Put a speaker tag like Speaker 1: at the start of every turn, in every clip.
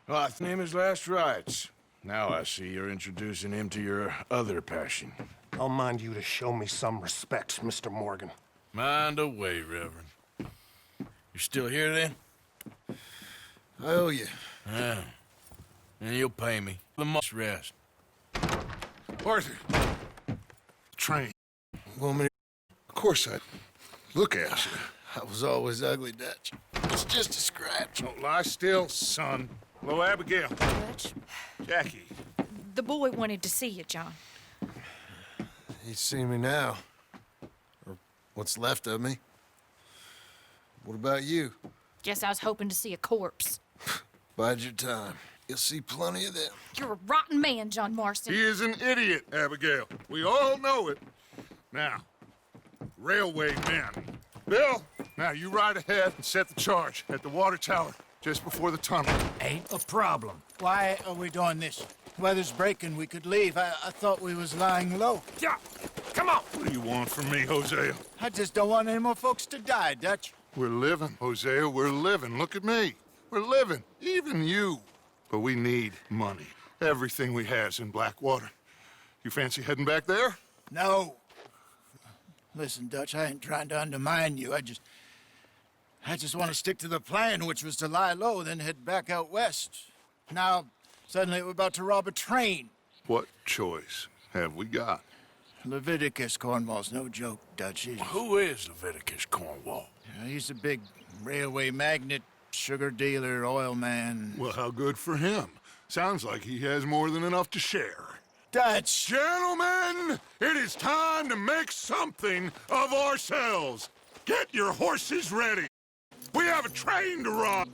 Speaker 1: Well, I name his last rites. Now I see you're introducing him to your other passion.
Speaker 2: I'll mind you to show me some respect, Mr. Morgan.
Speaker 1: Mind away, Reverend. You still here, then?
Speaker 3: I owe you.
Speaker 1: Yeah. And you'll pay me. The month's rest.
Speaker 3: Arthur. Train. Woman. Of course I look at you.
Speaker 4: I was always ugly, Dutch. It's just a scratch.
Speaker 3: Don't lie still, son. Hello, Abigail.
Speaker 5: Dutch,
Speaker 3: Jackie.
Speaker 5: the boy wanted to see you, John.
Speaker 4: He's seen me now. Or what's left of me. What about you?
Speaker 5: Guess I was hoping to see a corpse.
Speaker 4: Bide your time. You'll see plenty of them.
Speaker 5: You're a rotten man, John Marston.
Speaker 3: He is an idiot, Abigail. We all know it. Now, railway men. Bill, now you ride ahead and set the charge at the water tower just before the tunnel.
Speaker 6: Ain't a problem. Why are we doing this? Weather's breaking, we could leave. I thought we was lying low.
Speaker 3: Yeah, come on. What do you want from me, Hosea?
Speaker 6: I just don't want any more folks to die, Dutch.
Speaker 3: We're living, Hosea, we're living. Look at me. We're living, even you. But we need money. Everything we has in Blackwater. You fancy heading back there?
Speaker 6: No. Listen, Dutch, I ain't trying to undermine you. I just want to stick to the plan, which was to lie low, then head back out west. Now, suddenly we're about to rob a train.
Speaker 3: What choice have we got?
Speaker 6: Leviticus Cornwall's no joke, Dutch.
Speaker 1: Who is Leviticus Cornwall?
Speaker 6: He's a big railway magnate, sugar dealer, oil man.
Speaker 3: Well, how good for him. Sounds like he has more than enough to share.
Speaker 6: Dutch!
Speaker 3: Gentlemen, it is time to make something of ourselves. Get your horses ready. We have a train to rob.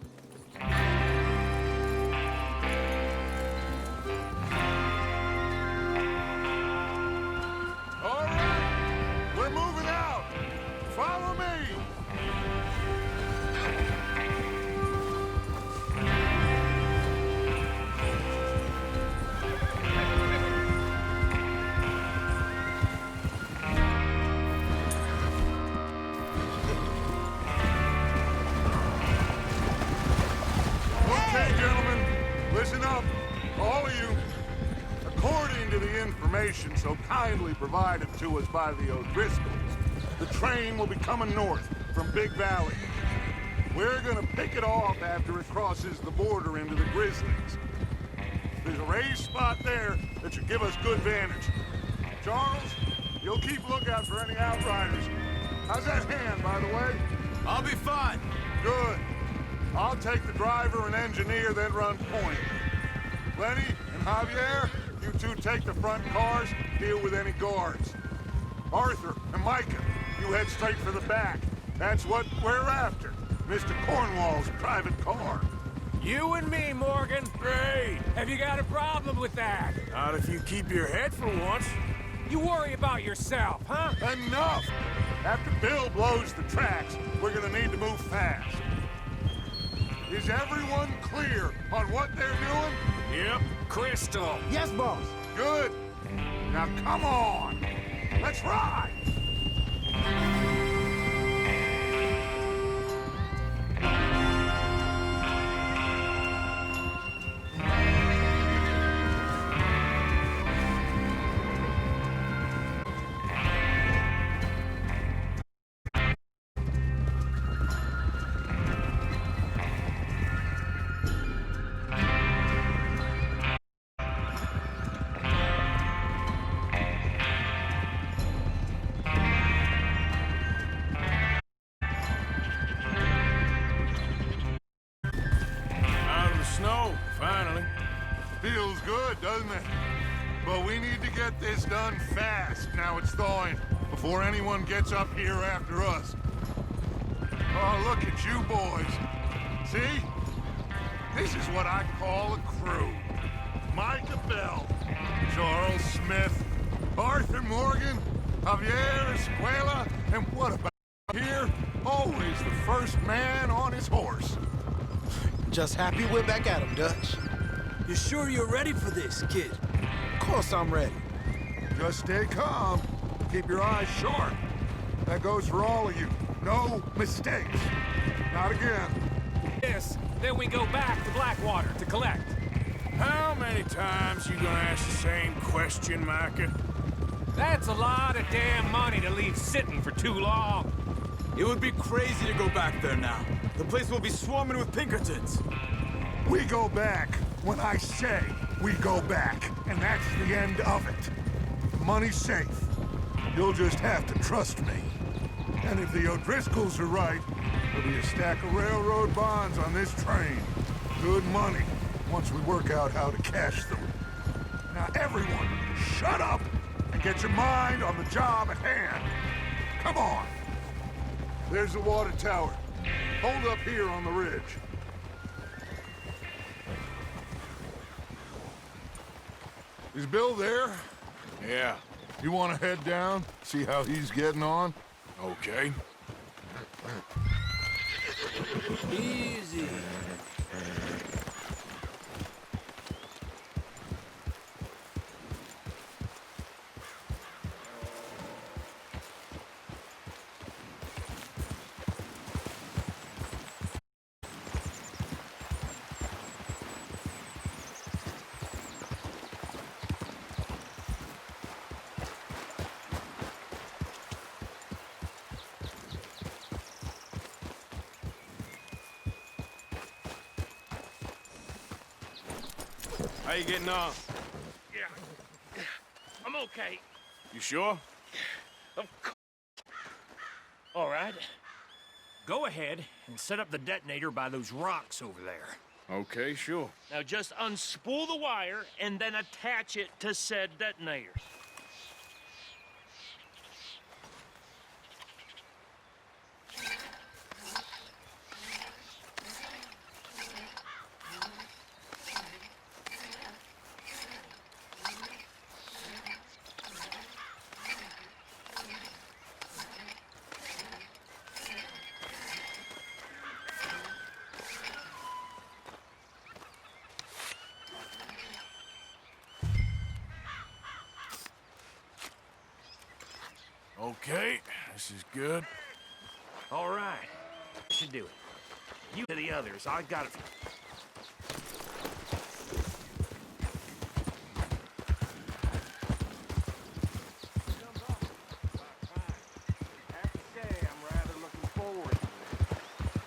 Speaker 3: All right, we're moving out. Follow me. Okay, gentlemen, listen up, all of you. According to the information so kindly provided to us by the O'Driscolls, the train will be coming north from Big Valley. We're gonna pick it off after it crosses the border into the Grizzlies. There's a raised spot there that should give us good vantage. Charles, you'll keep lookout for any outriders. How's that hand, by the way?
Speaker 1: I'll be fine.
Speaker 3: Good. I'll take the driver and engineer, then run point. Lenny and Javier, you two take the front cars, deal with any guards. Arthur and Micah, you head straight for the back. That's what we're after. Mr. Cornwall's private car.
Speaker 7: You and me, Morgan.
Speaker 1: Great.
Speaker 7: Have you got a problem with that?
Speaker 1: Not if you keep your head for once.
Speaker 7: You worry about yourself, huh?
Speaker 3: Enough! After Bill blows the tracks, we're gonna need to move fast. Is everyone clear on what they're doing?
Speaker 1: Yep.
Speaker 7: Crystal.
Speaker 6: Yes, boss.
Speaker 3: Good. Now come on. Let's ride.
Speaker 1: Snow, finally.
Speaker 3: Feels good, doesn't it? But we need to get this done fast, now it's thawing, before anyone gets up here after us. Oh, look at you boys. See? This is what I call a crew. Micah Bell, Charles Smith, Arthur Morgan, Javier Escuela, and what about here? Always the first man on his horse.
Speaker 4: Just happy we're back at him, Dutch.
Speaker 7: You sure you're ready for this, kid?
Speaker 4: Of course I'm ready.
Speaker 3: Just stay calm. Keep your eyes sharp. That goes for all of you. No mistakes. Not again.
Speaker 7: This Then we go back to Blackwater to collect.
Speaker 1: How many times you gonna ask the same question, Micah?
Speaker 7: That's a lot of damn money to leave sitting for too long.
Speaker 8: It would be crazy to go back there now. The place will be swarming with Pinkertons.
Speaker 3: We go back when I say we go back, and that's the end of it. The money's safe. You'll just have to trust me. And if the O'Driscolls are right, there'll be a stack of railroad bonds on this train. Good money, once we work out how to cash them. Now everyone, shut up and get your mind on the job at hand. Come on. There's the water tower. Hold up here on the ridge. Is Bill there?
Speaker 1: Yeah,
Speaker 3: You want to head down, see how he's getting on?
Speaker 1: okay.
Speaker 7: Easy.
Speaker 1: How you getting on?
Speaker 9: Yeah. I'm okay.
Speaker 1: You sure?
Speaker 9: All right. Go ahead and set up the detonator by those rocks over there.
Speaker 1: Okay, sure.
Speaker 9: Now just unspool the wire and then attach it to said detonator.
Speaker 1: Okay, this is good.
Speaker 9: All right. That should do it. You to the others. I got it.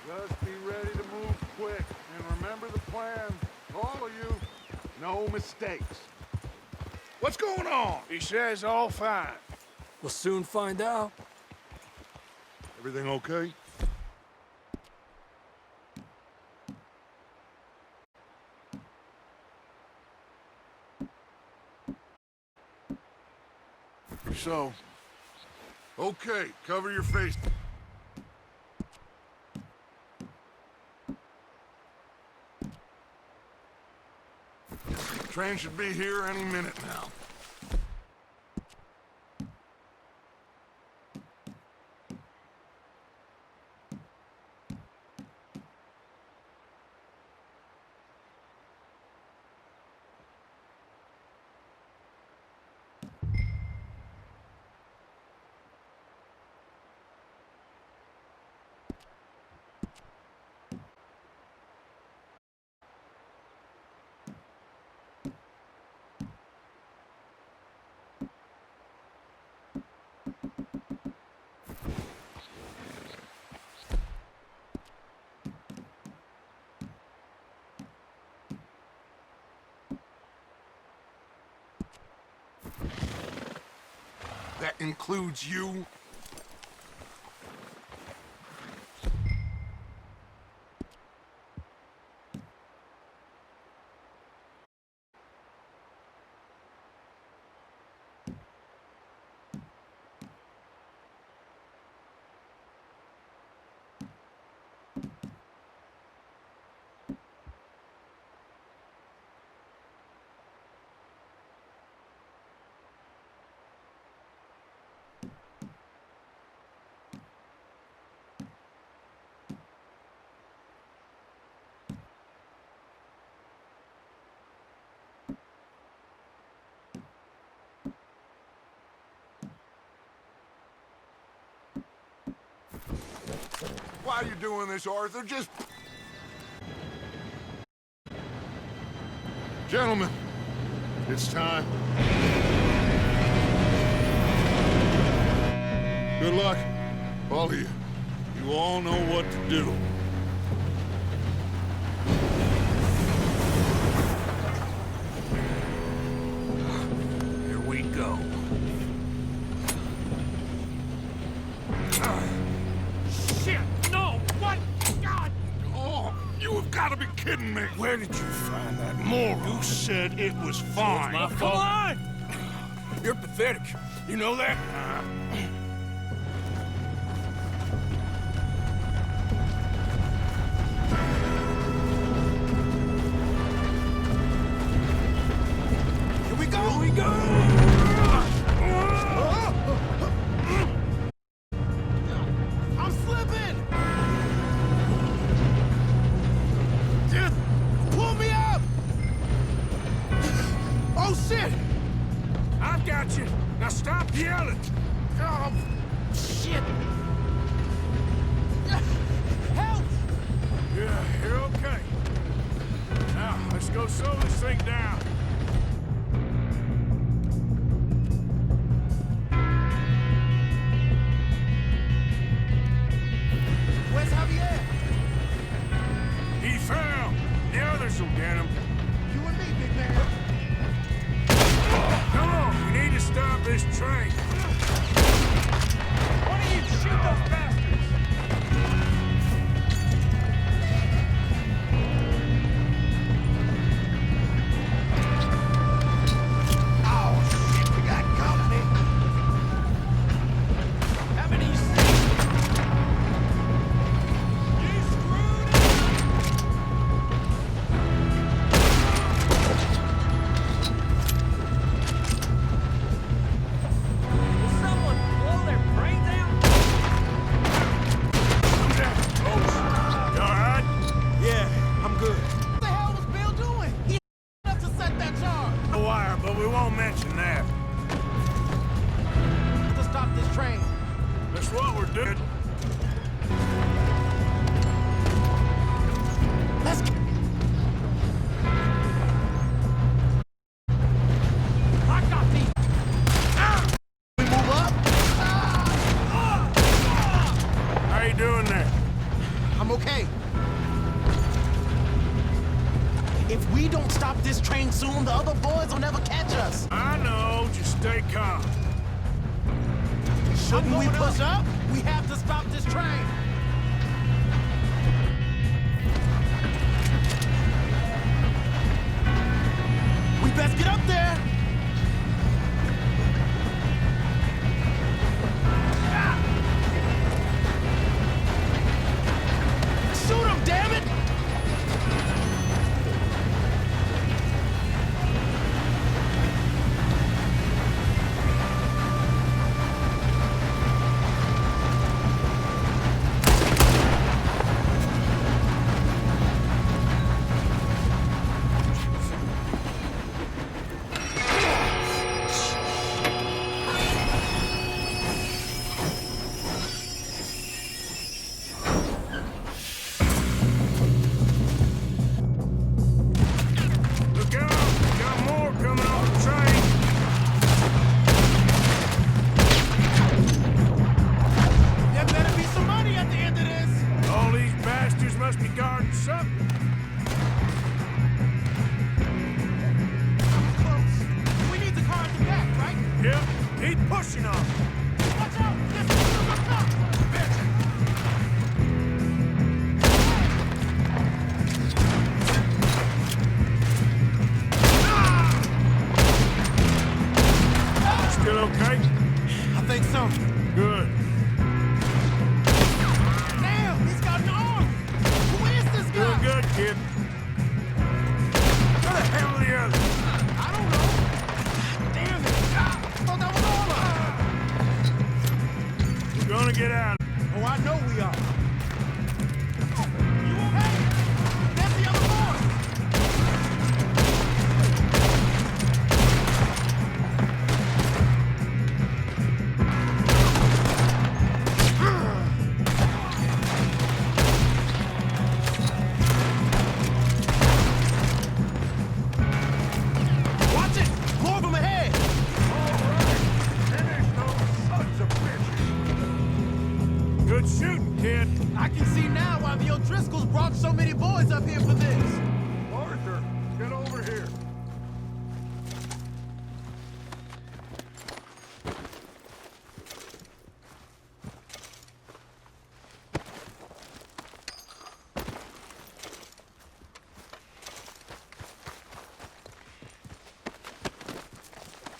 Speaker 3: Just be ready to move quick. And remember the plan. All of you, no mistakes. What's going on?
Speaker 1: He says all fine.
Speaker 7: We'll soon find out.
Speaker 3: Everything okay?
Speaker 1: So,
Speaker 3: Okay, cover your face. Train should be here any minute now. That includes you? Why are you doing this, Arthur? Just... Gentlemen, it's time. Good luck, all of you. You all know what to do.
Speaker 9: Here we go. Shit! No! What? God!
Speaker 3: Oh, you have got to be kidding me. Where did you find that moron? You said it was fine.
Speaker 9: My fault. Come on!
Speaker 1: You're pathetic. You know that?
Speaker 6: Here we go!
Speaker 9: Here we go!
Speaker 6: I'm slipping! Pull me up! Oh, shit!
Speaker 1: I've got you. Now stop yelling.
Speaker 6: Oh, shit! Help!
Speaker 1: Yeah, you're okay. Now, let's go slow this thing down.
Speaker 6: Where's Javier?
Speaker 1: He fell. The others will get him.
Speaker 6: You and me, big man.
Speaker 1: Come on, we need to stop this train.
Speaker 9: Why don't you shoot those bastards?
Speaker 6: Oh, shit, we got company. Haven't you seen? You screwed
Speaker 9: Will someone blow their brains out?
Speaker 1: Come down close. You all right?
Speaker 8: Yeah, I'm good.
Speaker 6: What the hell was Bill doing? He enough to set that charge.
Speaker 1: The wire, but we won't mention that.
Speaker 6: To stop this train.
Speaker 1: That's what we're doing.
Speaker 6: Let's get... I got these. We move up?
Speaker 1: How you doing there?
Speaker 6: I'm okay. If we don't stop this train soon, the other boys will never catch us.
Speaker 1: I know. Just stay calm.
Speaker 6: Shouldn't we push up? We have to stop this train. We best get up there. Shoot him, damn it!
Speaker 1: Look out! Got more coming off the train.
Speaker 6: There better be some money at the end of this.
Speaker 1: All these bastards must be guarding something.
Speaker 6: Close. We need the car at the back, right?
Speaker 1: Yep, keep pushing on.
Speaker 6: Watch out! There's a cop!
Speaker 1: Still okay?
Speaker 6: I think so.
Speaker 1: Good.
Speaker 6: Damn, he's got an arm! Who is this guy?
Speaker 1: Doing good, kid. Where the hell are the others?
Speaker 6: I don't know. Damn it! I thought that was all of us.
Speaker 1: We're gonna get out.
Speaker 6: Oh, I know we are. You okay? That's the other boy.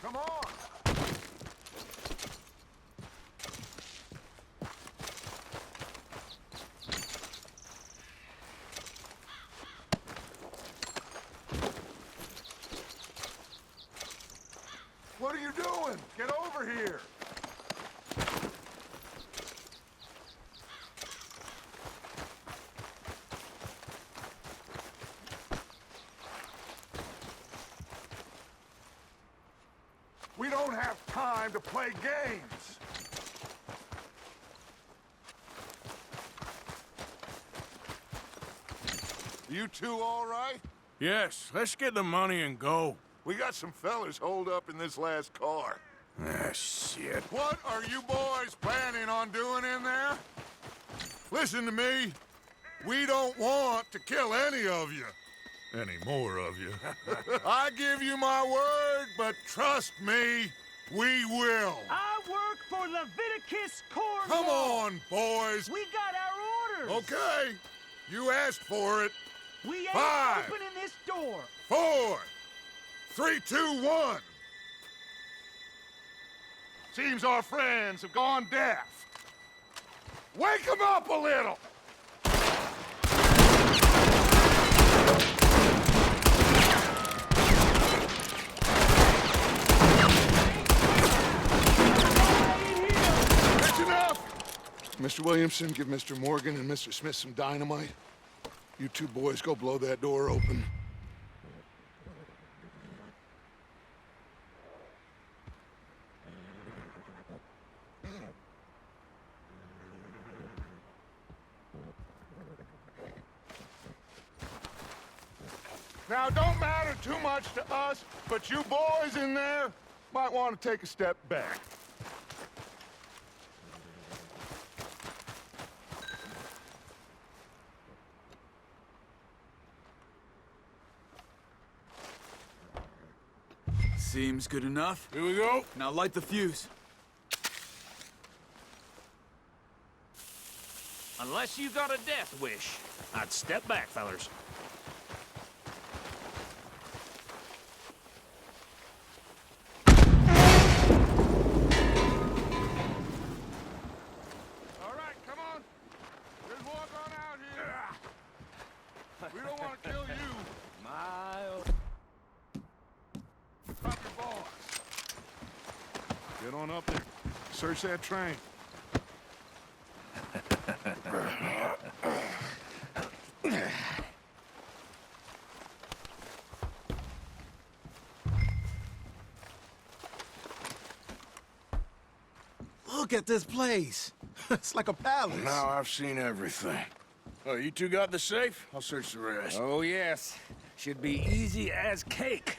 Speaker 3: Come on! What are you doing? Get over here! We don't have time to play games! You two all right?
Speaker 1: Yes, let's get the money and go.
Speaker 3: We got some fellas holed up in this last car.
Speaker 1: Ah, shit.
Speaker 3: What are you boys planning on doing in there? Listen to me. We don't want to kill any of you. Any more of you. I give you my word, but trust me, we will.
Speaker 9: I work for Leviticus Corps.
Speaker 3: Come on, boys.
Speaker 9: We got our orders.
Speaker 3: Okay. You asked for it.
Speaker 9: We ain't
Speaker 3: 5,
Speaker 9: opening this door.
Speaker 3: 4, 3, 2, 1. Seems our friends have gone deaf. Wake them up a little. That's enough. Mr. Williamson, give Mr. Morgan and Mr. Smith some dynamite. You two boys go blow that door open. Now, don't matter too much to us, but you boys in there might want to take a step back.
Speaker 8: Seems good enough.
Speaker 1: Here we go.
Speaker 8: Now light the fuse.
Speaker 9: Unless you got a death wish, I'd step back, fellers.
Speaker 3: All right, come on. Just walk on out here. We don't want to kill you. Drop your boss. Get on up there. Search that train.
Speaker 8: Look at this place. It's like a palace.
Speaker 1: Now I've seen everything. Oh, you two got the safe? I'll search the rest.
Speaker 7: Oh, yes. Should be easy as cake.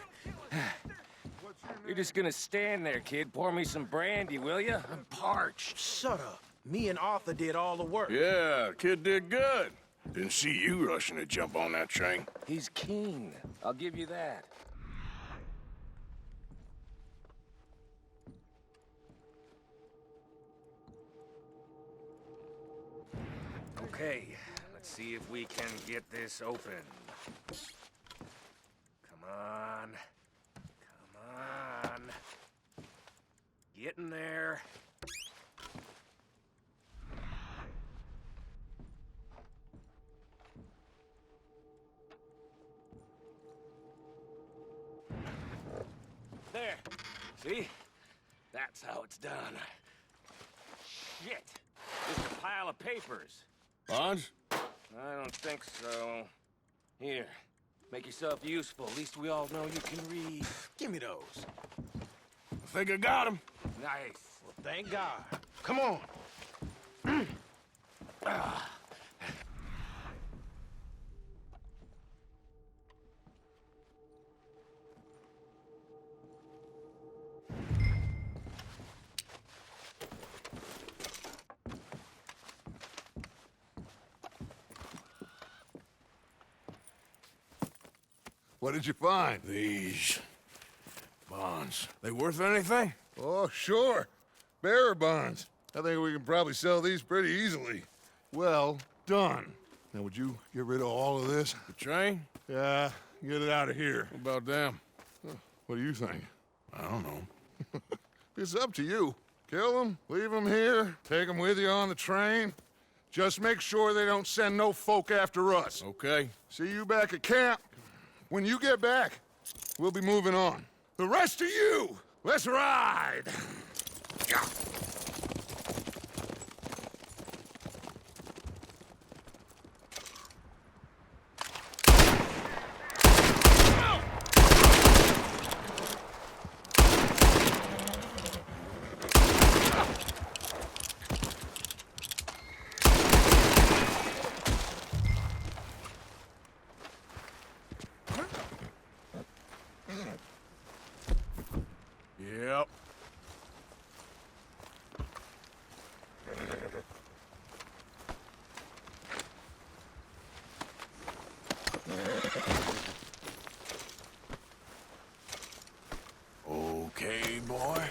Speaker 7: You're just gonna stand there, kid. Pour me some brandy, will you? I'm parched.
Speaker 6: Shut up. Me and Arthur did all the work.
Speaker 1: Yeah, kid did good. Didn't see you rushing to jump on that train.
Speaker 7: He's keen. I'll give you that. Okay, let's see if we can get this open. Come on. Come on. Get in there. There. See? That's how it's done. Shit. Just a pile of papers.
Speaker 1: Bonds?
Speaker 7: I don't think so. Here. Make yourself useful. At least we all know you can read.
Speaker 6: Give me those.
Speaker 1: I think I got him.
Speaker 7: Nice.
Speaker 6: Well, thank God. Come on.
Speaker 3: What did you find?
Speaker 1: These bonds. They worth anything?
Speaker 3: Oh, sure. Bearer bonds. I think we can probably sell these pretty easily. Well done. Now, would you get rid of all of this?
Speaker 1: The train?
Speaker 3: Yeah, get it out of here.
Speaker 1: What about them?
Speaker 3: What do you think?
Speaker 1: I don't know.
Speaker 3: It's up to you. Kill them, leave them here, take them with you on the train. Just make sure they don't send no folk after us.
Speaker 1: Okay.
Speaker 3: See you back at camp. When you get back, we'll be moving on. The rest of you, let's ride! Yeah.
Speaker 1: Yep. Okay, boy.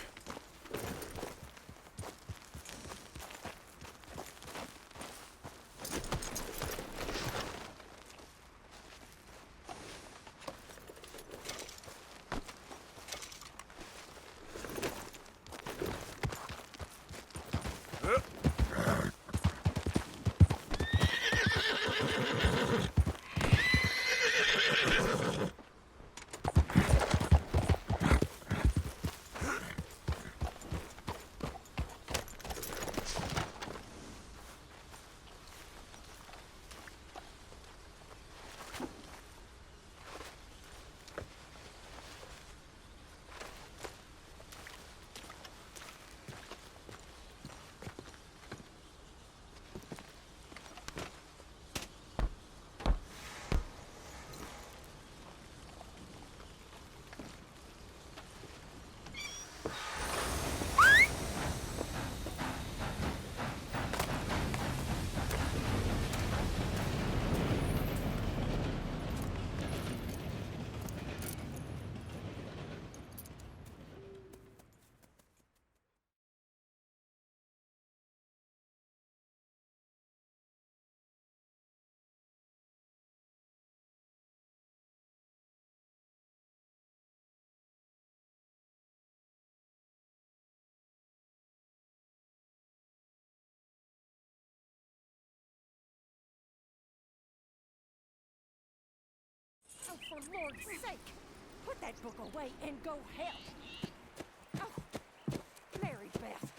Speaker 10: Oh, for Lord's sake, put that book away and go help. Oh, Mary Beth.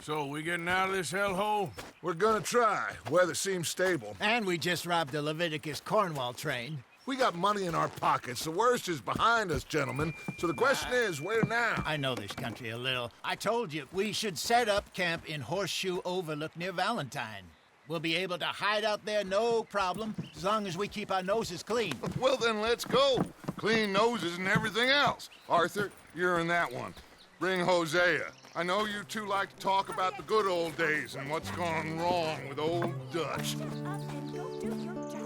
Speaker 1: So, we getting out of this hellhole?
Speaker 3: We're gonna try. Weather seems stable.
Speaker 6: And we just robbed the Leviticus Cornwall train.
Speaker 3: We got money in our pockets. The worst is behind us, gentlemen. So the question is, where now?
Speaker 6: I know this country a little. I told you, we should set up camp in Horseshoe Overlook near Valentine. We'll be able to hide out there, no problem, as long as we keep our noses clean.
Speaker 3: Well, then let's go. Clean noses and everything else. Arthur, you're in that one. Bring Hosea. I know you two like to talk about the good old days and what's gone wrong with old Dutch.
Speaker 10: Up and go do your job.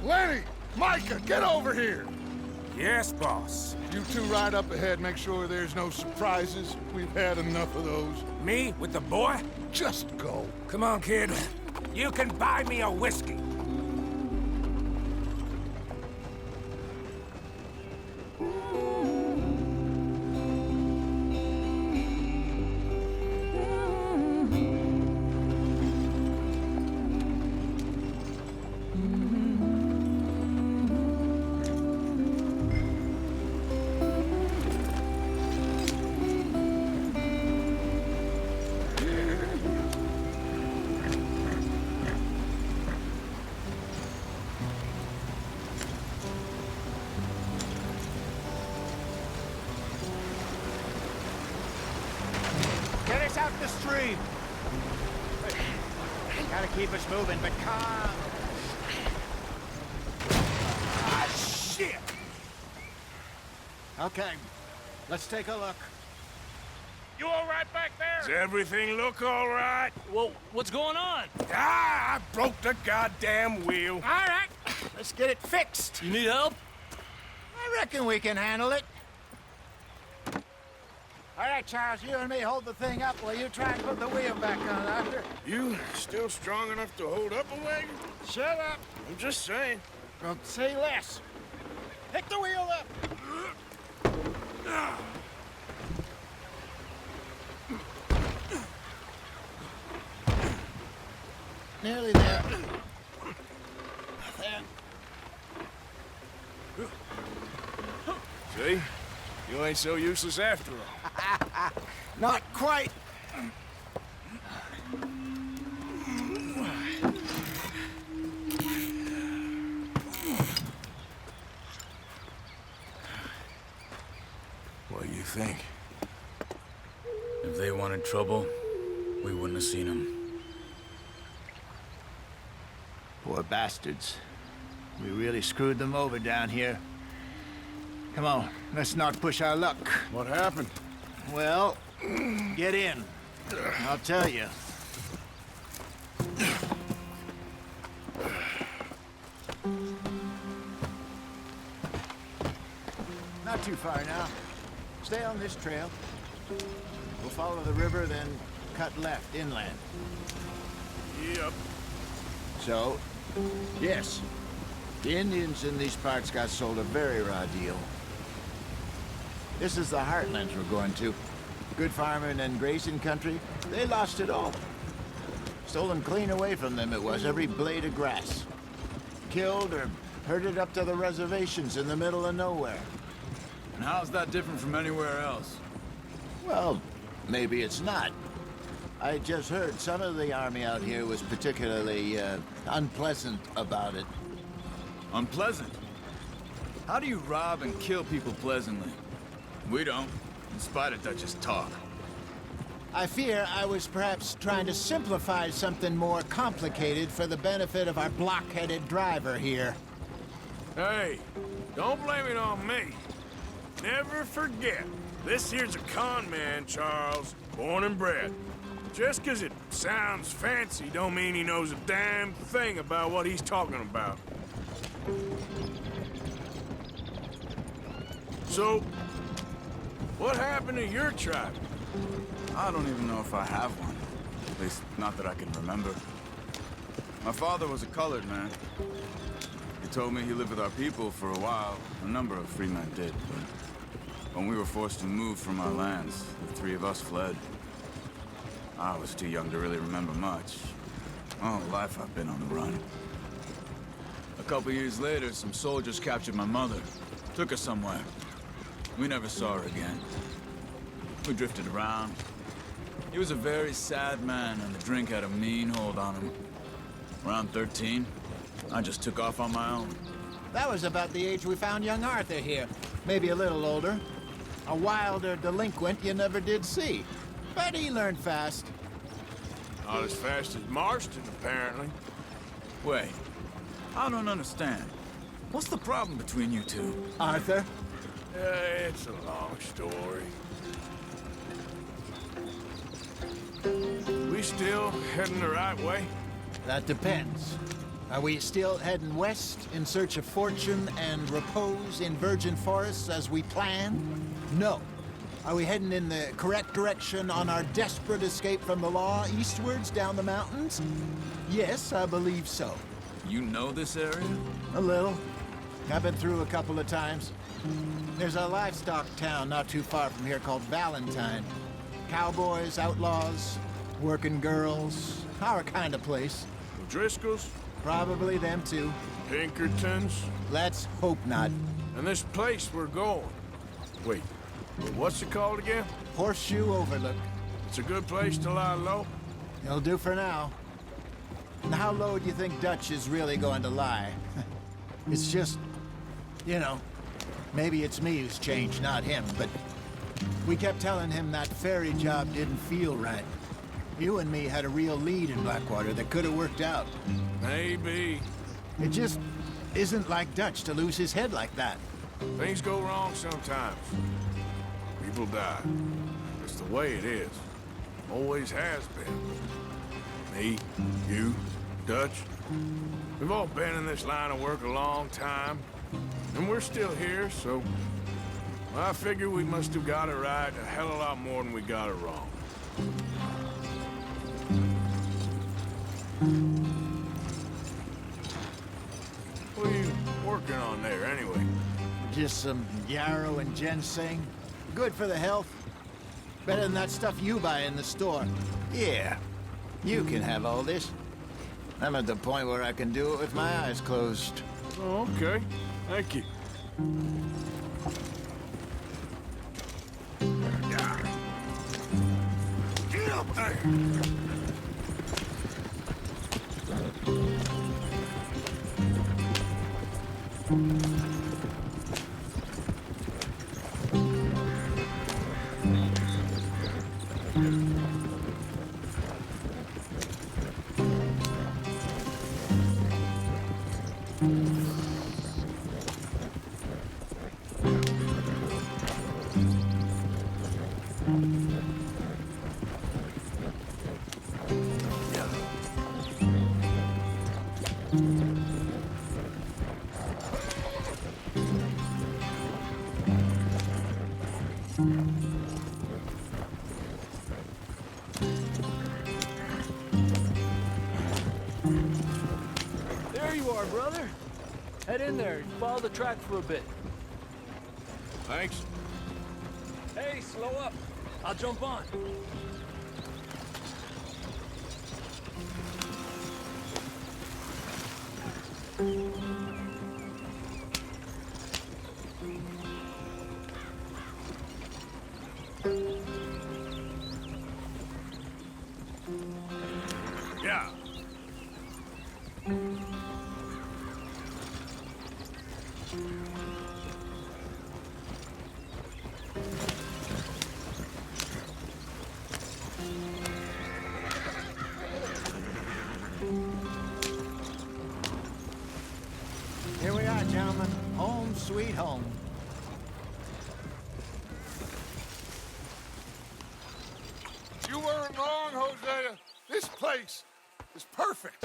Speaker 3: Lenny! Micah, get over here!
Speaker 7: Yes, boss.
Speaker 3: You two ride up ahead, make sure there's no surprises. We've had enough of those.
Speaker 7: Me with the boy?
Speaker 3: Just go.
Speaker 7: Come on, kid. You can buy me a whiskey.
Speaker 6: the stream. Gotta keep us moving, but calm. Ah, shit! Okay, let's take a look.
Speaker 9: You all right back there?
Speaker 1: Does everything look all right?
Speaker 9: Well, what's going on?
Speaker 1: Ah, I broke the goddamn wheel.
Speaker 6: All right, let's get it fixed.
Speaker 9: You need help?
Speaker 6: I reckon we can handle it. All right, Charles, you and me hold the thing up while you try and put the wheel back on, Arthur.
Speaker 1: You still strong enough to hold up a wagon?
Speaker 6: Shut up.
Speaker 1: I'm just saying.
Speaker 6: Well, say less. Pick the wheel up. Nearly there.
Speaker 1: See? You ain't so useless after all.
Speaker 6: Not quite.
Speaker 1: What do you think?
Speaker 8: If they wanted trouble, we wouldn't have seen them.
Speaker 6: Poor bastards. We really screwed them over down here. Come on, let's not push our luck.
Speaker 1: What happened?
Speaker 6: Well, get in. I'll tell you. Not too far now. Stay on this trail. We'll follow the river, then cut left inland.
Speaker 1: Yep.
Speaker 6: So, yes, the Indians in these parts got sold a very raw deal. This is the heartlands we're going to. Good farming and grazing country, they lost it all. Stolen clean away from them it was, every blade of grass. Killed or herded up to the reservations in the middle of nowhere.
Speaker 8: And how's that different from anywhere else?
Speaker 6: Well, maybe it's not. I just heard some of the army out here was particularly, unpleasant about it.
Speaker 8: Unpleasant? How do you rob and kill people pleasantly? We don't, in spite of Dutch's talk.
Speaker 6: I fear I was perhaps trying to simplify something more complicated for the benefit of our block-headed driver here.
Speaker 1: Hey, don't blame it on me. Never forget, this here's a con man, Charles, born and bred. Just 'cause it sounds fancy don't mean he knows a damn thing about what he's talking about. So, what happened to your tribe?
Speaker 8: I don't even know if I have one. At least, not that I can remember. My father was a colored man. He told me he lived with our people for a while. A number of free men did, but when we were forced to move from our lands, the three of us fled. I was too young to really remember much. All life I've been on the run. A couple years later, some soldiers captured my mother. Took her somewhere. We never saw her again. We drifted around. He was a very sad man, and the drink had a mean hold on him. Around 13, I just took off on my own.
Speaker 6: That was about the age we found young Arthur here. Maybe a little older. A wilder delinquent you never did see. But he learned fast.
Speaker 1: Not as fast as Marston, apparently.
Speaker 8: Wait, I don't understand. What's the problem between you two?
Speaker 6: Arthur?
Speaker 1: It's a long story. We still heading the right way?
Speaker 6: That depends. Are we still heading west in search of fortune and repose in virgin forests as we planned? No. Are we heading in the correct direction on our desperate escape from the law eastwards down the mountains? Yes, I believe so.
Speaker 8: You know this area?
Speaker 6: A little. I've been through a couple of times. There's a livestock town not too far from here called Valentine. Cowboys, outlaws, working girls, our kind of place.
Speaker 1: Driscoll's?
Speaker 6: Probably them too.
Speaker 1: Pinkertons?
Speaker 6: Let's hope not.
Speaker 1: And this place we're going. Wait, what's it called again?
Speaker 6: Horseshoe Overlook.
Speaker 1: It's a good place to lie low?
Speaker 6: It'll do for now. And how low do you think Dutch is really going to lie? It's just, you know, maybe it's me who's changed, not him, but we kept telling him that ferry job didn't feel right. You and me had a real lead in Blackwater that could have worked out.
Speaker 1: Maybe.
Speaker 6: It just isn't like Dutch to lose his head like that.
Speaker 1: Things go wrong sometimes. People die. It's the way it is. Always has been. Me, you, Dutch. We've all been in this line of work a long time. And we're still here, so... I figure we must have got it right a hell of a lot more than we got it wrong. What are you working on there, anyway?
Speaker 6: Just some yarrow and ginseng. Good for the health. Better than that stuff you buy in the store. Yeah, you can have all this. I'm at the point where I can do it with my eyes closed.
Speaker 1: Oh, okay. Thank you. Get up there!
Speaker 11: There you are, brother. Head in there and follow the track for a bit.
Speaker 1: Thanks.
Speaker 11: Hey, slow up. I'll jump on.
Speaker 1: Yeah.
Speaker 6: Here we are, gentlemen. Home sweet home.
Speaker 3: You weren't wrong, Hosea. This place is perfect.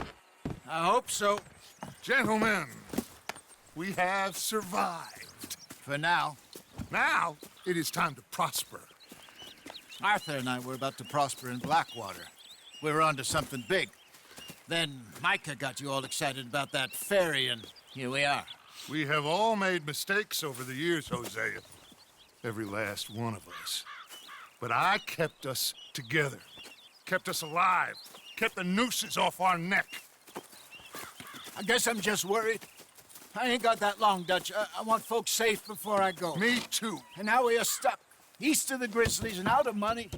Speaker 6: I hope so.
Speaker 3: Gentlemen, we have survived.
Speaker 6: For now.
Speaker 3: Now, it is time to prosper.
Speaker 6: Arthur and I were about to prosper in Blackwater. We were onto something big. Then Micah got you all excited about that ferry, and here we are.
Speaker 3: We have all made mistakes over the years, Hosea. Every last one of us. But I kept us together. Kept us alive. Kept the nooses off our neck.
Speaker 6: I guess I'm just worried. I ain't got that long, Dutch. I want folks safe before I go.
Speaker 3: Me too.
Speaker 6: And now we are stuck. East of the Grizzlies and out of money.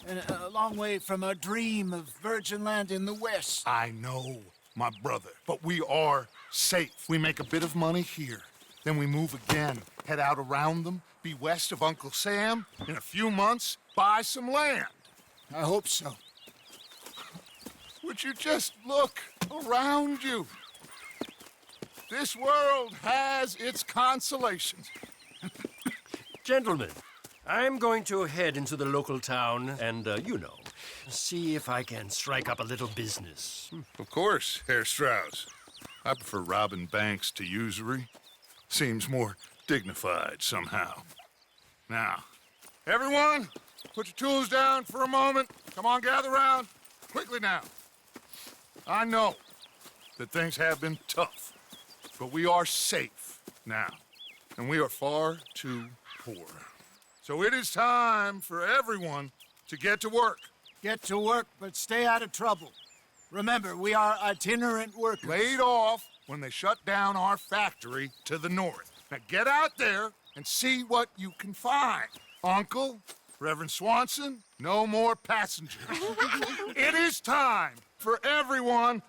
Speaker 6: And a long way from our dream of virgin land in the west.
Speaker 3: I know, my brother. But we are safe. We make a bit of money here. Then we move again. Head out around them. Be west of Uncle Sam. In a few months, buy some land.
Speaker 6: I hope so.
Speaker 3: Would you just look around you? This world has its consolations.
Speaker 9: Gentlemen, I'm going to head into the local town and, see if I can strike up a little business.
Speaker 3: Of course, Herr Strauss. I prefer robbing banks to usury. Seems more dignified somehow. Now, everyone, put your tools down for a moment. Come on, gather round. Quickly now. I know that things have been tough, but we are safe now, and we are far too poor. So it is time for everyone to get to work.
Speaker 6: Get to work, but stay out of trouble. Remember, we are itinerant workers.
Speaker 3: Laid off when they shut down our factory to the north. Now get out there and see what you can find. Uncle, Reverend Swanson, no more passengers. It is time for everyone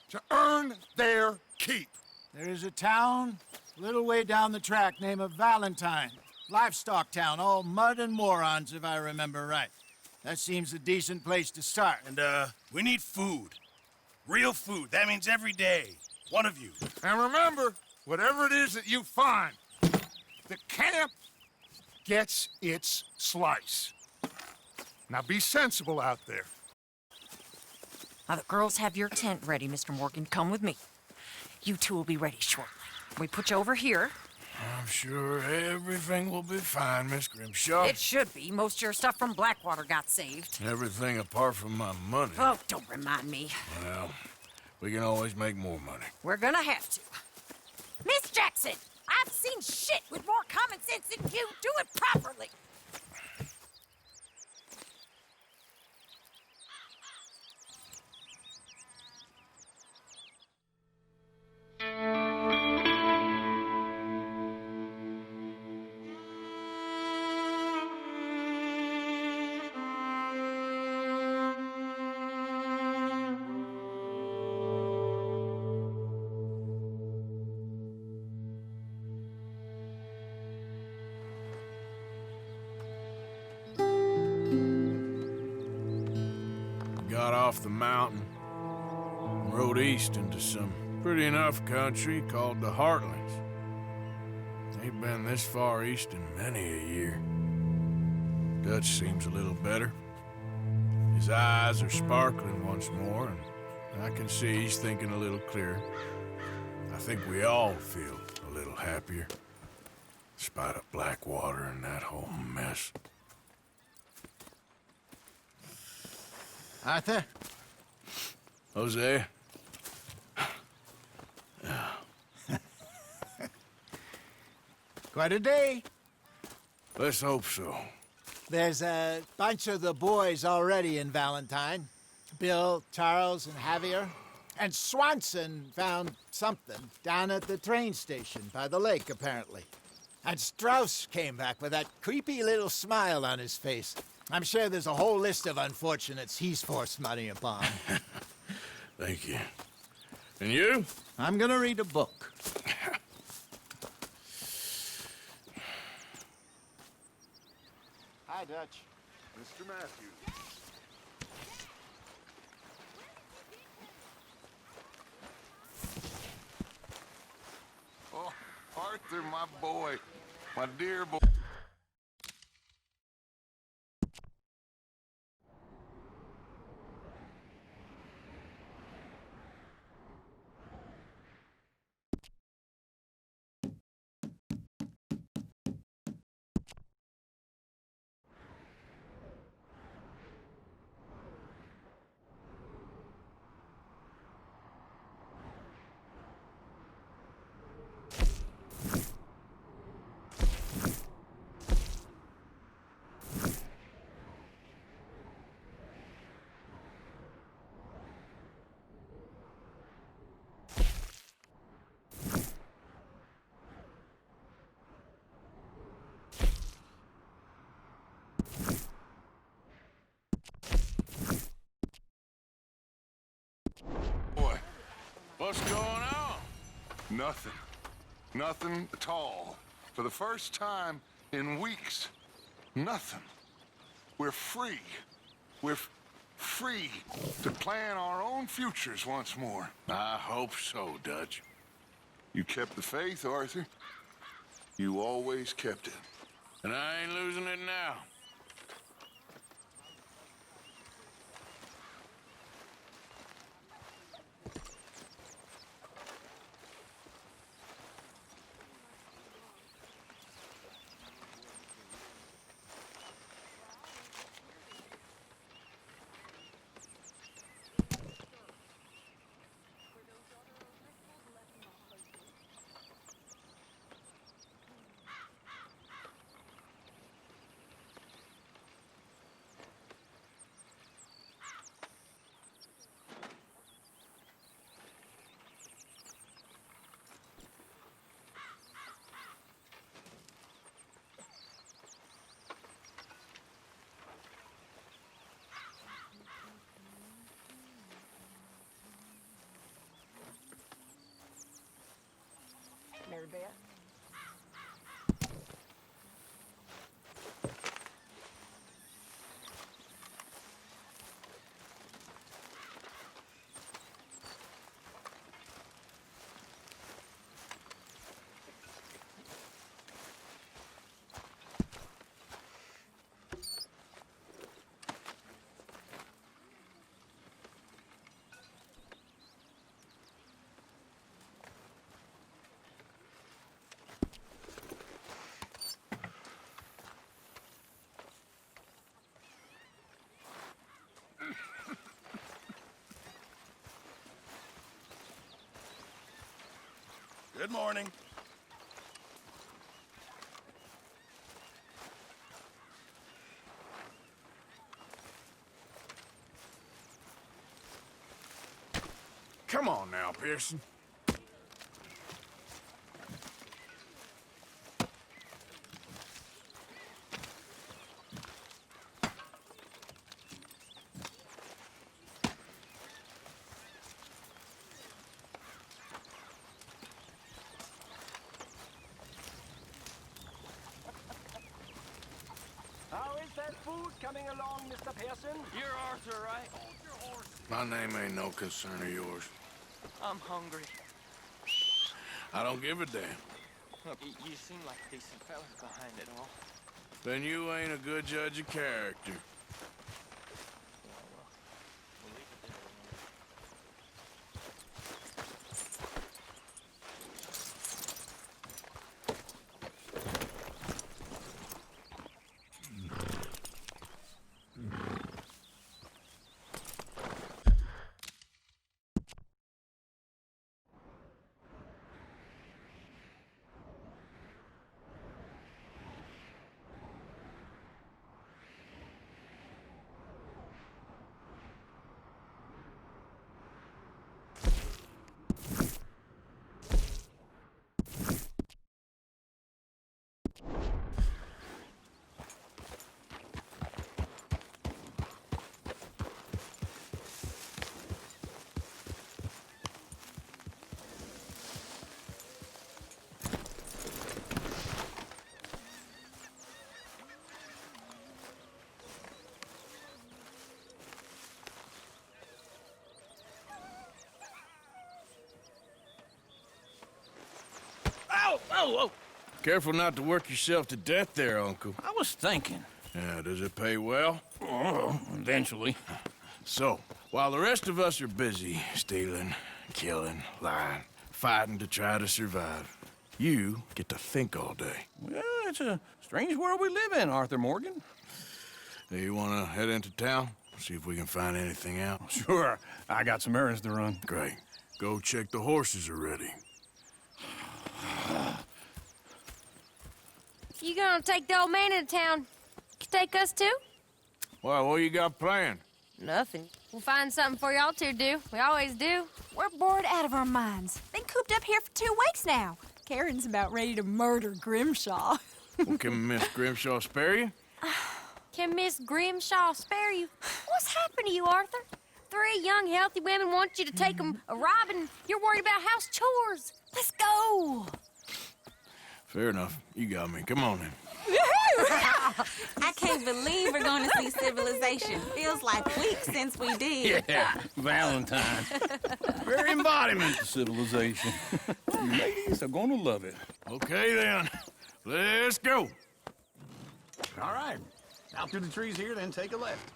Speaker 3: to earn their keep.
Speaker 6: There is a town a little way down the track named Valentine. Livestock town, all mud and morons, if I remember right. That seems a decent place to start.
Speaker 12: And, we need food. Real food. That means every day. One of you.
Speaker 3: And remember, whatever it is that you find, the camp gets its slice. Now be sensible out there.
Speaker 10: Now, the girls have your tent ready, Mr. Morgan. Come with me. You two will be ready shortly. We put you over here.
Speaker 1: I'm sure everything will be fine, Miss Grimshaw.
Speaker 10: It should be. Most of your stuff from Blackwater got saved.
Speaker 1: Everything apart from my money.
Speaker 10: Oh, don't remind me.
Speaker 1: Well, we can always make more money.
Speaker 10: We're gonna have to. Miss Jackson, I've seen shit with more common sense than you. Do it properly.
Speaker 1: Got off the mountain and rode east into some pretty enough country called the Heartlands. Ain't been this far east in many a year. Dutch seems a little better. His eyes are sparkling once more, and I can see he's thinking a little clearer. I think we all feel a little happier, in spite of Blackwater and that whole mess.
Speaker 6: Arthur?
Speaker 1: Jose?
Speaker 6: Quite a day.
Speaker 1: Let's hope so.
Speaker 6: There's a bunch of the boys already in Valentine. Bill, Charles, and Javier. And Swanson found something down at the train station by the lake, apparently. And Strauss came back with that creepy little smile on his face. I'm sure there's a whole list of unfortunates he's forced money upon.
Speaker 1: Thank you. And you?
Speaker 6: I'm gonna read a book. Hi, Dutch.
Speaker 3: Mr. Matthews. Oh, Arthur, my boy. My dear boy. Boy, what's going on? Nothing. Nothing at all. For the first time in weeks, nothing. We're free. We're free to plan our own futures once more. I hope so, Dutch. You kept the faith, Arthur. You always kept it. And I ain't losing it now.
Speaker 12: Good morning.
Speaker 1: Come on now, Pearson.
Speaker 11: How is that food coming along, Mr. Pearson?
Speaker 7: You're Arthur, right?
Speaker 1: My name ain't no concern of yours.
Speaker 7: I'm hungry.
Speaker 1: I don't give a damn.
Speaker 7: Look, you seem like decent fellas behind it all.
Speaker 1: Then you ain't a good judge of character.
Speaker 7: We'll leave it there.
Speaker 12: Oh,
Speaker 1: Careful not to work yourself to death there, Uncle.
Speaker 12: I was thinking.
Speaker 1: Yeah, does it pay well?
Speaker 12: Oh, eventually.
Speaker 1: So, while the rest of us are busy stealing, killing, lying, fighting to try to survive, you get to think all day.
Speaker 12: Well, it's a strange world we live in, Arthur Morgan.
Speaker 1: Hey, you want to head into town? See if we can find anything out?
Speaker 12: Sure, I got some errands to run.
Speaker 1: Great. Go check the horses are ready.
Speaker 13: You gonna take the old man into town? You take us too?
Speaker 1: Well, what you got planned?
Speaker 13: Nothing. We'll find something for y'all to do. We always do.
Speaker 10: We're bored out of our minds. Been cooped up here for 2 weeks now. Karen's about ready to murder Grimshaw.
Speaker 1: Well, can Miss Grimshaw spare you?
Speaker 13: Can Miss Grimshaw spare you? What's happened to you, Arthur? 3 young, healthy women want you to take them a robbing. You're worried about house chores. Let's go.
Speaker 1: Fair enough. You got me. Come on then.
Speaker 14: I can't believe we're going to see civilization. Feels like weeks since we did.
Speaker 12: Yeah, Valentine. Very embodiment of civilization. You ladies are going to love it.
Speaker 1: Okay then. Let's go.
Speaker 15: All right. Out through the trees here, then take a left.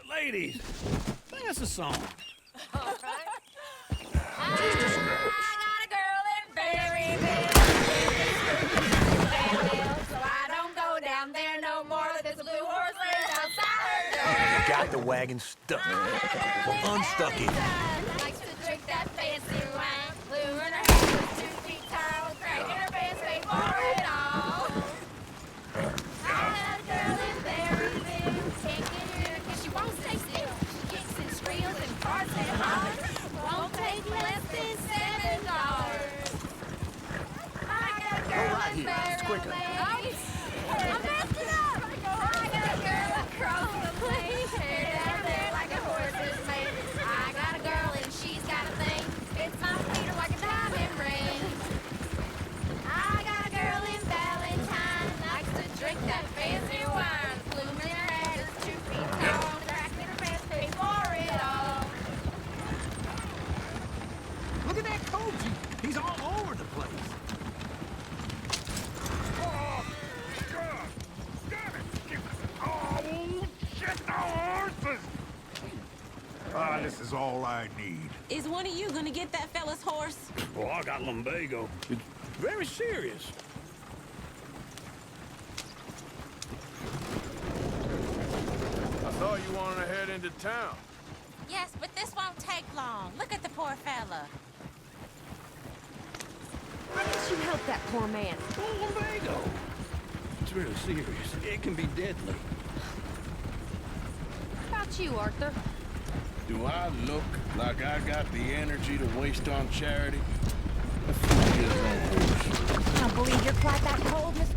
Speaker 12: Ladies, sing us a song.
Speaker 13: All right. I got a girl in Berryville. So I don't go down there no more. There's a blue horse race outside her door.
Speaker 9: Got the wagon stuck. Well, unstuck it.
Speaker 13: Likes to drink that fancy wine. Blue in her hair, 2 feet tall, crack in her pants, pay for it all. I got a girl in Berryville. Can't get her 'cause she won't stay still. She kicks and squeals and farts and hollers. Won't take less than $7. I got a girl in Berryville. I'm messed it up. I got a girl across the plain. Hair down there like a horse's mane. I got a girl and she's got a thing. It's my feet are like a diamond ring. I got a girl in Valentine. Likes to drink that fancy wine. Bloom in her head is 2 feet tall. Crack in her pants, pay for it all.
Speaker 15: Look at that coach. He's all over the place. Ah, this is all I need.
Speaker 14: Is one of you gonna get that fella's horse?
Speaker 12: Oh, I got lumbago. It's very serious.
Speaker 1: I thought you wanted to head into town.
Speaker 14: Yes, but this won't take long. Look at the poor fella.
Speaker 10: Why didn't you help that poor man?
Speaker 12: Oh, lumbago. It's really serious. It can be deadly.
Speaker 5: How about you, Arthur?
Speaker 12: Do I look like I got the energy to waste on charity? A fool gets on horse.
Speaker 10: I don't believe you're quite that cold, Miss...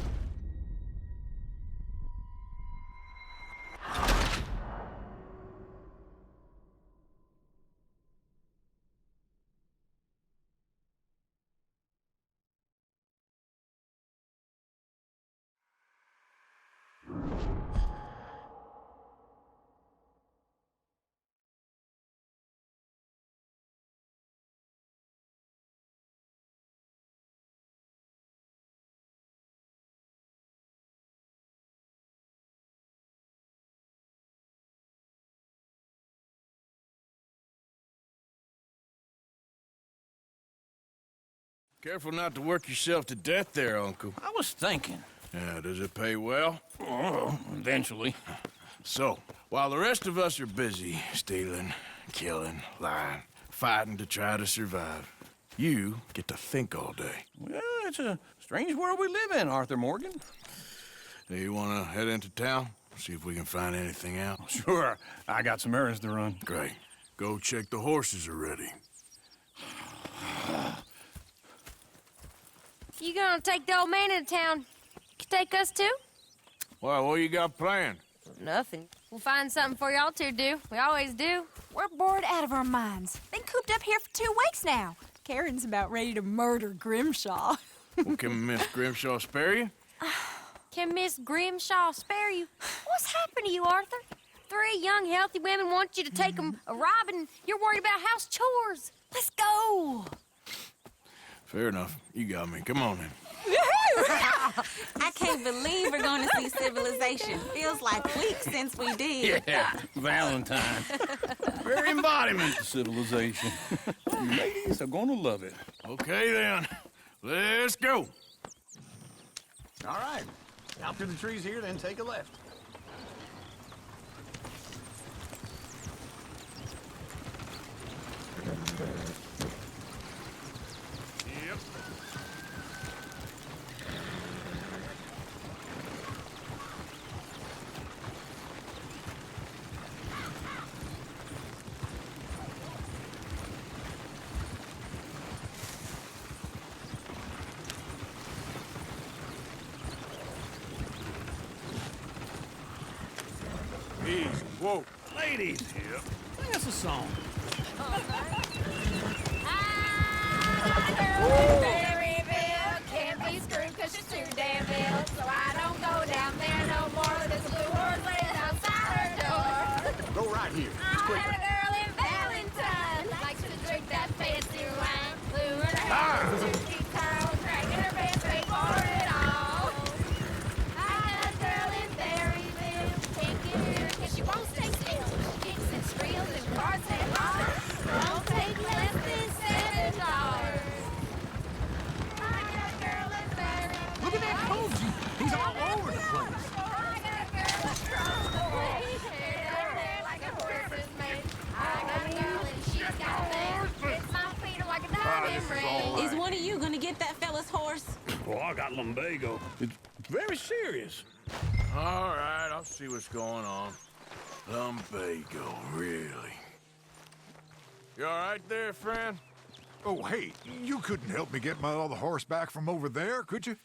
Speaker 1: Careful not to work yourself to death there, Uncle.
Speaker 12: I was thinking.
Speaker 1: Yeah, does it pay well?
Speaker 12: Oh, eventually.
Speaker 1: So, while the rest of us are busy stealing, killing, lying, fighting to try to survive, you get to think all day.
Speaker 12: Well, it's a strange world we live in, Arthur Morgan.
Speaker 1: Hey, you want to head into town? See if we can find anything out?
Speaker 12: Sure. I got some errands to run.
Speaker 1: Great. Go check the horses are ready.
Speaker 5: You gonna take the old man into town? Can take us too?
Speaker 1: Well, what you got planned?
Speaker 5: Nothing. We'll find something for y'all to do. We always do.
Speaker 10: We're bored out of our minds. Been cooped up here for 2 weeks now. Karen's about ready to murder Grimshaw.
Speaker 1: Well, can Miss Grimshaw spare you?
Speaker 5: Can Miss Grimshaw spare you? What's happened to you, Arthur? 3 young, healthy women want you to take them a robbing. You're worried about house chores. Let's go.
Speaker 1: Fair enough. You got me. Come on, then.
Speaker 14: I can't believe we're gonna see civilization. Feels like weeks since we did.
Speaker 12: Yeah, Valentine. Very embodiment of civilization. You ladies are gonna love it.
Speaker 1: Okay, then. Let's go.
Speaker 15: All right. Out through the trees here, then take a left.
Speaker 1: Yep. Easy. Whoa.
Speaker 12: Ladies, sing us a song.
Speaker 13: Berryville can't be screwed 'cause she's too damn ill. So I don't go down there no more. There's a blue horse laying outside her door.
Speaker 15: Go right here.
Speaker 13: I had a girl in Valentine, likes to drink that fancy wine. Blue in her hair, 2 feet tall, dragging her pants straight for it all. I had a girl in Berryville, can't get her 'cause she won't stay still. She kicks and squeals and cards and balls. Don't take less than $7. I got a girl in Berryville.
Speaker 15: Look at that Koji. He's all over the place.
Speaker 13: I got a girl across the way. Hair like a horse's mane. I got a girl and she's got things. It's my feet are like a diamond ring.
Speaker 14: Is one of you gonna get that fella's horse?
Speaker 12: Oh, I got lumbago. It's very serious.
Speaker 1: All right, I'll see what's going on. Lumbago, really? You all right there, friend?
Speaker 15: Oh, hey, you couldn't help me get my other horse back from over there, could you?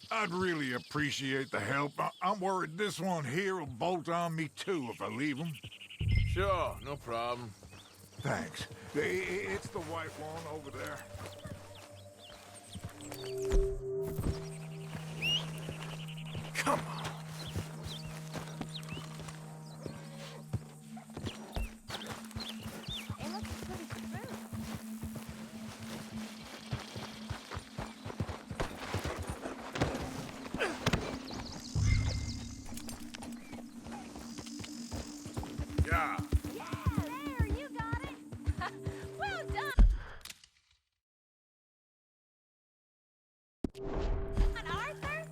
Speaker 15: I'd really appreciate the help. I'm worried this one here will bolt on me, too, if I leave him.
Speaker 1: Sure, no problem.
Speaker 15: Thanks. It's the white one over there.
Speaker 1: Come on. job.
Speaker 10: Yeah, there, you got it. Well done. And Arthur?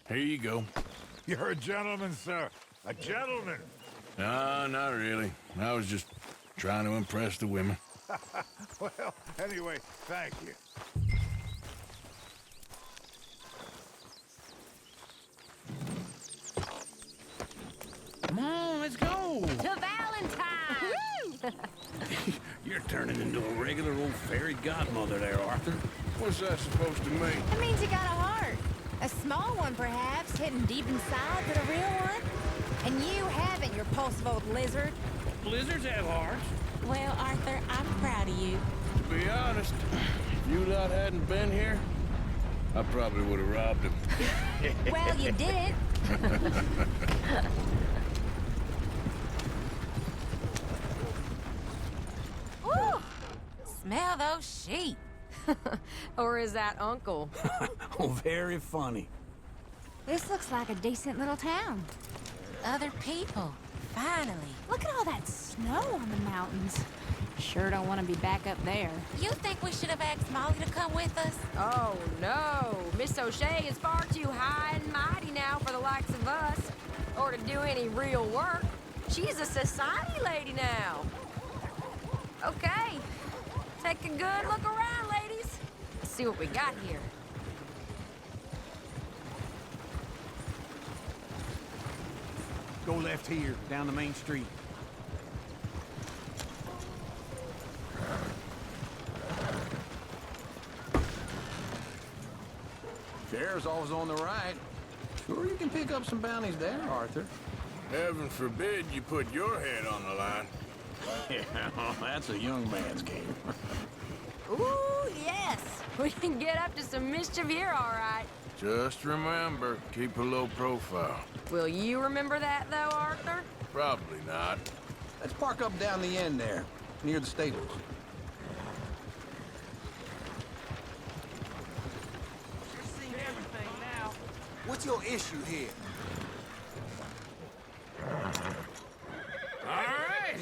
Speaker 12: Here you go.
Speaker 15: You're a gentleman, sir. A gentleman.
Speaker 12: No, not really. I was just trying to impress the women.
Speaker 15: Well, anyway, thank you.
Speaker 12: Come on, let's go.
Speaker 5: To Valentine!
Speaker 12: You're turning into a regular old fairy godmother there, Arthur. What's that supposed to mean?
Speaker 13: It means you got a heart. A small one, perhaps, hidden deep inside, but a real one. And you haven't, you repulsive old lizard.
Speaker 12: Blizzards have hearts.
Speaker 14: Well, Arthur, I'm proud of you.
Speaker 12: To be honest, if you lot hadn't been here, I probably would have robbed him.
Speaker 13: Well, you did.
Speaker 5: Woo! Smell those sheep. Or is that Uncle?
Speaker 12: Oh, very funny.
Speaker 13: This looks like a decent little town.
Speaker 5: Other people. Finally.
Speaker 13: Look at all that snow on the mountains. Sure don't want to be back up there.
Speaker 5: You think we should have asked Molly to come with us? Oh, no. Miss O'Shea is far too high and mighty now for the likes of us. Or to do any real work. She's a society lady now. Okay. Take a good look around, ladies. Let's see what we got here.
Speaker 16: Go left here, down the main street. Sheriff's always on the right. Sure you can pick up some bounties there, Arthur.
Speaker 12: Heaven forbid you put your head on the line.
Speaker 16: Yeah, that's a young man's game.
Speaker 5: Ooh, yes. We can get up to some mischief here, all right.
Speaker 12: Just remember, keep a low profile.
Speaker 5: Will you remember that, though, Arthur?
Speaker 12: Probably not.
Speaker 16: Let's park up down the end there, near the stables.
Speaker 11: You're seeing everything now.
Speaker 16: What's your issue here?
Speaker 11: All right.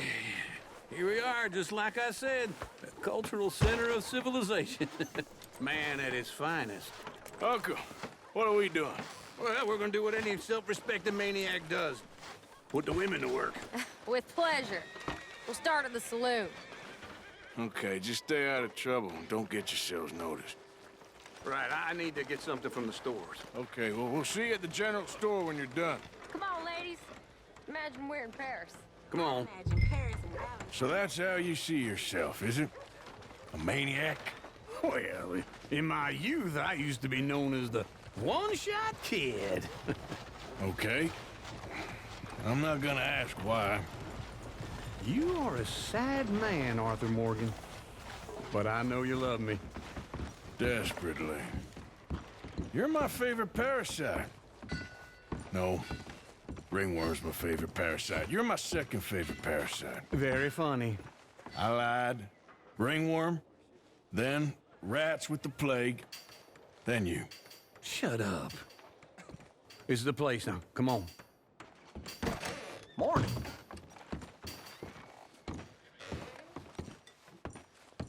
Speaker 11: Here we are, just like I said. The cultural center of civilization. Man at his finest.
Speaker 12: Uncle, what are we doing?
Speaker 16: Well, we're gonna do what any self-respecting maniac does. Put the women to work.
Speaker 5: With pleasure. We'll start at the saloon.
Speaker 12: Okay, just stay out of trouble and don't get yourselves noticed.
Speaker 16: Right, I need to get something from the stores.
Speaker 12: Okay, well, we'll see you at the general store when you're done.
Speaker 5: Come on, ladies. Imagine we're in Paris.
Speaker 16: Come on.
Speaker 14: Imagine Paris and Valentine.
Speaker 12: So that's how you see yourself, is it? A maniac?
Speaker 16: Well, in my youth, I used to be known as the one-shot kid.
Speaker 12: Okay. I'm not gonna ask why.
Speaker 16: You are a sad man, Arthur Morgan. But I know you love me.
Speaker 12: Desperately. You're my favorite parasite. No. Ringworm's my favorite parasite. You're my second favorite parasite.
Speaker 16: Very funny.
Speaker 12: I lied. Ringworm, then rats with the plague, then you.
Speaker 16: Shut up. This is the place now. Come on. Morning.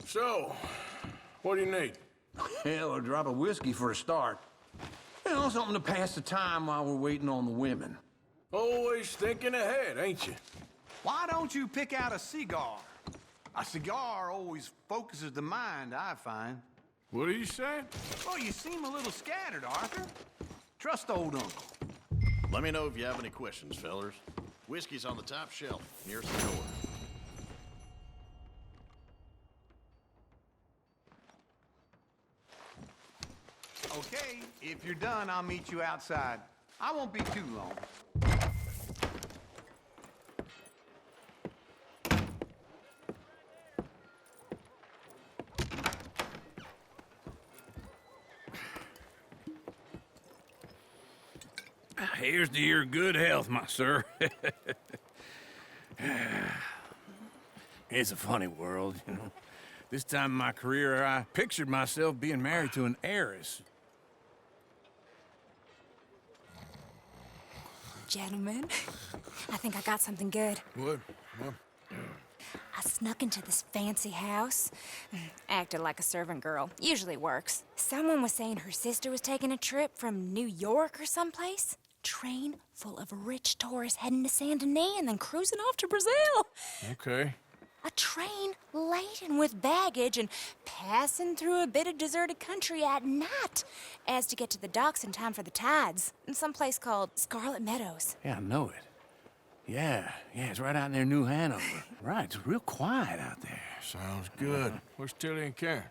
Speaker 12: So, what do you need?
Speaker 16: Hell, a drop of whiskey for a start. You know, something to pass the time while we're waiting on the women.
Speaker 12: Always thinking ahead, ain't you?
Speaker 16: Why don't you pick out a cigar? A cigar always focuses the mind, I find.
Speaker 12: What are you saying?
Speaker 16: Oh, you seem a little scattered, Arthur. Trust old uncle.
Speaker 17: Let me know if you have any questions, fellers. Whiskey's on the top shelf, nearest the door.
Speaker 16: Okay, if you're done, I'll meet you outside. I won't be too long.
Speaker 11: Here's to your good health, my sir. It's a funny world, you know. This time in my career, I pictured myself being married to an heiress.
Speaker 18: Gentlemen, I think I got something good.
Speaker 4: What? What?
Speaker 18: I snuck into this fancy house, acted like a servant girl. Usually works. Someone was saying her sister was taking a trip from New York or someplace. Train full of rich tourists heading to Saint Denis and then cruising off to Brazil.
Speaker 11: Okay.
Speaker 18: A train laden with baggage and passing through a bit of deserted country at night as to get to the docks in time for the tides in some place called Scarlet Meadows.
Speaker 11: Yeah, I know it. Yeah, it's right out near New Hanover. Right, it's real quiet out there.
Speaker 4: Sounds good.
Speaker 11: Where's Tilly and Karen?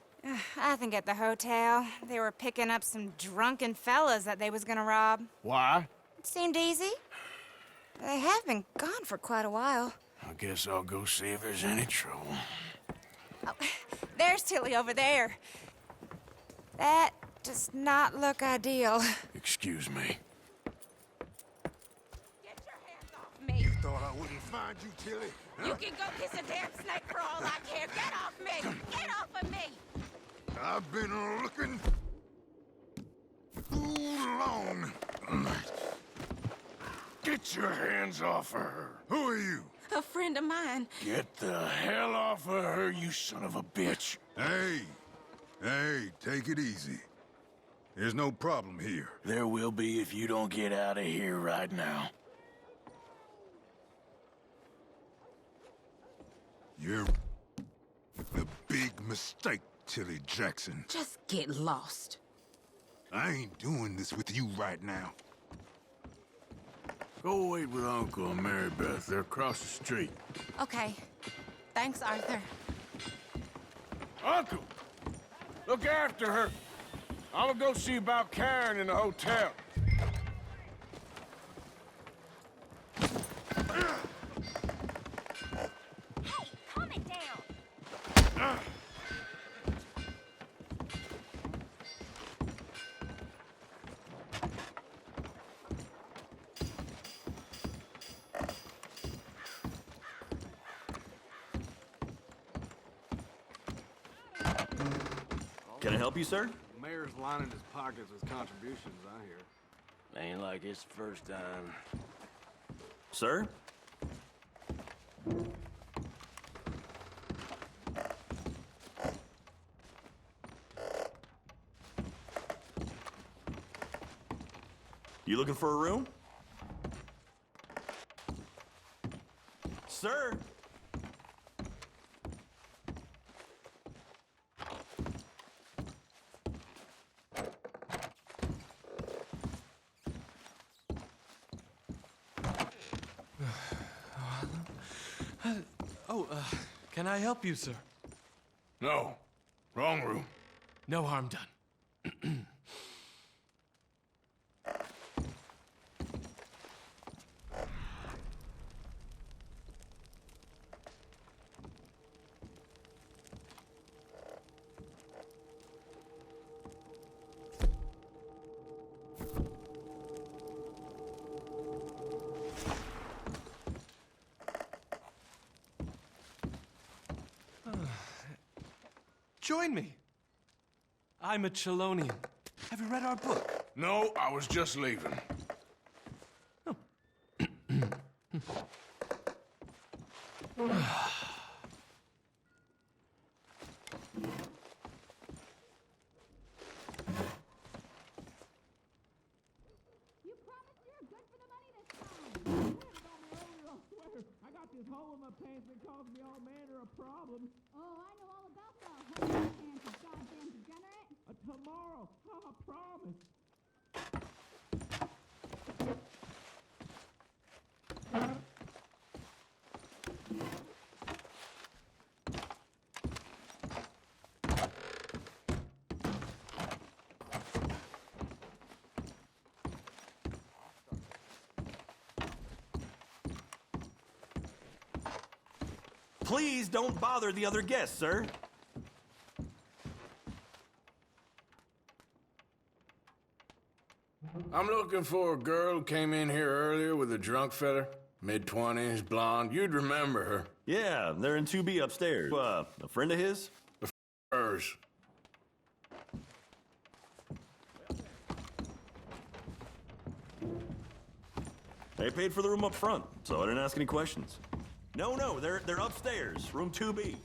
Speaker 18: I think at the hotel. They were picking up some drunken fellas that they was gonna rob.
Speaker 4: Why?
Speaker 18: It seemed easy. They have been gone for quite a while.
Speaker 4: I guess I'll go see if there's any trouble.
Speaker 18: Oh, there's Tilly over there. That does not look ideal.
Speaker 4: Excuse me.
Speaker 18: Get your hands off me.
Speaker 15: You thought I wouldn't find you, Tilly?
Speaker 18: You can go kiss a damn snake for all I care. Get off me! Get off of me!
Speaker 15: I've been looking too long. Get your hands off of her. Who are you?
Speaker 14: A friend of mine.
Speaker 15: Get the hell off of her, you son of a bitch. Hey, take it easy. There's no problem here.
Speaker 12: There will be if you don't get out of here right now.
Speaker 15: You're a big mistake, Tilly Jackson.
Speaker 14: Just get lost.
Speaker 15: I ain't doing this with you right now.
Speaker 11: Go wait with Uncle and Mary Beth. They're across the street.
Speaker 14: Okay. Thanks, Arthur.
Speaker 1: Uncle, look after her. I'm gonna go see about Karen in the hotel.
Speaker 10: Calm it down.
Speaker 19: Can I help you, sir?
Speaker 16: The mayor's lining his pockets with contributions, I hear.
Speaker 12: Ain't like it's the first time.
Speaker 19: Sir? You looking for a room? Sir?
Speaker 20: Can I help you, sir?
Speaker 1: No. Wrong room.
Speaker 20: No harm done. Join me. I'm a Chelonian. Have you read our book?
Speaker 1: No, I was just leaving.
Speaker 10: I got this hole in my pants that caused me all manner of problems. Oh, I know all about that hole in your pants, you goddamn degenerate.
Speaker 1: Tomorrow, I promise.
Speaker 19: Please don't bother the other guests, sir.
Speaker 1: I'm looking for a girl who came in here earlier with a drunk fella.
Speaker 15: Mid-20s, blonde. You'd remember her.
Speaker 19: Yeah, they're in 2B upstairs. A friend of his?
Speaker 15: Hers.
Speaker 19: They paid for the room up front, so I didn't ask any questions. No, they're upstairs, room 2B.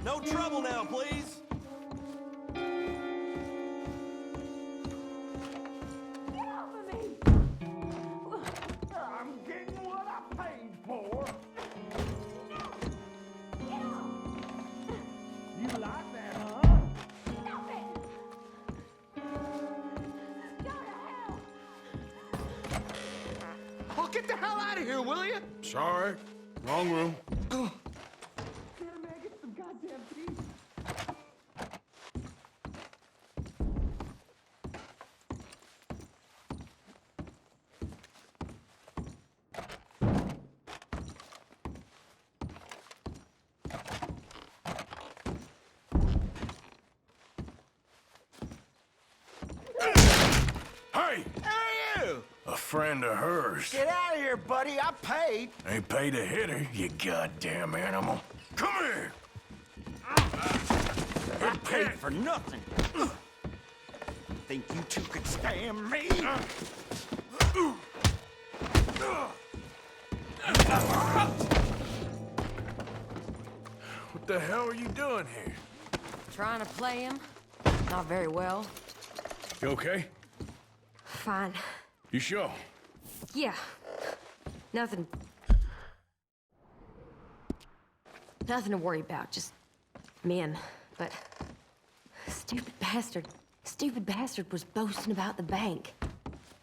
Speaker 19: No trouble now, please.
Speaker 10: Get off of me! I'm getting what I paid for. You like that, huh? Stop it! Go to hell!
Speaker 1: Oh, get the hell out of here, will you?
Speaker 15: Sorry. Wrong room. Hey!
Speaker 1: Hey, you!
Speaker 15: A friend of hers.
Speaker 6: Get out of here, buddy. I paid.
Speaker 15: Ain't paid to hit her, you goddamn animal. Come here!
Speaker 6: I paid for nothing. Think you two could stand me?
Speaker 15: What the hell are you doing here?
Speaker 5: Trying to play him. Not very well.
Speaker 15: You okay?
Speaker 5: Fine.
Speaker 15: You sure?
Speaker 5: Yeah. Nothing to worry about, just men. But stupid bastard was boasting about the bank.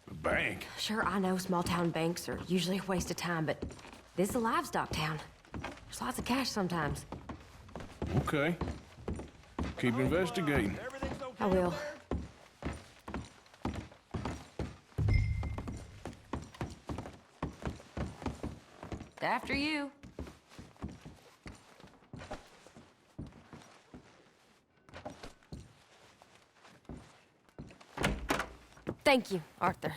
Speaker 15: The bank?
Speaker 5: Sure, I know small town banks are usually a waste of time, but this is a livestock town. There's lots of cash sometimes.
Speaker 15: Okay. Keep investigating.
Speaker 5: I will. After you. Thank you, Arthur.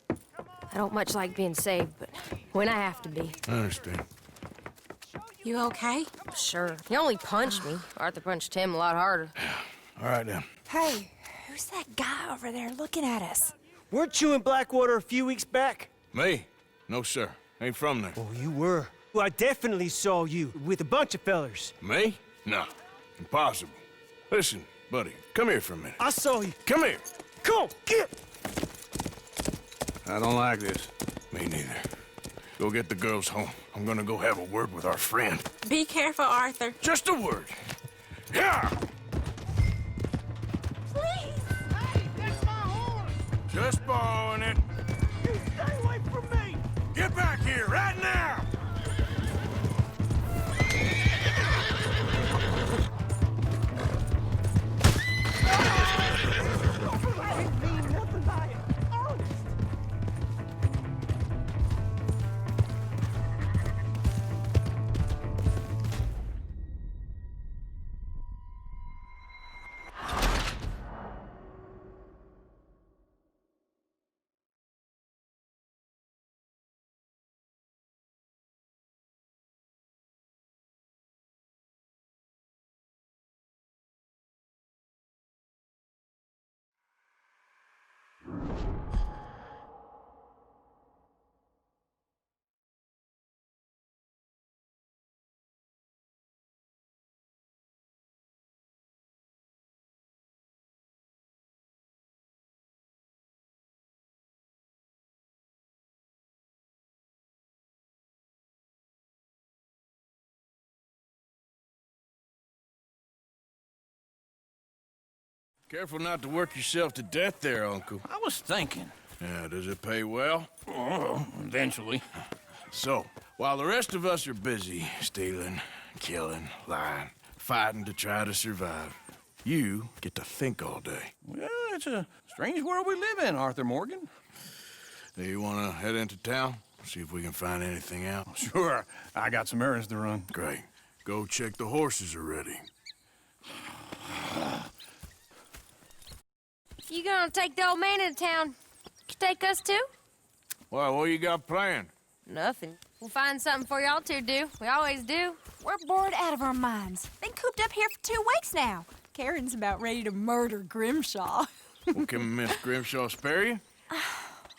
Speaker 5: I don't much like being saved, but when I have to be.
Speaker 15: I understand.
Speaker 18: You okay?
Speaker 5: Sure. He only punched me. Arthur punched him a lot harder.
Speaker 15: All right, then.
Speaker 18: Hey, who's that guy over there looking at us?
Speaker 21: Weren't you in Blackwater a few weeks back?
Speaker 15: Me? No, sir. Ain't from there.
Speaker 21: Oh, you were. Well, I definitely saw you with a bunch of fellers.
Speaker 15: Me? No. Impossible. Listen, buddy, come here for a minute.
Speaker 21: I saw you.
Speaker 15: Come here.
Speaker 21: Come on, get!
Speaker 15: I don't like this. Me neither. Go get the girls home. I'm gonna go have a word with our friend.
Speaker 18: Be careful, Arthur.
Speaker 15: Just a word. Yeah!
Speaker 10: Please! Hey, that's my horse!
Speaker 1: Just borrowing it.
Speaker 10: You stay away from me!
Speaker 1: Get back here right now! Careful not to work yourself to death there, Uncle.
Speaker 11: I was thinking.
Speaker 1: Yeah, does it pay well?
Speaker 11: Oh, eventually.
Speaker 1: So, while the rest of us are busy stealing, killing, lying, fighting to try to survive, you get to think all day.
Speaker 11: Well, it's a strange world we live in, Arthur Morgan.
Speaker 1: Do you want to head into town? See if we can find anything out?
Speaker 11: Sure. I got some errands to run.
Speaker 1: Great. Go check the horses are ready.
Speaker 5: You gonna take the old man into town? You take us too?
Speaker 1: Well, what you got planned?
Speaker 5: Nothing. We'll find something for y'all to do. We always do.
Speaker 10: We're bored out of our minds. Been cooped up here for 2 weeks now. Karen's about ready to murder Grimshaw.
Speaker 1: Well, can Miss Grimshaw spare you?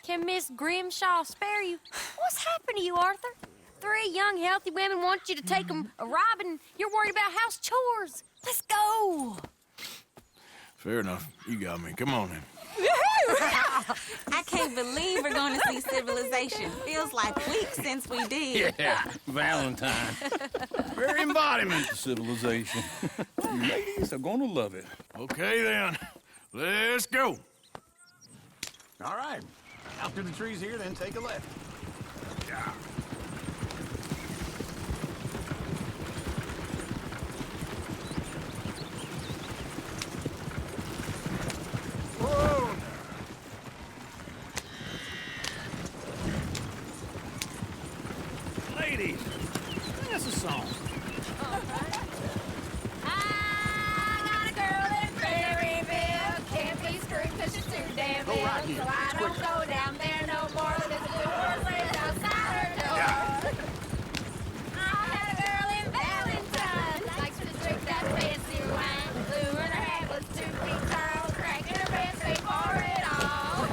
Speaker 5: Can Miss Grimshaw spare you? What's happened to you, Arthur? 3 young, healthy women want you to take them a robbing. You're worried about house chores. Let's go.
Speaker 1: Fair enough. You got me. Come on, then.
Speaker 14: I can't believe we're going to see civilization. Feels like weeks since we did.
Speaker 11: Yeah, Valentine. Very embodiment of civilization. You ladies are gonna love it.
Speaker 1: Okay, then. Let's go.
Speaker 17: All right. Out through the trees here, then take a left.
Speaker 1: Yeah.
Speaker 3: Whoa!
Speaker 11: Ladies, sing us a song.
Speaker 13: I got a girl in Prairieville. Can't be screwed 'cause she's too damn
Speaker 17: Go right
Speaker 13: big.
Speaker 17: here.
Speaker 13: So I
Speaker 17: It's
Speaker 13: don't
Speaker 17: quicker.
Speaker 13: go down there no more. There's a blue horse laying outside her door. I had a girl in Valentine. Likes to drink that fancy wine. Blue in her hair was 2 feet tall. Cracking her pants straight for it all.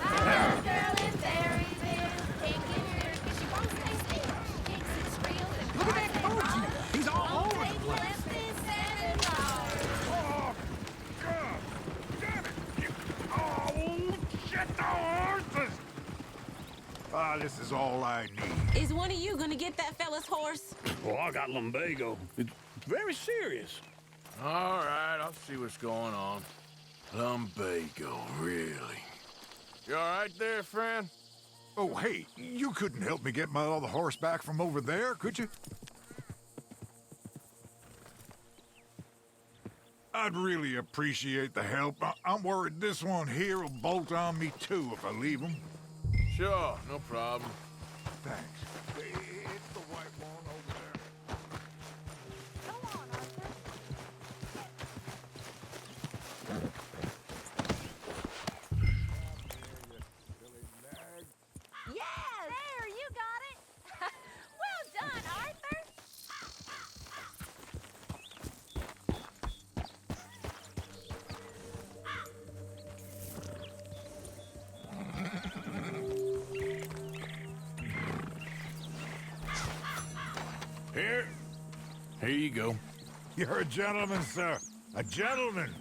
Speaker 13: I had a girl in Prairieville. Can't get her 'cause she won't stay still. She kicks and squeals and
Speaker 16: Look at that
Speaker 13: cries and
Speaker 16: Koji.
Speaker 13: hollers.
Speaker 16: He's all
Speaker 13: Won't
Speaker 16: over the
Speaker 13: take
Speaker 16: place.
Speaker 13: less than $7.
Speaker 3: Oh, God! Damn it! Oh, shit, the horses! Ah, this is all I need.
Speaker 14: Is one of you going to get that fella's horse?
Speaker 11: Well, I got lumbago. It's very serious.
Speaker 1: All right, I'll see what's going on. Lumbago, really? You all right there, friend?
Speaker 3: Oh, hey, you couldn't help me get my other horse back from over there, could you? I'd really appreciate the help. I'm worried this one here will bolt on me, too, if I leave him.
Speaker 1: Sure, no problem.
Speaker 3: Thanks. It's the white one over there.
Speaker 5: Yes! There, you got it. Well done, Arthur.
Speaker 1: Here you go.
Speaker 3: You're a gentleman, sir. A gentleman.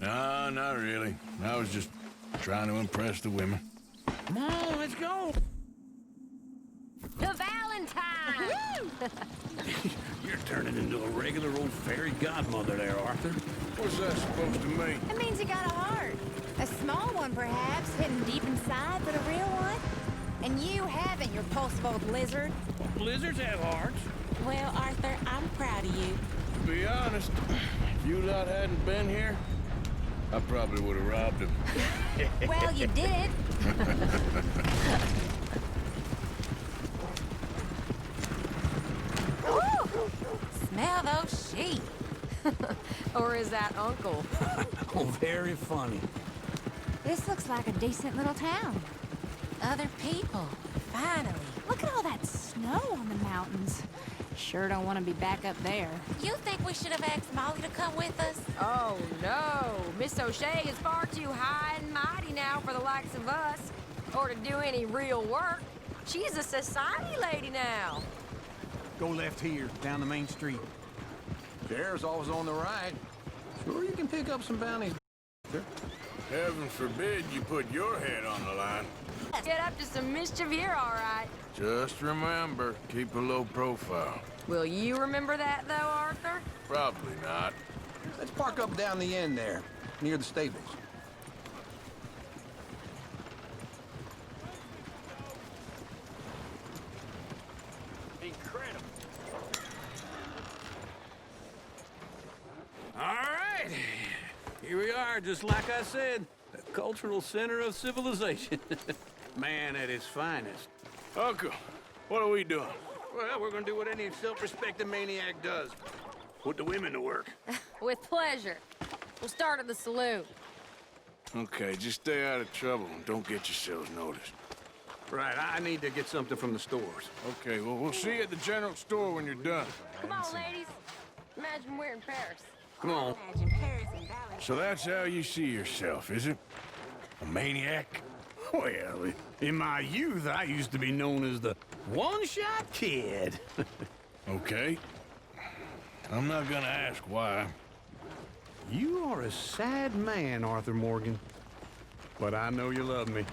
Speaker 1: No, not really. I was just trying to impress the women.
Speaker 11: Come on, let's go.
Speaker 5: The Valentine.
Speaker 11: You're turning into a regular old fairy godmother there, Arthur.
Speaker 1: What's that supposed to mean?
Speaker 10: It means you got a heart. A small one, perhaps, hidden deep inside, but a real one. And you haven't, you repulsive old lizard.
Speaker 11: Blizzards have hearts.
Speaker 14: Well, Arthur, I'm proud of you.
Speaker 1: To be honest, if you lot hadn't been here, I probably would have robbed him.
Speaker 10: Well, you did.
Speaker 5: Woo! Smell those sheep. Or is that Uncle?
Speaker 11: Oh, very funny.
Speaker 10: This looks like a decent little town. Other people, finally. Look at all that snow on the mountains. Sure don't want to be back up there.
Speaker 5: You think we should have asked Molly to come with us?
Speaker 18: Oh, no. Miss O'Shea is far too high and mighty now for the likes of us, or to do any real work. She's a society lady now.
Speaker 16: Go left here, down the main street.
Speaker 17: Chair's always on the right.
Speaker 16: Sure you can pick up some bounties.
Speaker 1: Heaven forbid you put your head on the line.
Speaker 18: Get up to some mischief here, all right.
Speaker 1: Just remember, keep a low profile.
Speaker 18: Will you remember that, though, Arthur?
Speaker 1: Probably not.
Speaker 16: Let's park up down the end there, near the stables.
Speaker 11: Incredible. All right. Here we are, just like I said. The cultural center of civilization. Man at his finest.
Speaker 1: Uncle, what are we doing?
Speaker 11: Well, we're gonna do what any self-respecting maniac does. Put the women to work.
Speaker 5: With pleasure. We'll start at the saloon.
Speaker 1: Okay, just stay out of trouble and don't get yourselves noticed.
Speaker 11: Right, I need to get something from the stores.
Speaker 1: Okay, well, we'll see you at the general store when you're done.
Speaker 5: Come on, ladies. Imagine we're in Paris.
Speaker 11: Come on.
Speaker 1: So that's how you see yourself, is it? A maniac?
Speaker 11: Well, in my youth, I used to be known as the one-shot kid.
Speaker 1: Okay. I'm not gonna ask why.
Speaker 11: You are a sad man, Arthur Morgan. But I know you love me.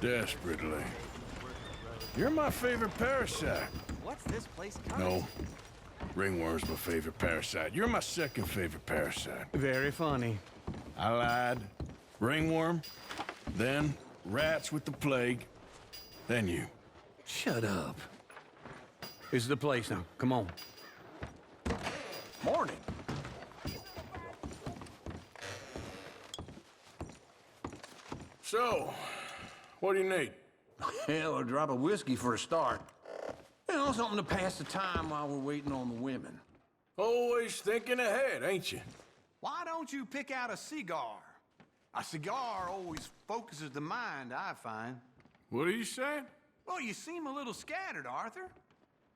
Speaker 1: Desperately. You're my favorite parasite.
Speaker 2: What's this place coming?
Speaker 1: No. Ringworm's my favorite parasite. You're my second favorite parasite.
Speaker 11: Very funny.
Speaker 1: I lied. Ringworm, then rats with the plague, then you.
Speaker 11: Shut up. This is the place now. Come on. Morning.
Speaker 1: So, what do you need?
Speaker 16: Hell, a drop of whiskey for a start. You know, something to pass the time while we're waiting on the women.
Speaker 1: Always thinking ahead, ain't you?
Speaker 16: Why don't you pick out a cigar? A cigar always focuses the mind, I find.
Speaker 1: What are you saying?
Speaker 16: Well, you seem a little scattered, Arthur.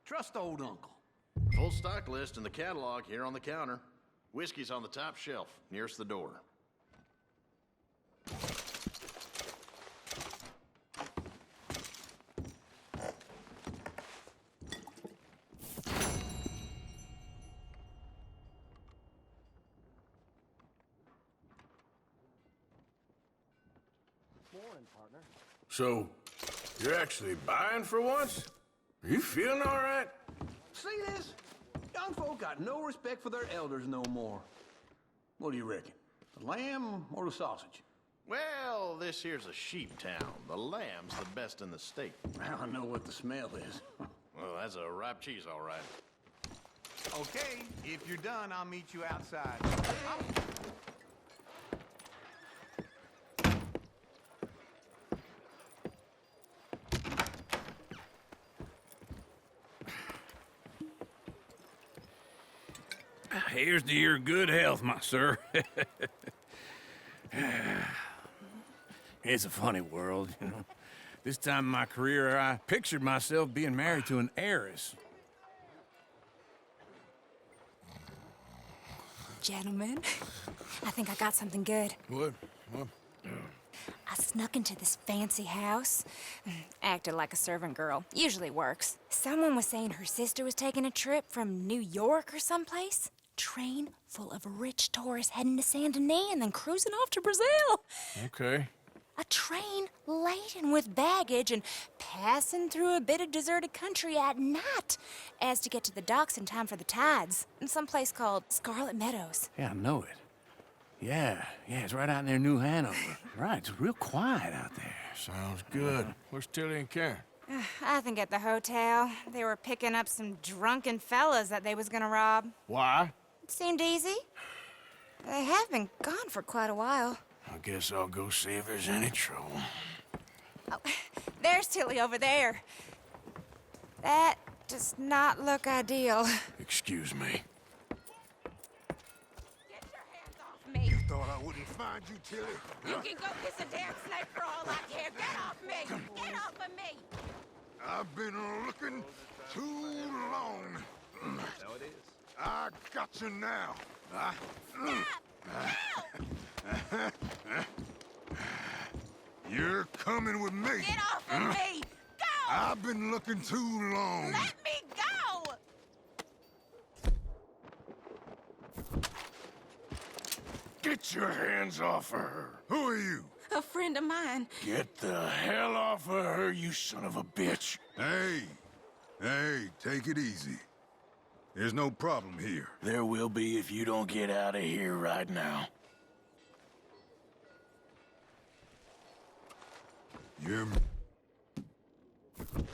Speaker 16: Trust old uncle.
Speaker 17: Full stock list in the catalog here on the counter. Whiskey's on the top shelf, nearest the door.
Speaker 1: So, you're actually buying for once? Are you feeling all right?
Speaker 16: See this? Young folk got no respect for their elders no more. What do you reckon? The lamb or the sausage?
Speaker 17: Well, this here's a sheep town. The lamb's the best in the state.
Speaker 16: I know what the smell is.
Speaker 17: Well, that's a ripe cheese, all right.
Speaker 16: Okay, if you're done, I'll meet you outside.
Speaker 11: Here's to your good health, my sir. It's a funny world, you know. This time in my career, I pictured myself being married to an heiress.
Speaker 18: Gentlemen, I think I got something good.
Speaker 1: What?
Speaker 18: I snuck into this fancy house, acted like a servant girl. Usually works. Someone was saying her sister was taking a trip from New York or someplace. Train full of rich tourists heading to Saint Denis and then cruising off to Brazil.
Speaker 1: Okay.
Speaker 18: A train laden with baggage and passing through a bit of deserted country at night as to get to the docks in time for the tides in some place called Scarlet Meadows.
Speaker 11: Yeah, I know it. Yeah, it's right out near New Hanover. Right, it's real quiet out there.
Speaker 1: Sounds good. Where's Tilly and Karen?
Speaker 18: I think at the hotel. They were picking up some drunken fellas that they was gonna rob.
Speaker 1: Why?
Speaker 18: It seemed easy. They have been gone for quite a while.
Speaker 1: I guess I'll go see if there's any trouble.
Speaker 18: Oh, there's Tilly over there. That does not look ideal.
Speaker 1: Excuse me.
Speaker 18: Me.
Speaker 15: You thought I wouldn't find you, Tilly?
Speaker 13: You can go kiss a damn snake for all I care. Get off me! Get off of me!
Speaker 15: I've been looking too long.
Speaker 2: So it is.
Speaker 15: I got you now. You're coming with me.
Speaker 13: Get off of me! Go!
Speaker 15: I've been looking too long.
Speaker 13: Let me go!
Speaker 1: Get your hands off of her.
Speaker 15: Who are you?
Speaker 14: A friend of mine.
Speaker 1: Get the hell off of her, you son of a bitch.
Speaker 15: Hey, take it easy. There's no problem here.
Speaker 12: There will be if you don't get out of here right now.
Speaker 15: You're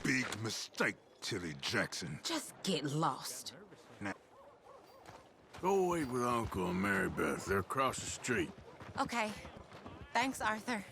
Speaker 15: big mistake, Tilly Jackson.
Speaker 5: Just get lost.
Speaker 1: Now, go wait with Uncle and Mary Beth. They're across the street.
Speaker 18: Okay. Thanks, Arthur.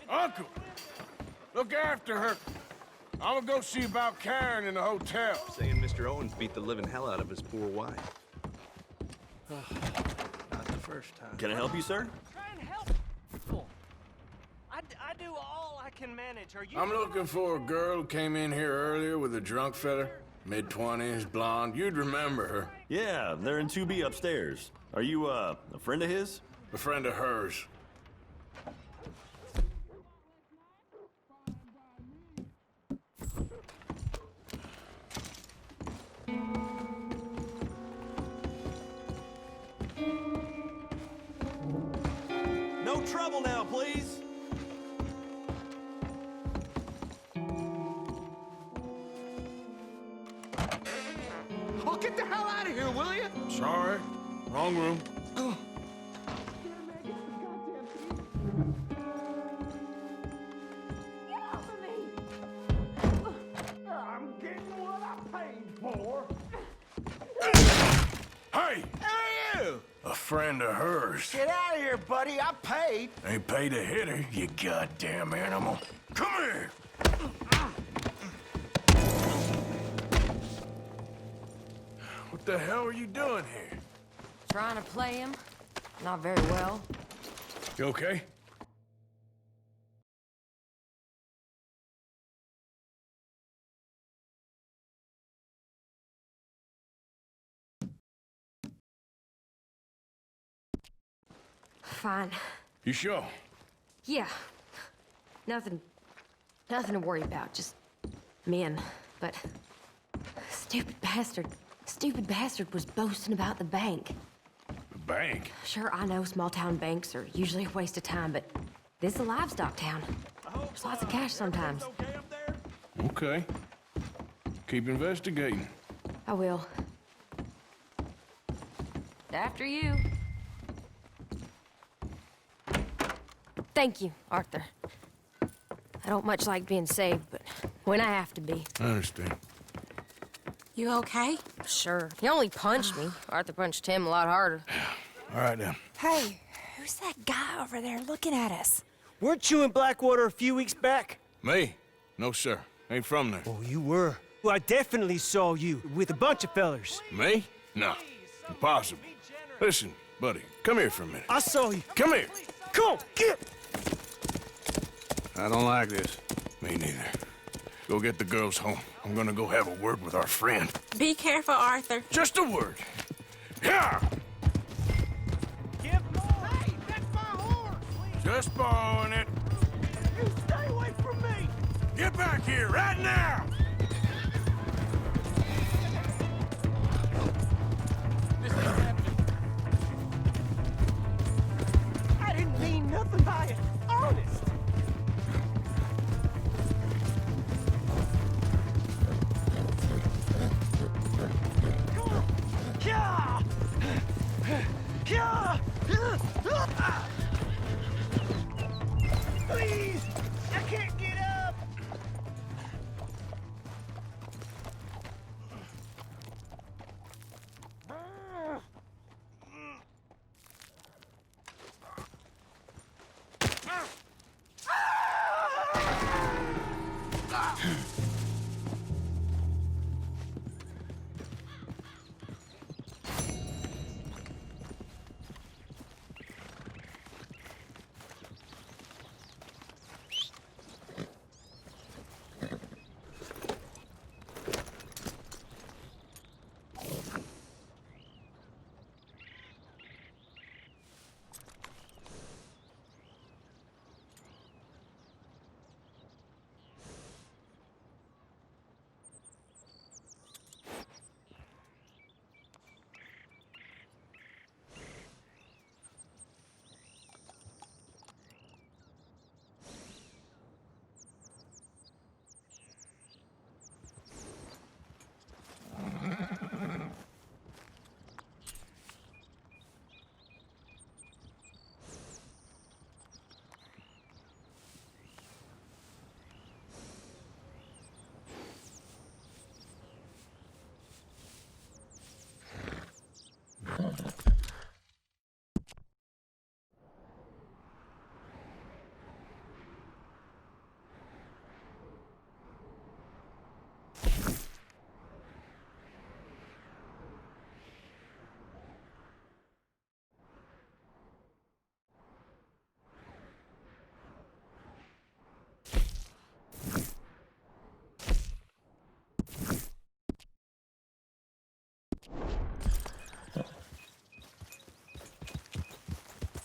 Speaker 1: Uncle! Look after her. I'm gonna go see about Karen in the hotel.
Speaker 11: Saying Mr. Owens beat the living hell out of his poor wife. Not the first time.
Speaker 19: Can I help you, sir?
Speaker 9: Try and help. I do all I can manage. Are you?
Speaker 1: I'm looking for a girl who came in here earlier with a drunk fella. Mid-20s, blonde. You'd remember her.
Speaker 19: Yeah, they're in 2B upstairs. Are you, a friend of his?
Speaker 1: A friend of hers.
Speaker 19: No trouble now, please.
Speaker 16: Oh, get the hell out of here, will you?
Speaker 1: Sorry. Wrong room.
Speaker 16: I'm getting what I paid for.
Speaker 1: Hey!
Speaker 6: Who are you?
Speaker 1: A friend of hers.
Speaker 6: Get out of here, buddy. I paid.
Speaker 1: Ain't paid to hit her, you goddamn animal. Come here! What the hell are you doing here?
Speaker 5: Trying to play him. Not very well.
Speaker 1: You okay?
Speaker 5: Fine.
Speaker 1: You sure?
Speaker 5: Yeah. Nothing to worry about. Just men. But stupid bastard was boasting about the bank.
Speaker 1: The bank?
Speaker 5: Sure, I know small town banks are usually a waste of time, but this is a livestock town. There's lots of cash sometimes.
Speaker 1: Okay. Keep investigating.
Speaker 5: I will. After you. Thank you, Arthur. I don't much like being saved, but when I have to be.
Speaker 1: I understand.
Speaker 18: You okay?
Speaker 5: Sure. He only punched me. Arthur punched him a lot harder.
Speaker 1: All right, then.
Speaker 10: Hey, who's that guy over there looking at us?
Speaker 21: Weren't you in Blackwater a few weeks back?
Speaker 1: Me? No, sir. Ain't from there.
Speaker 21: Oh, you were. Well, I definitely saw you with a bunch of fellers.
Speaker 1: Me? No. Impossible. Listen, buddy, come here for a minute.
Speaker 21: I saw you.
Speaker 1: Come here.
Speaker 21: Come on, get.
Speaker 1: I don't like this. Me neither. Go get the girls home. I'm gonna go have a word with our friend.
Speaker 14: Be careful, Arthur.
Speaker 1: Just a word. Yeah!
Speaker 21: Hey, that's my horse.
Speaker 1: Just borrowing it.
Speaker 21: You stay away from me.
Speaker 1: Get back here right now!
Speaker 21: This ain't happening. I didn't mean nothing by it. Honest. Come on. Yeah. Yeah. Please. I can't get up.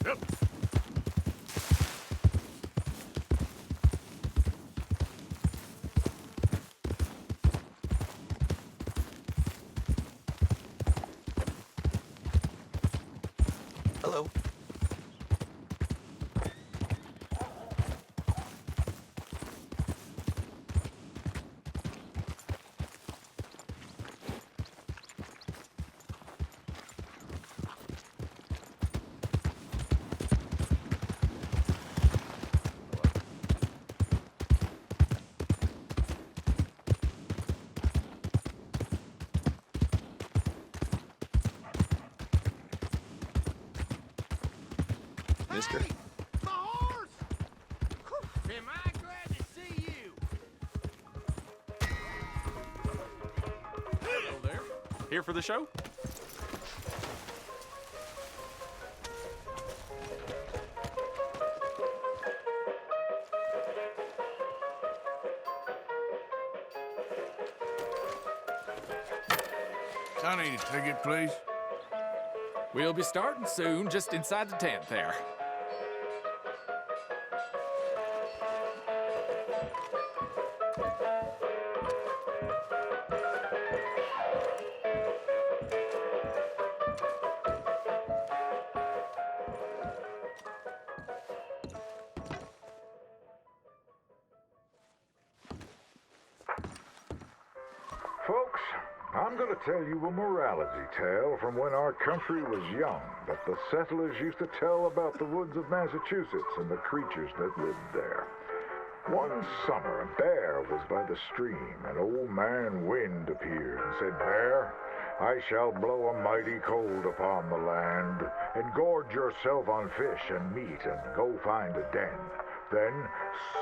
Speaker 1: Yep.
Speaker 2: Hello. Mister.
Speaker 21: Hey, my horse! Am I glad to see you?
Speaker 2: Hello there. Here for the show?
Speaker 1: I need a ticket, please.
Speaker 8: We'll be starting soon, just inside the tent there.
Speaker 22: Folks, I'm going to tell you a morality tale from when our country was young that the settlers used to tell about the woods of Massachusetts and the creatures that lived there. One summer, a bear was by the stream, and Old Man Wind appeared and said, "Bear, I shall blow a mighty cold upon the land, and gorge yourself on fish and meat, and go find a den. Then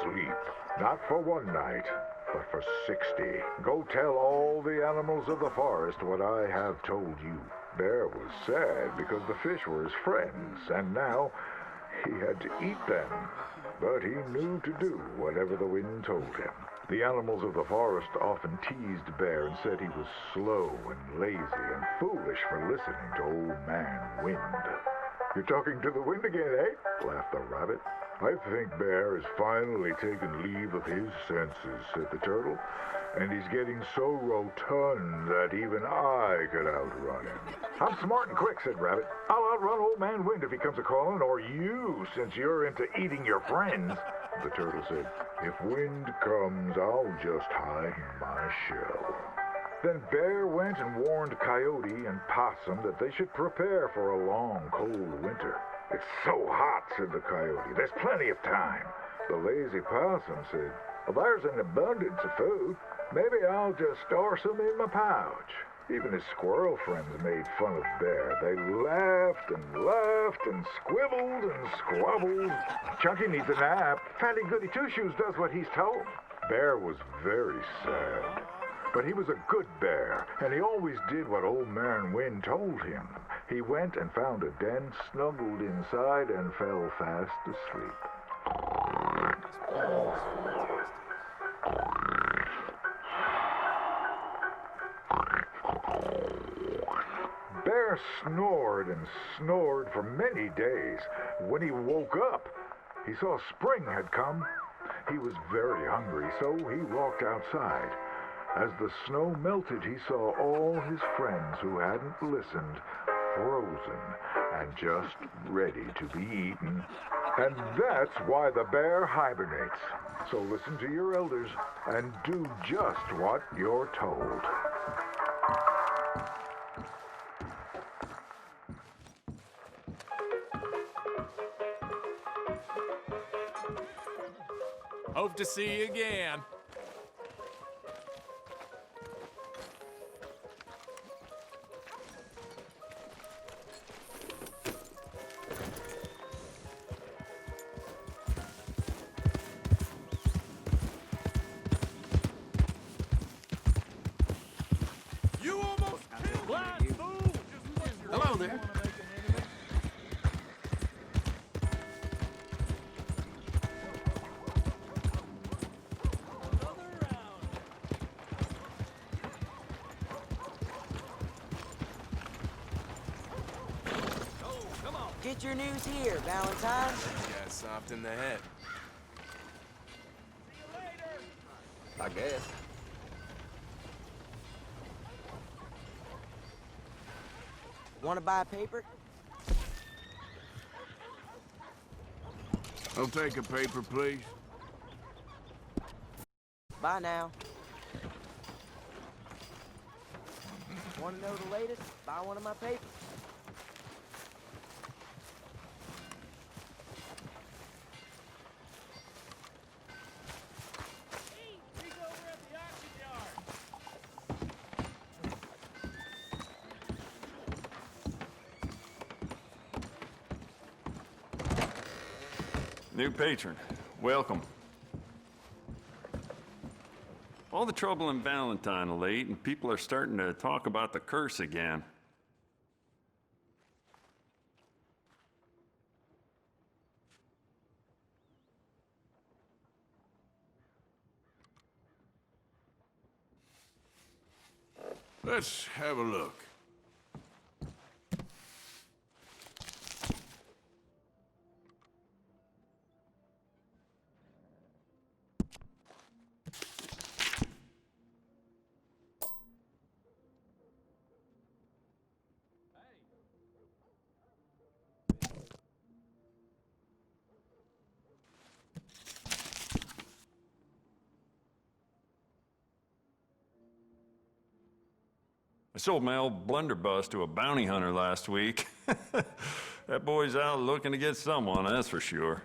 Speaker 22: sleep, not for one night, but for 60. Go tell all the animals of the forest what I have told you." Bear was sad because the fish were his friends, and now he had to eat them. But he knew to do whatever the wind told him. The animals of the forest often teased Bear and said he was slow and lazy and foolish for listening to Old Man Wind. "You're talking to the wind again, eh?" laughed the rabbit. "I think Bear has finally taken leave of his senses," said the turtle. "And he's getting so rotund that even I could outrun him." "I'm smart and quick," said Rabbit. "I'll outrun Old Man Wind if he comes a-calling, or you, since you're into eating your friends." The turtle said, "If Wind comes, I'll just hide in my shell." Then Bear went and warned Coyote and Possum that they should prepare for a long, cold winter. "It's so hot," said the Coyote. "There's plenty of time." The lazy Possum said, "Well, there's an abundance of food. Maybe I'll just store some in my pouch." Even his squirrel friends made fun of Bear. They laughed and squibbled and squabbled. "Chunky needs a nap. Fatty Goody Two-Shoes does what he's told." Bear was very sad. But he was a good bear, and he always did what Old Man Wind told him. He went and found a den, snuggled inside, and fell fast asleep. Bear snored and snored for many days. When he woke up, he saw spring had come. He was very hungry, so he walked outside. As the snow melted, he saw all his friends who hadn't listened, frozen and just ready to be eaten. And that's why the bear hibernates. So listen to your elders and do just what you're told.
Speaker 8: Hope to see you again.
Speaker 1: You almost killed me, fool!
Speaker 11: Hello there.
Speaker 4: Get your news here, Valentine.
Speaker 7: Got sopped in the head.
Speaker 4: I guess. Want to buy a paper?
Speaker 12: I'll take a paper, please.
Speaker 4: Bye now. Want to know the latest? Buy one of my papers.
Speaker 2: New patron, welcome. All the trouble in Valentine of late, and people are starting to talk about the curse again.
Speaker 12: Let's have a look.
Speaker 2: I sold my old blunderbuss to a bounty hunter last week. That boy's out looking to get someone, that's for sure.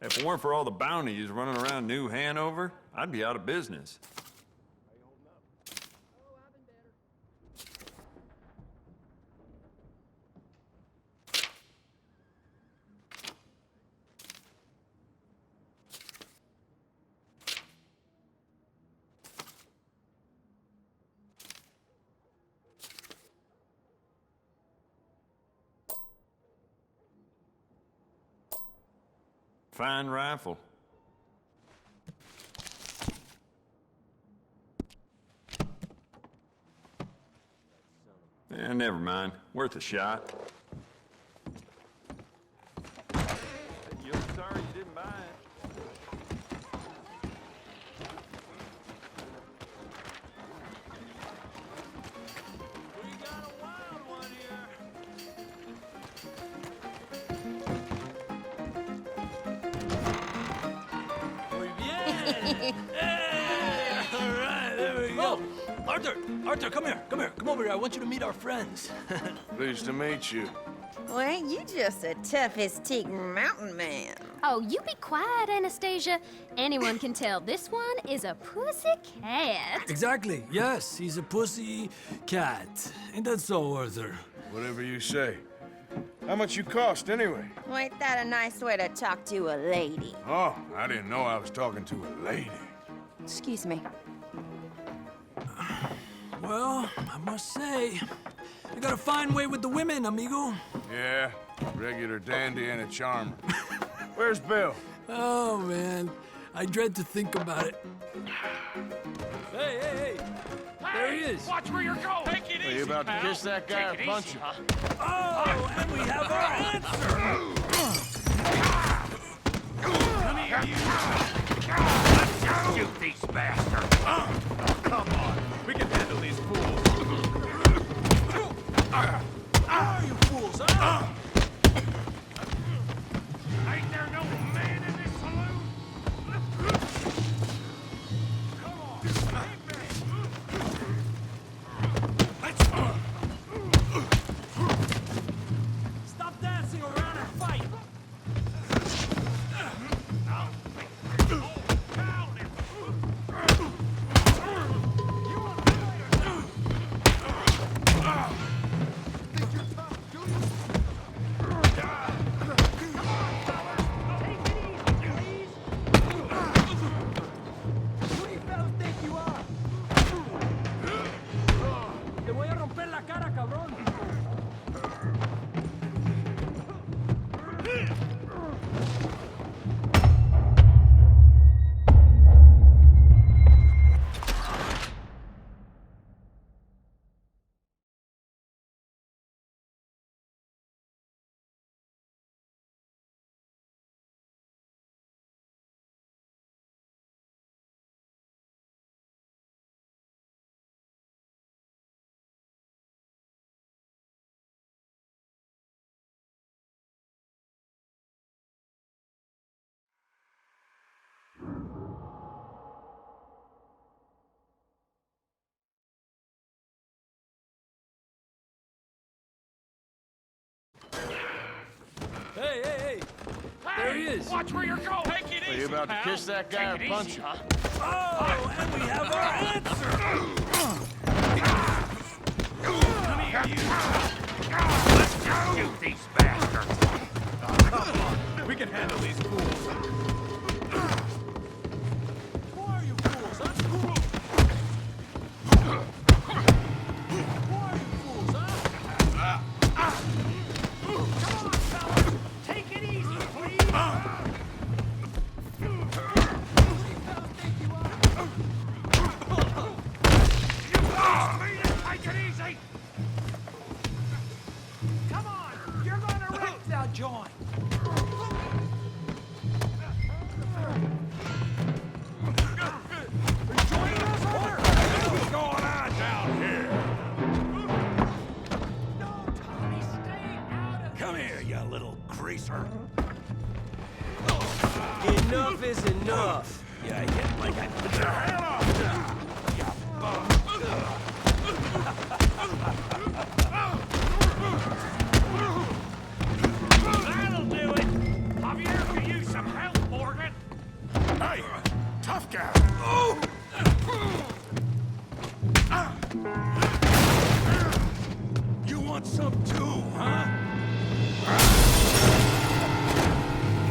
Speaker 2: If it weren't for all the bounties running around New Hanover, I'd be out of business. Fine rifle. Never mind. Worth a shot. You look sorry you didn't buy it. We got a wild one here.
Speaker 7: All right, there we go. Arthur, come here. Come over here. I want you to meet our friends.
Speaker 1: Pleased to meet you.
Speaker 5: Well, ain't you just the toughest teak mountain man?
Speaker 20: Oh, you be quiet, Anastasia. Anyone can tell this one is a pussy cat.
Speaker 7: Exactly. Yes, he's a pussy cat. Ain't that so, Arthur?
Speaker 1: Whatever you say. How much you cost, anyway?
Speaker 5: Well, ain't that a nice way to talk to a lady?
Speaker 1: Oh, I didn't know I was talking to a lady.
Speaker 5: Excuse me.
Speaker 7: Well, I must say, you got a fine way with the women, amigo.
Speaker 1: Yeah, regular dandy and a charmer. Where's Bill?
Speaker 7: Oh, man. I dread to think about it. Hey! There he is.
Speaker 21: Watch where you're going. Take it easy,
Speaker 1: Are you about
Speaker 21: pal.
Speaker 1: to kiss that guy or punch him?
Speaker 7: Oh, and we have our answer.
Speaker 21: Come here, you. Let's shoot these bastards. Come on. We can handle these fools.
Speaker 7: Ah, you fools, huh?
Speaker 21: Ain't there no man in this saloon? Come on.
Speaker 7: Stop dancing around and fight. Te voy a romper la cara, cabrón. Hey! There he is.
Speaker 21: Watch where you're going. Take it easy,
Speaker 1: Are you about to
Speaker 21: pal.
Speaker 1: kiss that guy
Speaker 21: Take
Speaker 1: or
Speaker 21: it
Speaker 1: punch
Speaker 21: easy,
Speaker 1: him?
Speaker 7: Oh, and we have our answer.
Speaker 21: Come here, you. Let's shoot these bastards. Come on. We can handle these fools.
Speaker 7: Who are you fools, huh? Who are you fools, huh?
Speaker 21: Come on, fellas. Take it easy, please. Take it easy. Come on. You're gonna wreck the joint. What's going on down here? No, Tommy, stay out of
Speaker 9: Come here, you little greaser.
Speaker 21: Enough is enough.
Speaker 9: Yeah, hit like a...
Speaker 21: Get the hell off! You bum. That'll do it. Javier could use some help, boy.
Speaker 1: Hey, tough guy.
Speaker 21: You want some too, huh?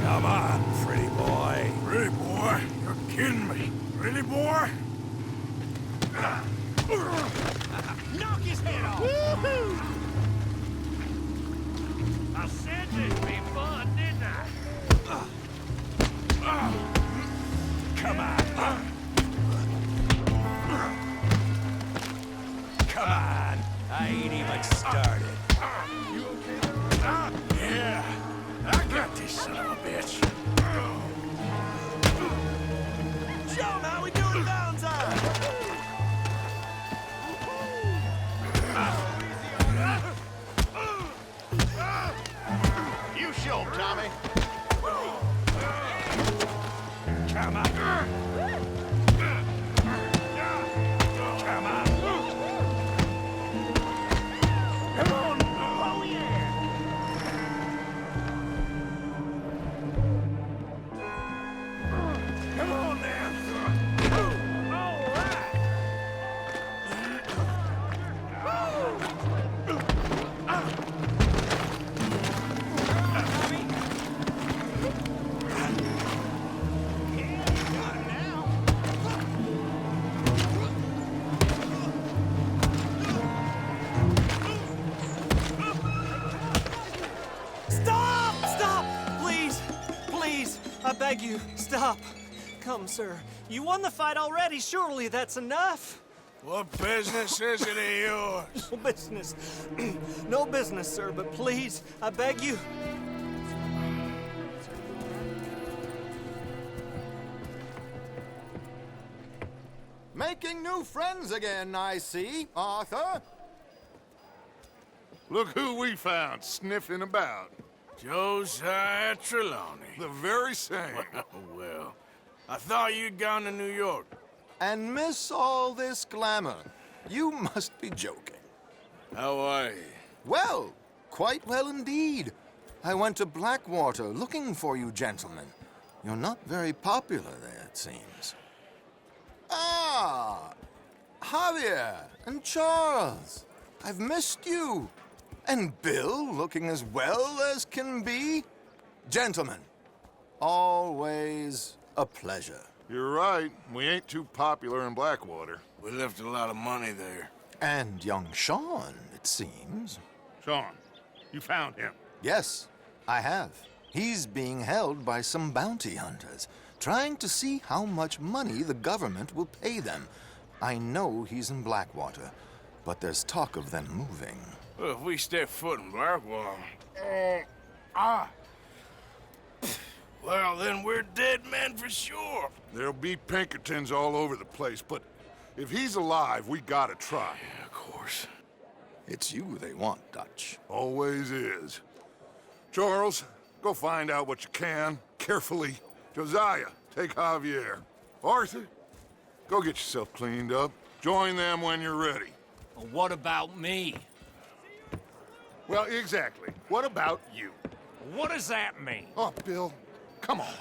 Speaker 1: Come on, pretty boy. Pretty boy? You're kidding me. Pretty boy?
Speaker 21: Knock his head off! Woohoo! I said this'd be fun, didn't I? Come on. Come on. I ain't even started.
Speaker 1: You okay? Yeah. I got this son of a bitch.
Speaker 21: Show 'em how we do it Valentine! You show 'em, Tommy. Come on. Come on. Come on. Oh, yeah. Come on now. All right.
Speaker 3: Stop! Stop! Please! Please! I beg you, stop. Come, sir. You won the fight already. Surely that's enough.
Speaker 1: What business is it of yours?
Speaker 3: No business. No business, sir, but please, I beg you.
Speaker 17: Making new friends again, I see, Arthur.
Speaker 15: Look who we found sniffing about.
Speaker 1: Josiah Trelawney.
Speaker 15: The very same.
Speaker 1: Well, I thought you'd gone to New York.
Speaker 17: And miss all this glamour. You must be joking.
Speaker 1: How are you?
Speaker 17: Well, quite well indeed. I went to Blackwater looking for you gentlemen. You're not very popular there, it seems. Ah! Javier and Charles. I've missed you. And Bill looking as well as can be. Gentlemen, always a pleasure.
Speaker 15: You're right. We ain't too popular in Blackwater.
Speaker 1: We left a lot of money there.
Speaker 17: And young Sean, it seems.
Speaker 15: Sean, you found him?
Speaker 17: Yes, I have. He's being held by some bounty hunters, trying to see how much money the government will pay them. I know he's in Blackwater, but there's talk of them moving.
Speaker 1: Well, if we step foot in Blackwater... Well, then we're dead men for sure.
Speaker 15: There'll be Pinkertons all over the place, but if he's alive, we gotta try.
Speaker 1: Yeah, of course.
Speaker 17: It's you they want, Dutch.
Speaker 15: Always is. Charles, go find out what you can, carefully. Josiah, take Javier. Arthur, go get yourself cleaned up. Join them when you're ready.
Speaker 21: Well, what about me?
Speaker 15: Well, exactly. What about you?
Speaker 21: What does that mean?
Speaker 15: Oh, Bill, come on.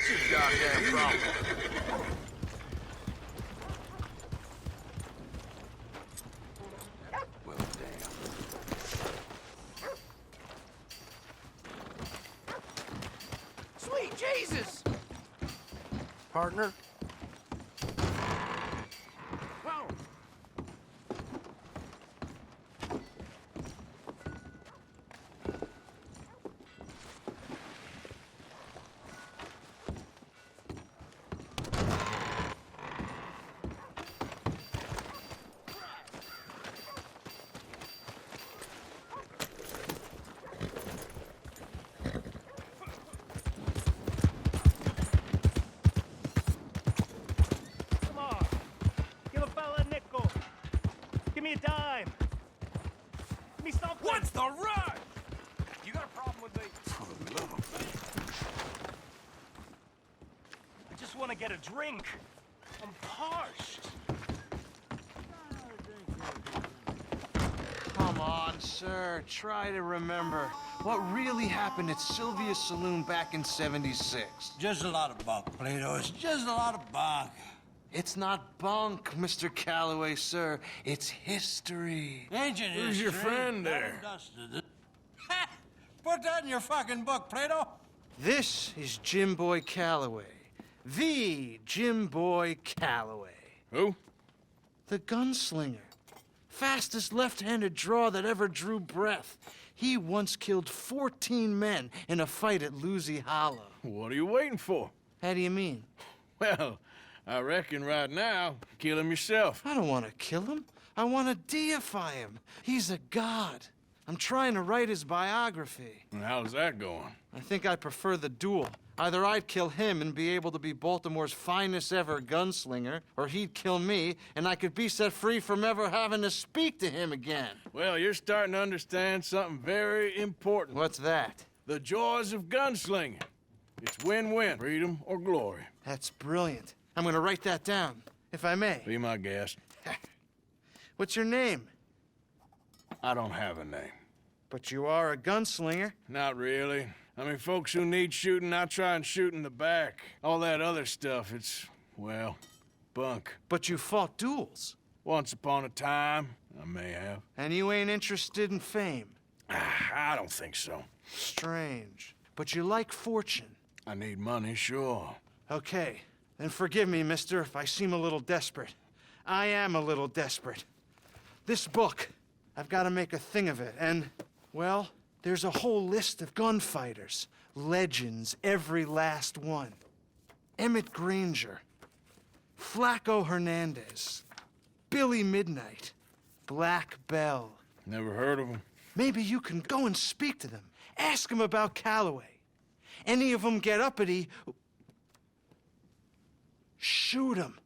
Speaker 15: What's your goddamn problem? Well, damn.
Speaker 3: Sweet Jesus!
Speaker 9: Partner?
Speaker 3: Come on. Give a fella a nickel. Give me a dime. Give me something.
Speaker 21: What's the rush? You got a problem with me?
Speaker 3: I just want to get a drink. I'm parched.
Speaker 13: Come on, sir. Try to remember what really happened at Sylvia's Saloon back in '76.
Speaker 19: Just a lot of bunk, Plato. It's just a lot of bunk.
Speaker 13: It's not bunk, Mr. Calloway, sir. It's history.
Speaker 19: Ancient history.
Speaker 1: Who's your friend there?
Speaker 19: Ha! Put that in your fucking book, Plato.
Speaker 13: This is Jim Boy Calloway. The Jim Boy Calloway.
Speaker 1: Who?
Speaker 13: The gunslinger. Fastest left-handed draw that ever drew breath. He once killed 14 men in a fight at Lucy Hollow.
Speaker 1: What are you waiting for?
Speaker 13: How do you mean?
Speaker 1: Well, I reckon right now, kill him yourself.
Speaker 13: I don't want to kill him. I want to deify him. He's a god. I'm trying to write his biography.
Speaker 1: And how's that going?
Speaker 13: I think I prefer the duel. Either I'd kill him and be able to be Baltimore's finest ever gunslinger, or he'd kill me and I could be set free from ever having to speak to him again.
Speaker 1: Well, you're starting to understand something very important.
Speaker 13: What's that?
Speaker 1: The joys of gunslinging. It's win-win, freedom or glory.
Speaker 13: That's brilliant. I'm gonna write that down, if I may.
Speaker 1: Be my guest.
Speaker 13: What's your name?
Speaker 1: I don't have a name.
Speaker 13: But you are a gunslinger.
Speaker 1: Not really. I mean, folks who need shooting, I try and shoot in the back. All that other stuff, it's, well, bunk.
Speaker 13: But you fought duels.
Speaker 1: Once upon a time, I may have.
Speaker 13: And you ain't interested in fame.
Speaker 1: I don't think so.
Speaker 13: Strange. But you like fortune.
Speaker 1: I need money, sure.
Speaker 13: Okay. Then forgive me, mister, if I seem a little desperate. I am a little desperate. This book, I've got to make a thing of it, and, well, there's a whole list of gunfighters. Legends, every last one. Emmett Granger, Flaco Hernandez, Billy Midnight, Black Bell.
Speaker 1: Never heard of him.
Speaker 13: Maybe you can go and speak to them. Ask them about Calloway. Any of them get uppity, shoot them.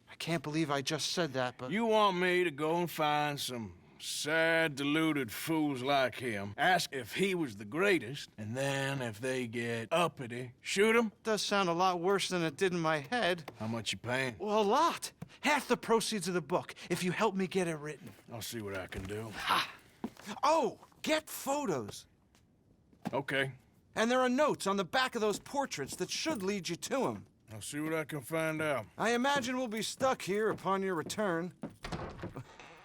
Speaker 13: I can't believe I just said that, but...
Speaker 1: You want me to go and find some sad, deluded fools like him, ask if he was the greatest, and then if they get uppity, shoot him?
Speaker 13: Does sound a lot worse than it did in my head.
Speaker 1: How much you paying?
Speaker 13: Well, a lot. Half the proceeds of the book, if you help me get it written.
Speaker 1: I'll see what I can do.
Speaker 13: Ha! Oh, get photos.
Speaker 1: Okay.
Speaker 13: And there are notes on the back of those portraits that should lead you to him.
Speaker 1: I'll see what I can find out.
Speaker 13: I imagine we'll be stuck here upon your return.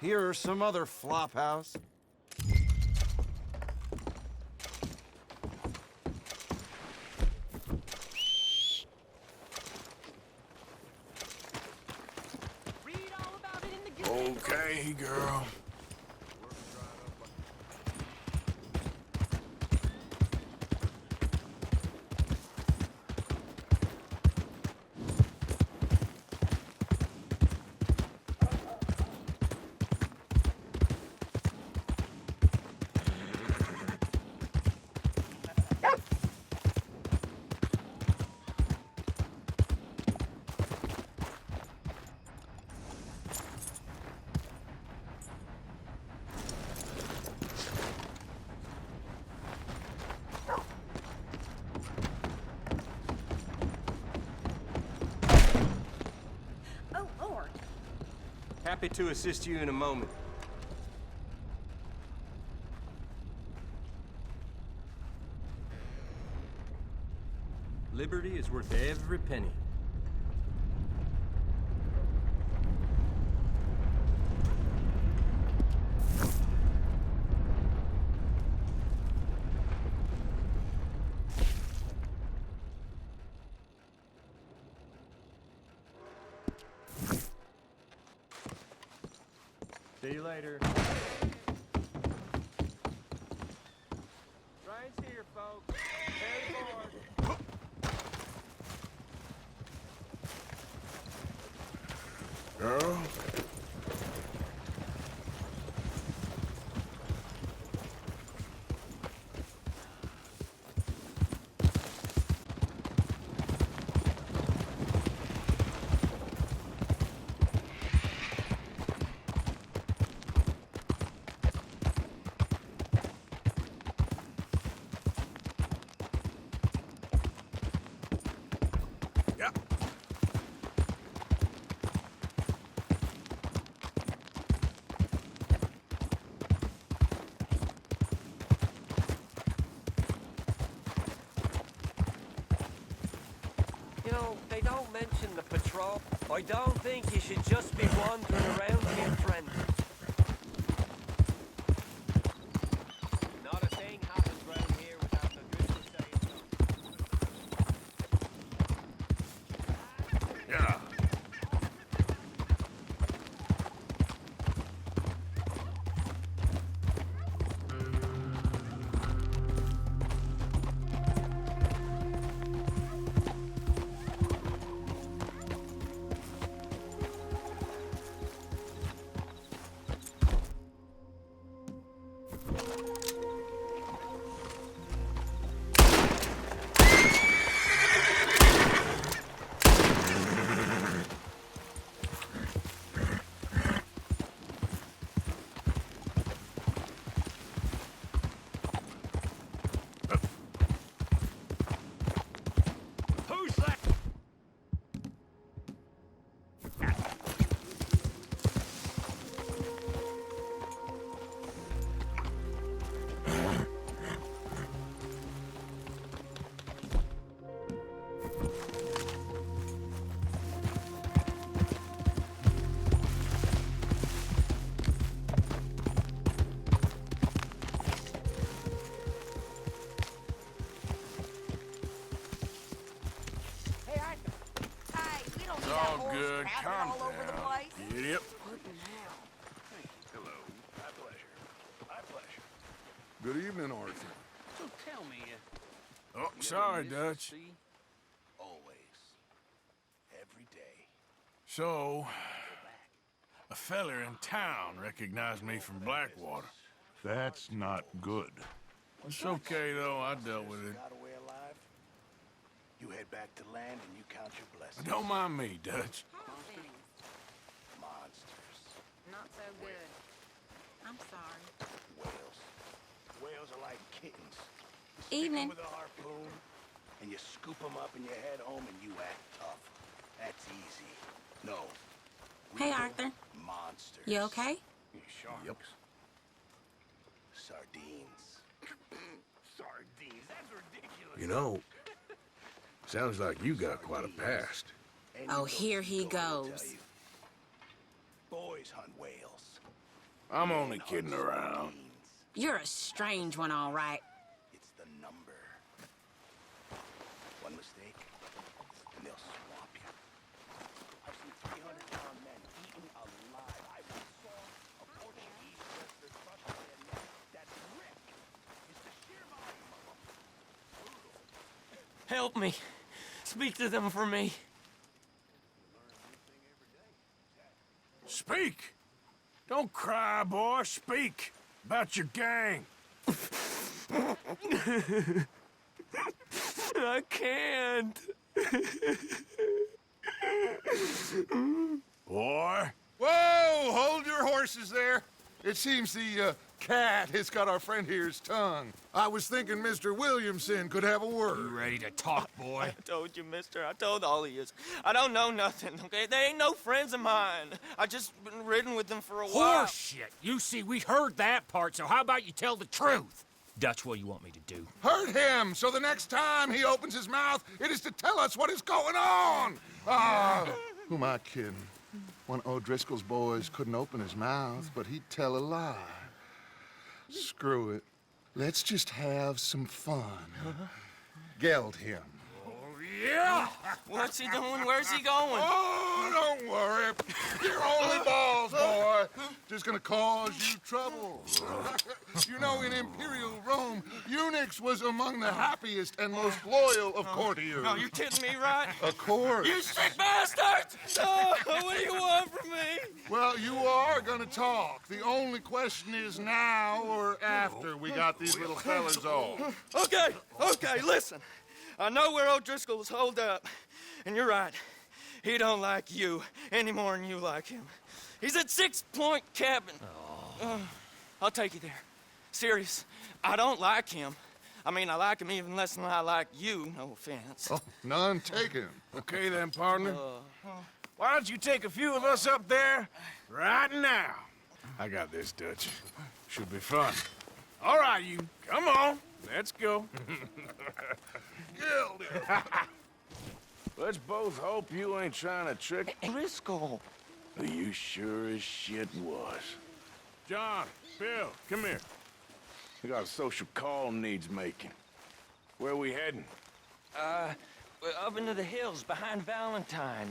Speaker 13: Here or some other flop house.
Speaker 1: Okay, girl.
Speaker 3: Happy to assist you in a moment.
Speaker 9: Liberty is worth every penny. See you later.
Speaker 3: Train's here, folks. Head aboard.
Speaker 12: Girl?
Speaker 3: You know, they don't mention the patrol. I don't think you should just be wandering around here, friend. Not a thing happens round here without the drizzle saying so.
Speaker 1: Yeah.
Speaker 3: Who's that?
Speaker 4: Hey, Arthur.
Speaker 5: Hey, we don't
Speaker 1: It's
Speaker 5: need
Speaker 1: all
Speaker 5: that horse
Speaker 1: good.
Speaker 5: trapping
Speaker 1: Calm
Speaker 5: all over the
Speaker 1: down.
Speaker 5: place.
Speaker 1: Yep.
Speaker 11: Hello. My pleasure. My pleasure.
Speaker 15: Good evening, Arthur.
Speaker 11: So tell me,
Speaker 1: Oh,
Speaker 11: you
Speaker 1: sorry,
Speaker 11: ever miss
Speaker 1: Dutch.
Speaker 11: the sea? Always. Every day.
Speaker 1: So, a feller in town recognized me from Blackwater.
Speaker 12: That's not good.
Speaker 1: It's okay, though. I dealt with it.
Speaker 11: Got away alive? You head back to land and you count your blessings.
Speaker 1: Don't mind me, Dutch.
Speaker 11: Monsters.
Speaker 5: Not so good. I'm sorry.
Speaker 11: Whales. Whales are like kittens. You stick 'em
Speaker 14: Evening.
Speaker 11: with a harpoon, and you scoop them up and you head home and you act tough. That's easy. No.
Speaker 14: Hey,
Speaker 11: Real
Speaker 14: Arthur.
Speaker 11: Monsters.
Speaker 14: You okay?
Speaker 11: Sharks. Yep. Sardines. Sardines. That's ridiculous.
Speaker 12: You know, sounds like you got quite a past.
Speaker 14: Oh, here he goes.
Speaker 11: Boys hunt whales.
Speaker 1: I'm only kidding around.
Speaker 14: You're a strange one, all right.
Speaker 11: It's the number. One mistake, and they'll swamp you. I've seen 300-pound men eaten alive. I once saw a Portuguese wrestler crushed by a net that ripped. It's the sheer volume of them.
Speaker 3: Help me. Speak to them for me.
Speaker 1: Speak! Don't cry, boy. Speak about your gang.
Speaker 3: I can't.
Speaker 1: Boy.
Speaker 15: Whoa! Hold your horses there. It seems the cat has got our friend here's tongue. I was thinking Mr. Williamson could have a word.
Speaker 9: You ready to talk, boy?
Speaker 3: I told you, mister. I told all of you. I don't know nothing, okay? They ain't no friends of mine. I just been ridden with them for a while.
Speaker 9: Horse shit. You see, we heard that part, so how about you tell the truth?
Speaker 7: That's what you want me to do.
Speaker 15: Hurt him, so the next time he opens his mouth, it is to tell us what is going on! Ah, who am I kidding? One of O'Driscoll's boys couldn't open his mouth, but he'd tell a lie. Screw it. Let's just have some fun. Geld him.
Speaker 3: Yeah! What's he doing? Where's he going?
Speaker 15: Oh, don't worry. You're only balls, boy. Just gonna cause you trouble. You know, in Imperial Rome, eunuchs was among the happiest and most loyal of courtiers.
Speaker 3: No, you're kidding me, right?
Speaker 15: Of course.
Speaker 3: You sick bastard! Oh, what do you want from me?
Speaker 15: Well, you are gonna talk. The only question is now or after we got these little fellas off.
Speaker 3: Okay, listen. I know where O'Driscoll is holed up, and you're right. He don't like you any more than you like him. He's at 6 Point Cabin. I'll take you there. Serious, I don't like him. I mean, I like him even less than I like you, no offense.
Speaker 15: Oh, none taken.
Speaker 1: Okay then, partner. Why don't you take a few of us up there right now? I got this, Dutch. Should be fun. All right, you. Come on. Let's go. Let's both hope you ain't trying to trick
Speaker 3: Driscoll.
Speaker 1: You sure as shit was. John, Bill, come here. We got a social call needs making. Where we heading?
Speaker 3: Up into the hills behind Valentine.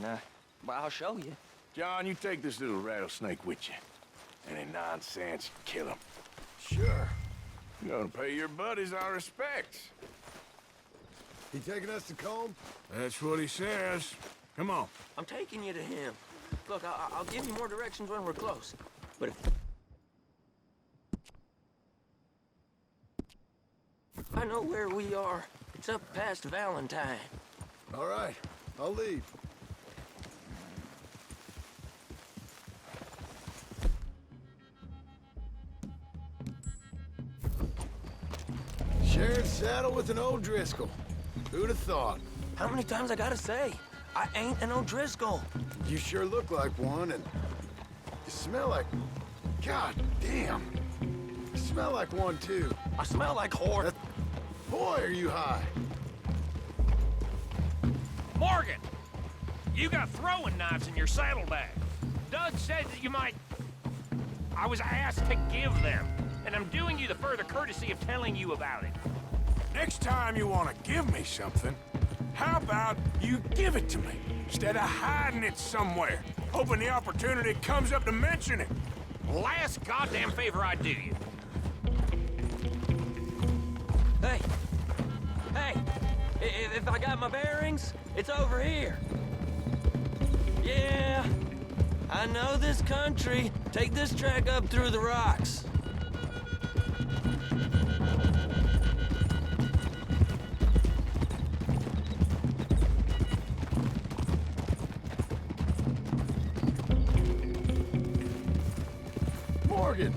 Speaker 3: Well, I'll show you.
Speaker 1: John, you take this little rattlesnake with you. Any nonsense, kill him.
Speaker 6: Sure.
Speaker 1: You're gonna pay your buddies our respects.
Speaker 6: He taking us to Combe?
Speaker 1: That's what he says. Come on.
Speaker 3: I'm taking you to him. Look, I'll give you more directions when we're close. But if I know where we are, it's up past Valentine.
Speaker 6: All right, I'll lead. Shared saddle with an O'Driscoll. Who'd have thought?
Speaker 3: How many times I gotta say? I ain't an O'Driscoll.
Speaker 6: You sure look like one, and you smell like... God damn. You smell like one, too.
Speaker 3: I smell like whore.
Speaker 6: Boy, are you high.
Speaker 21: Morgan! You got throwing knives in your saddlebag. Doug said that you might... I was asked to give them, and I'm doing you the further courtesy of telling you about it.
Speaker 1: Next time you want to give me something, how about you give it to me, instead of hiding it somewhere, hoping the opportunity comes up to mention it?
Speaker 21: Last goddamn favor I do you.
Speaker 3: Hey! If I got my bearings, it's over here. Yeah, I know this country. Take this track up through the rocks.
Speaker 6: Morgan,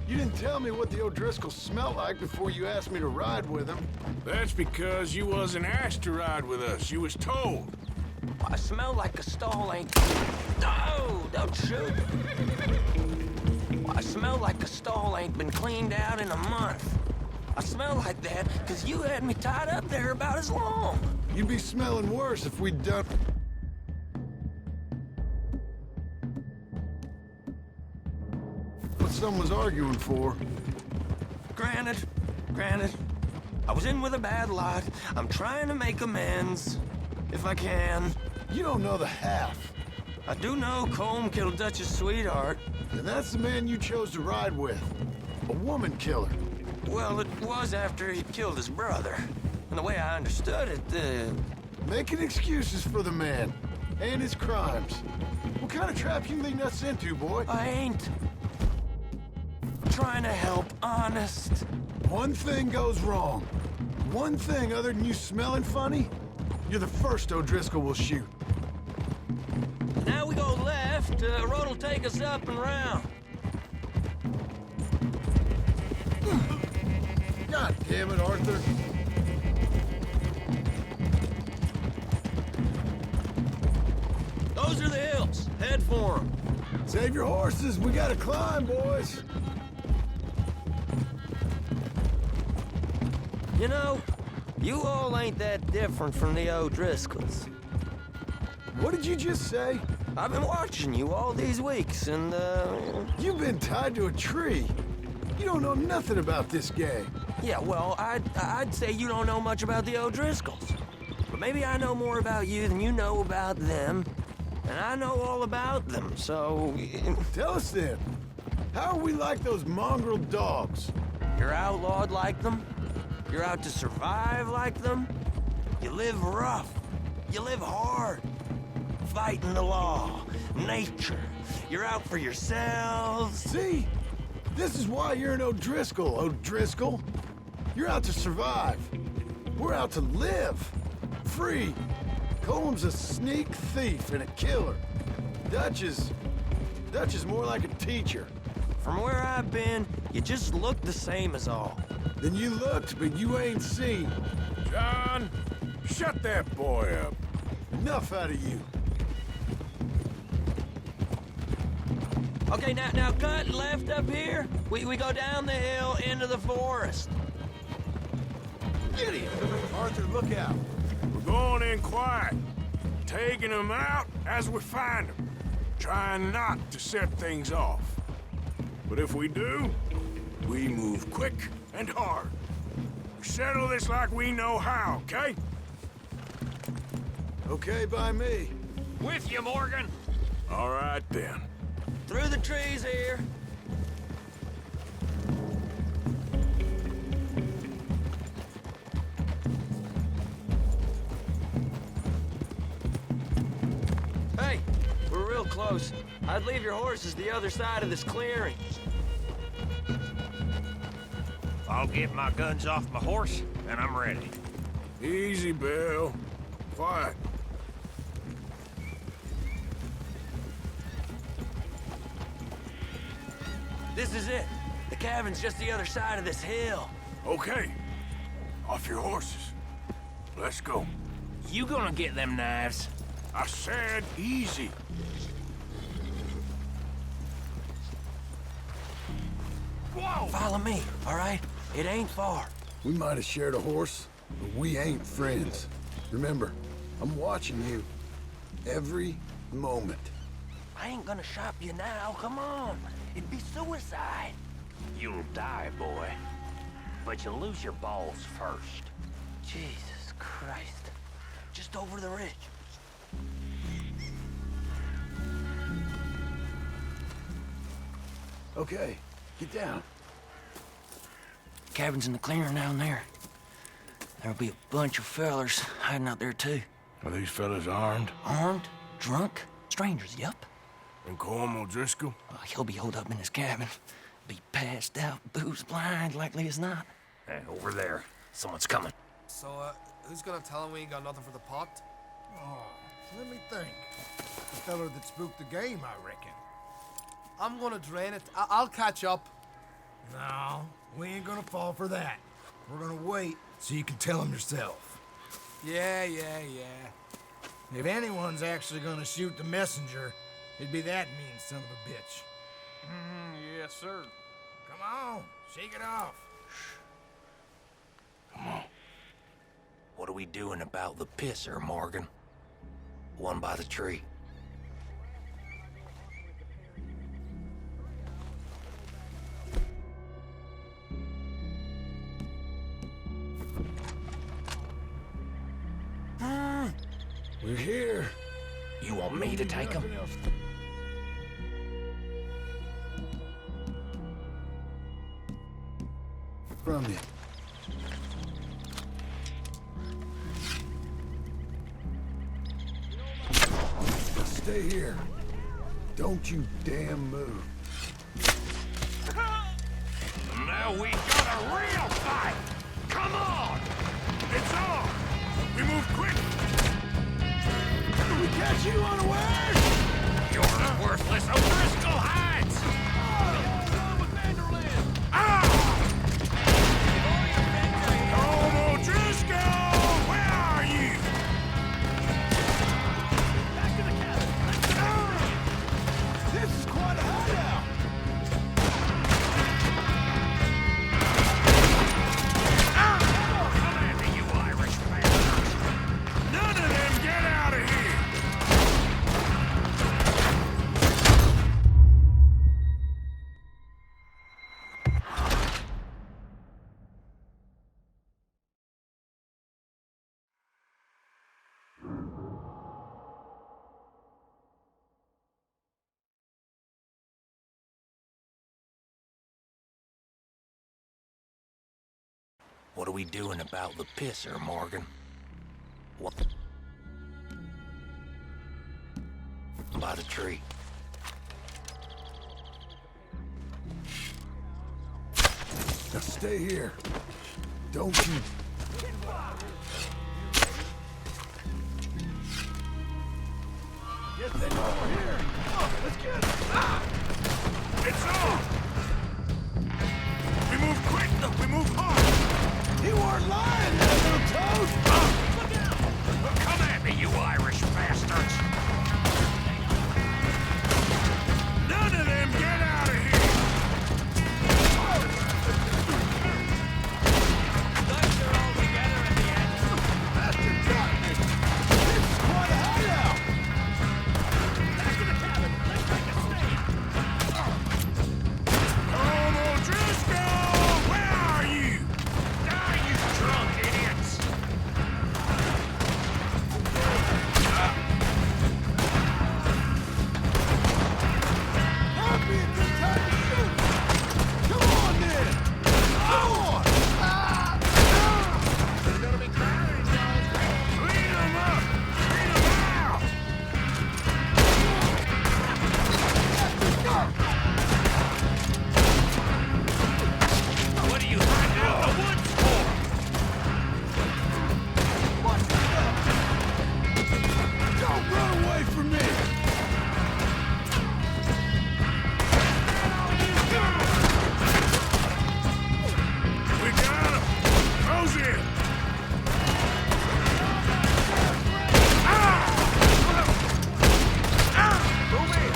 Speaker 6: you didn't tell me what the O'Driscoll smelled like before you asked me to ride with him.
Speaker 1: That's because you wasn't asked to ride with us. You was told.
Speaker 3: I smell like a stall ain't... No! Don't shoot! I smell like a stall ain't been cleaned out in a month. I smell like that because you had me tied up there about as long.
Speaker 6: You'd be smelling worse if we'd done... what someone's arguing for.
Speaker 3: Granted. I was in with a bad lot. I'm trying to make amends, if I can.
Speaker 6: You don't know the half.
Speaker 3: I do know Colm killed Dutch's sweetheart.
Speaker 6: And that's the man you chose to ride with. A woman killer.
Speaker 3: Well, it was after he killed his brother. And the way I understood it,
Speaker 6: Making excuses for the man. And his crimes. What kind of trap you leading us into, boy?
Speaker 3: I ain't. Trying to help, honest.
Speaker 6: One thing goes wrong. One thing other than you smelling funny, you're the first O'Driscoll will shoot.
Speaker 3: Now we go left, road'll take us up and round.
Speaker 6: God damn it, Arthur.
Speaker 3: Those are the hills. Head for them.
Speaker 6: Save your horses. We gotta climb, boys.
Speaker 3: You know, you all ain't that different from the O'Driscolls.
Speaker 6: What did you just say?
Speaker 3: I've been watching you all these weeks, and,
Speaker 6: You've been tied to a tree. You don't know nothing about this gang.
Speaker 3: Yeah, well, I'd say you don't know much about the O'Driscolls. But maybe I know more about you than you know about them. And I know all about them, so...
Speaker 6: Tell us then. How are we like those mongrel dogs?
Speaker 3: You're outlawed like them. You're out to survive like them. You live rough. You live hard. Fighting the law, nature. You're out for yourselves.
Speaker 6: See? This is why you're an O'Driscoll, O'Driscoll. You're out to survive. We're out to live. Free. Colm's a sneak thief and a killer. Dutch is more like a teacher.
Speaker 3: From where I've been, you just look the same as all.
Speaker 6: Then you looked, but you ain't seen.
Speaker 1: John, shut that boy up.
Speaker 6: Enough out of you.
Speaker 3: Okay, now cut left up here. We go down the hill into the forest.
Speaker 6: Idiot! Arthur, look out.
Speaker 1: We're going in quiet, taking them out as we find them, trying not to set things off. But if we do, we move quick and hard. We settle this like we know how, okay?
Speaker 6: Okay by me.
Speaker 21: With you, Morgan.
Speaker 1: All right, then.
Speaker 3: Through the trees here. Hey, we're real close. I'd leave your horses the other side of this clearing.
Speaker 21: I'll get my guns off my horse, and I'm ready.
Speaker 1: Easy, Bill. Quiet.
Speaker 3: This is it. The cabin's just the other side of this hill.
Speaker 1: Okay. Off your horses. Let's go.
Speaker 21: You gonna get them knives?
Speaker 1: I said easy.
Speaker 3: Whoa! Follow me, all right? It ain't far.
Speaker 6: We might have shared a horse, but we ain't friends. Remember, I'm watching you. Every moment.
Speaker 21: I ain't gonna shop you now, come on. It'd be suicide. You'll die, boy. But you'll lose your balls first.
Speaker 3: Jesus Christ. Just over the ridge.
Speaker 6: Okay, get down.
Speaker 3: Cabin's in the clearing down there. There'll be a bunch of fellers hiding out there, too.
Speaker 1: Are these fellas armed?
Speaker 3: Armed? Drunk? Strangers, yup.
Speaker 1: And Colm O'Driscoll?
Speaker 3: He'll be holed up in his cabin. Be passed out, booze blind, likely as not.
Speaker 21: Hey, over there. Someone's coming.
Speaker 16: So, who's gonna tell him we ain't got nothing for the pot?
Speaker 18: Oh, let me think. The feller that spooked the game, I reckon.
Speaker 16: I'm gonna drain it. I'll catch up.
Speaker 18: No, we ain't gonna fall for that. We're gonna wait so you can tell him yourself.
Speaker 16: Yeah.
Speaker 18: If anyone's actually gonna shoot the messenger, it'd be that mean son of a bitch.
Speaker 21: Yes, sir.
Speaker 18: Come on, shake it off.
Speaker 21: Come on. What are we doing about the pisser, Morgan? One by the tree.
Speaker 6: We're here.
Speaker 21: You want me to take him?
Speaker 6: From you. Stay here. Don't you damn move.
Speaker 21: Now we got a real fight! Come on!
Speaker 1: It's on! We move quick!
Speaker 6: We catch you unawares!
Speaker 21: You're worthless O'Driscoll hides!
Speaker 1: Colm O'Driscoll! Where are you?
Speaker 21: Back to the cabin!
Speaker 6: This is quite a hideout!
Speaker 7: What are we doing about the pisser, Morgan? What? By the tree.
Speaker 6: Now stay here. Don't you... Get them over here! Oh, let's get it! Ah!
Speaker 1: It's on! We move quick! We move hard!
Speaker 6: You weren't lying, there, little toad!
Speaker 21: Look out! Come at me, you Irish bastards!
Speaker 1: None of them get out of here!
Speaker 21: Thugs are all together at the end.
Speaker 6: Bastard got me! This is quite a hideout!
Speaker 21: Back to the cabin. Let's make a stand.
Speaker 1: Home O'Driscoll! Where are you?
Speaker 21: Die, you drunk idiots!
Speaker 6: That'd be a good time to shoot! Come on, then! Come on!
Speaker 21: There's gonna be crowding, Charles.
Speaker 1: Clean them up! Clean them out!
Speaker 21: What are you hiding out in the woods for?
Speaker 6: Don't run away from me!
Speaker 1: We got him! Close in! Move in!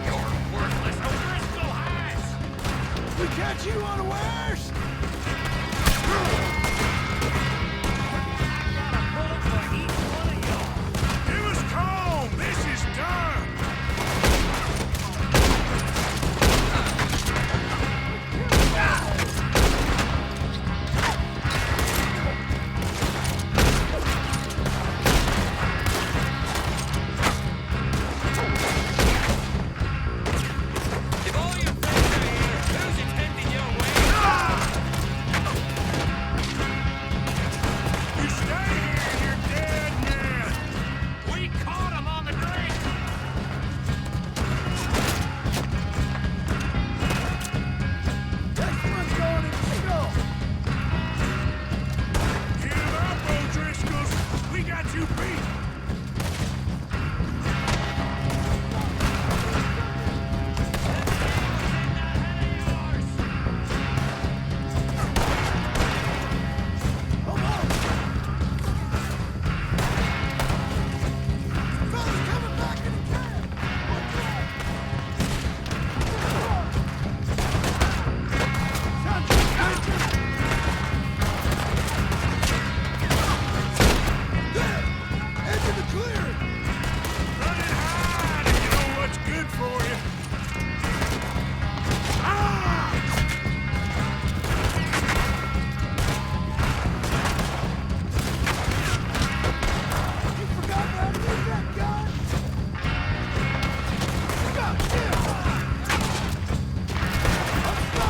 Speaker 21: You're worthless O'Driscoll hides!
Speaker 6: We catch you unawares!
Speaker 21: Bullet for each one of y'all.
Speaker 1: Give us comb! This is done!
Speaker 21: If all your friends are here, who's attending your way?
Speaker 1: You stay here, you're dead man!
Speaker 21: We caught him on the drink!
Speaker 6: Next one's going in the skull!
Speaker 1: Give up, O'Driscolls! We got you beat!
Speaker 6: Fellas coming back in the cab! There! Into the clearing!
Speaker 1: Run and hide if you know what's good for you! Ah!
Speaker 6: You forgot how to use that gun? God damn! Let's go!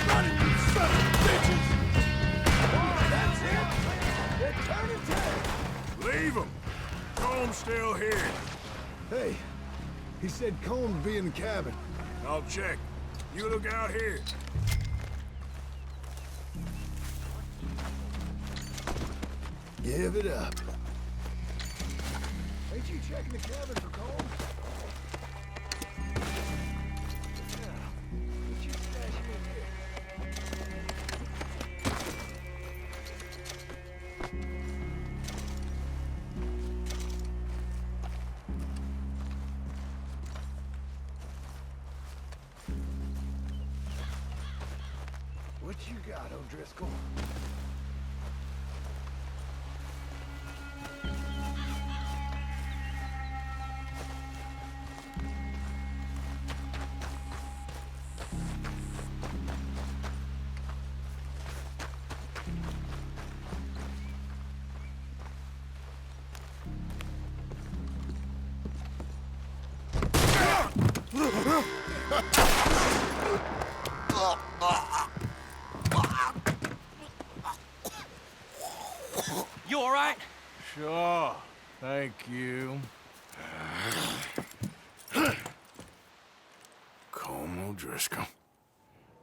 Speaker 6: Running, you son of bitches! That's it! They're turning tail!
Speaker 1: Leave him! Comb's still here.
Speaker 6: Hey, he said Colm would be in the cabin.
Speaker 1: I'll check. You look out here.
Speaker 6: Give it up. Ain't you checking the cabin for Colm? What you stashing in here? What you got, O'Driscoll?
Speaker 3: You all right?
Speaker 1: Sure. Thank you.
Speaker 12: Colm O'Driscoll.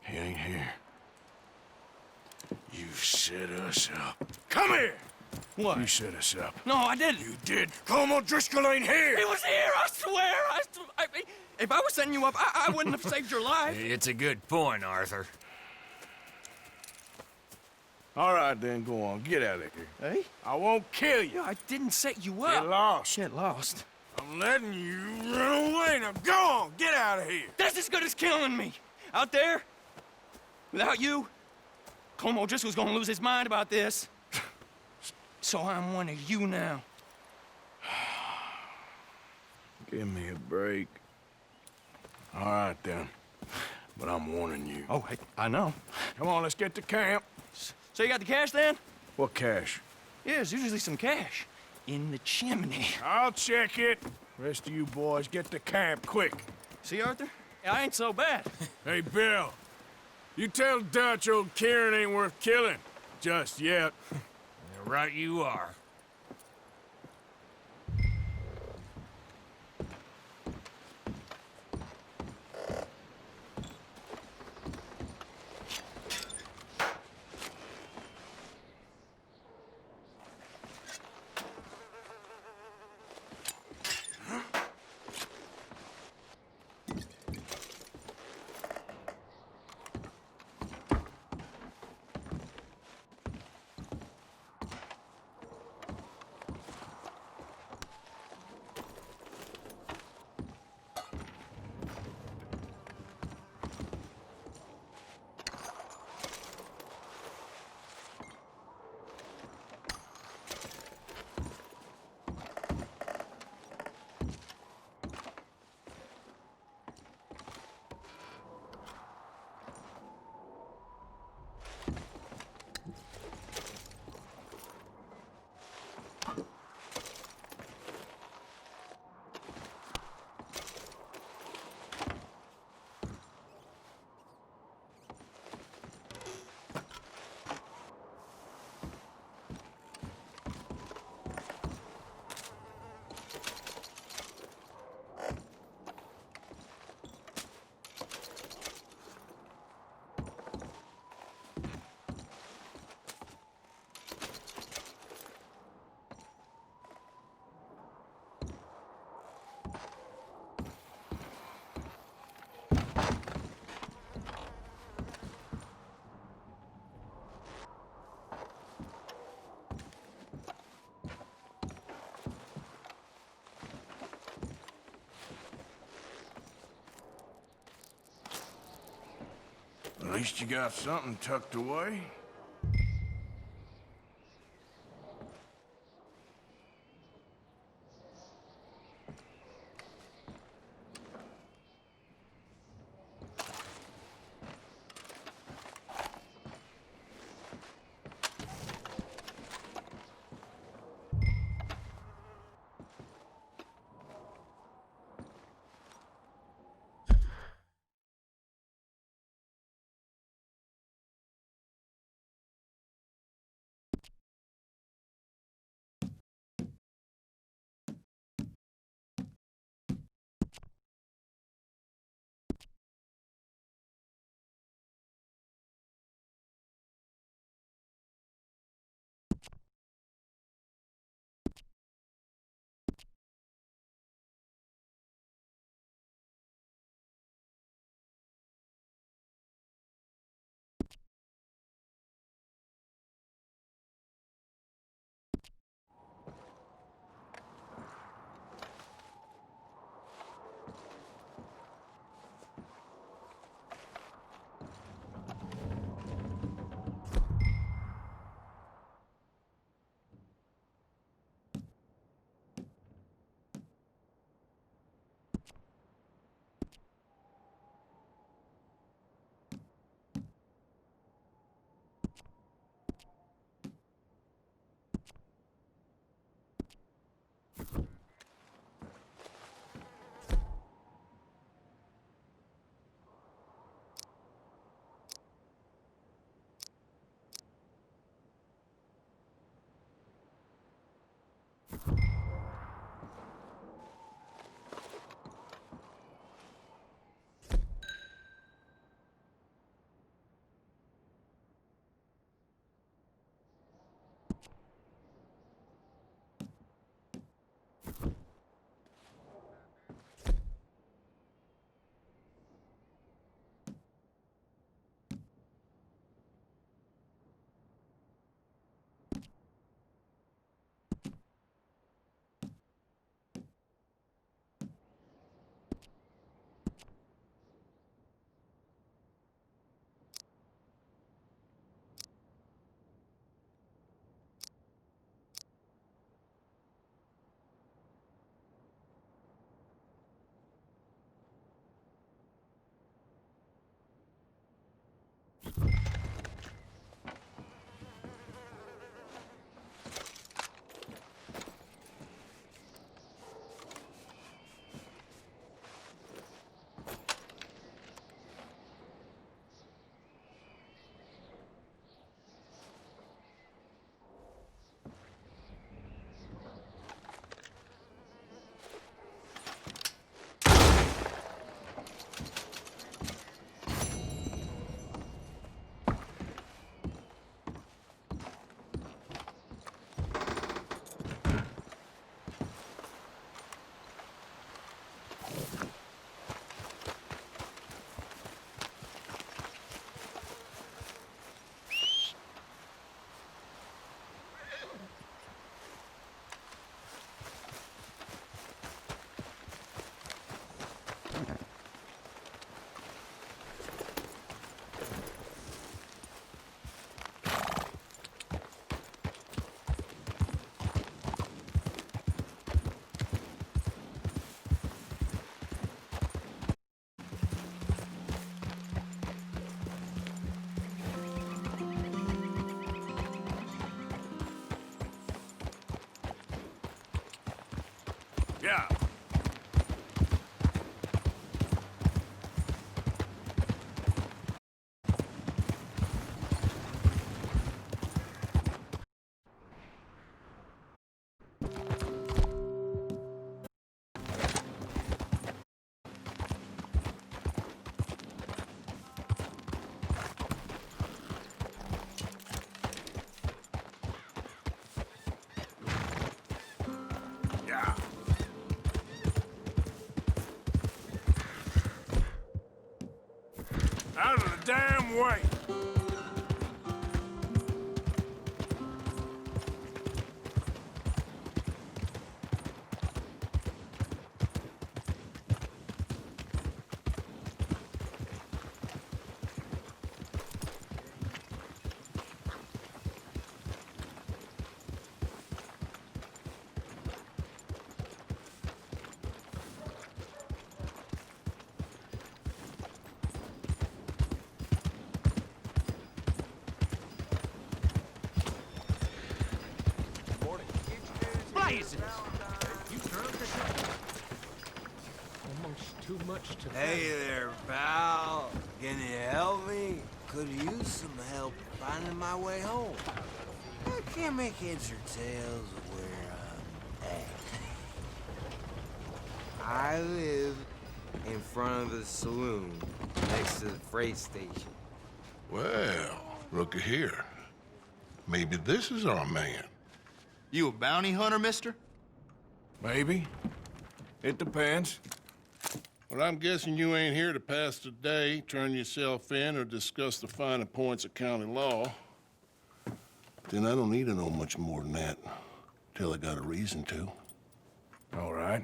Speaker 12: He ain't here. You set us up.
Speaker 1: Come here!
Speaker 12: What? You set us up.
Speaker 3: No, I didn't.
Speaker 1: You did. Colm O'Driscoll ain't here!
Speaker 3: He was here, I swear! If I was setting you up, I wouldn't have saved your life.
Speaker 7: It's a good point, Arthur.
Speaker 12: All right, then, go on. Get out of here.
Speaker 3: Hey?
Speaker 1: I won't kill you.
Speaker 3: I didn't set you up.
Speaker 1: Get lost.
Speaker 3: Get lost.
Speaker 1: I'm letting you run away. Now go on, get out of here.
Speaker 3: That's as good as killing me. Out there, without you, Colm O'Driscoll's gonna lose his mind about this. So I'm one of you now.
Speaker 12: Give me a break. All right, then. But I'm warning you.
Speaker 3: Oh, hey, I know.
Speaker 1: Come on, let's get to camp.
Speaker 3: So you got the cash then?
Speaker 12: What cash?
Speaker 3: Yeah, there's usually some cash in the chimney.
Speaker 1: I'll check it. Rest of you boys, get to camp quick.
Speaker 3: See, Arthur? I ain't so bad.
Speaker 1: Hey, Bill. You tell Dutch old Kieran ain't worth killing. Just yet.
Speaker 7: Right you are.
Speaker 12: At least you got something tucked away.
Speaker 1: Yeah. Out of the damn way!
Speaker 21: Blazes!
Speaker 8: You drunk or something? Almost too much to
Speaker 10: Hey there, pal. Can you help me? Could use some help finding my way home. I can't make heads or tails of where I'm at. I live in front of the saloon next to the freight station.
Speaker 15: Well, looky here. Maybe this is our man.
Speaker 22: You a bounty hunter, mister?
Speaker 1: Maybe. It depends.
Speaker 12: Well, I'm guessing you ain't here to pass the day, turn yourself in, or discuss the finer points of county law. Then I don't need to know much more than that, till I got a reason to.
Speaker 1: All right.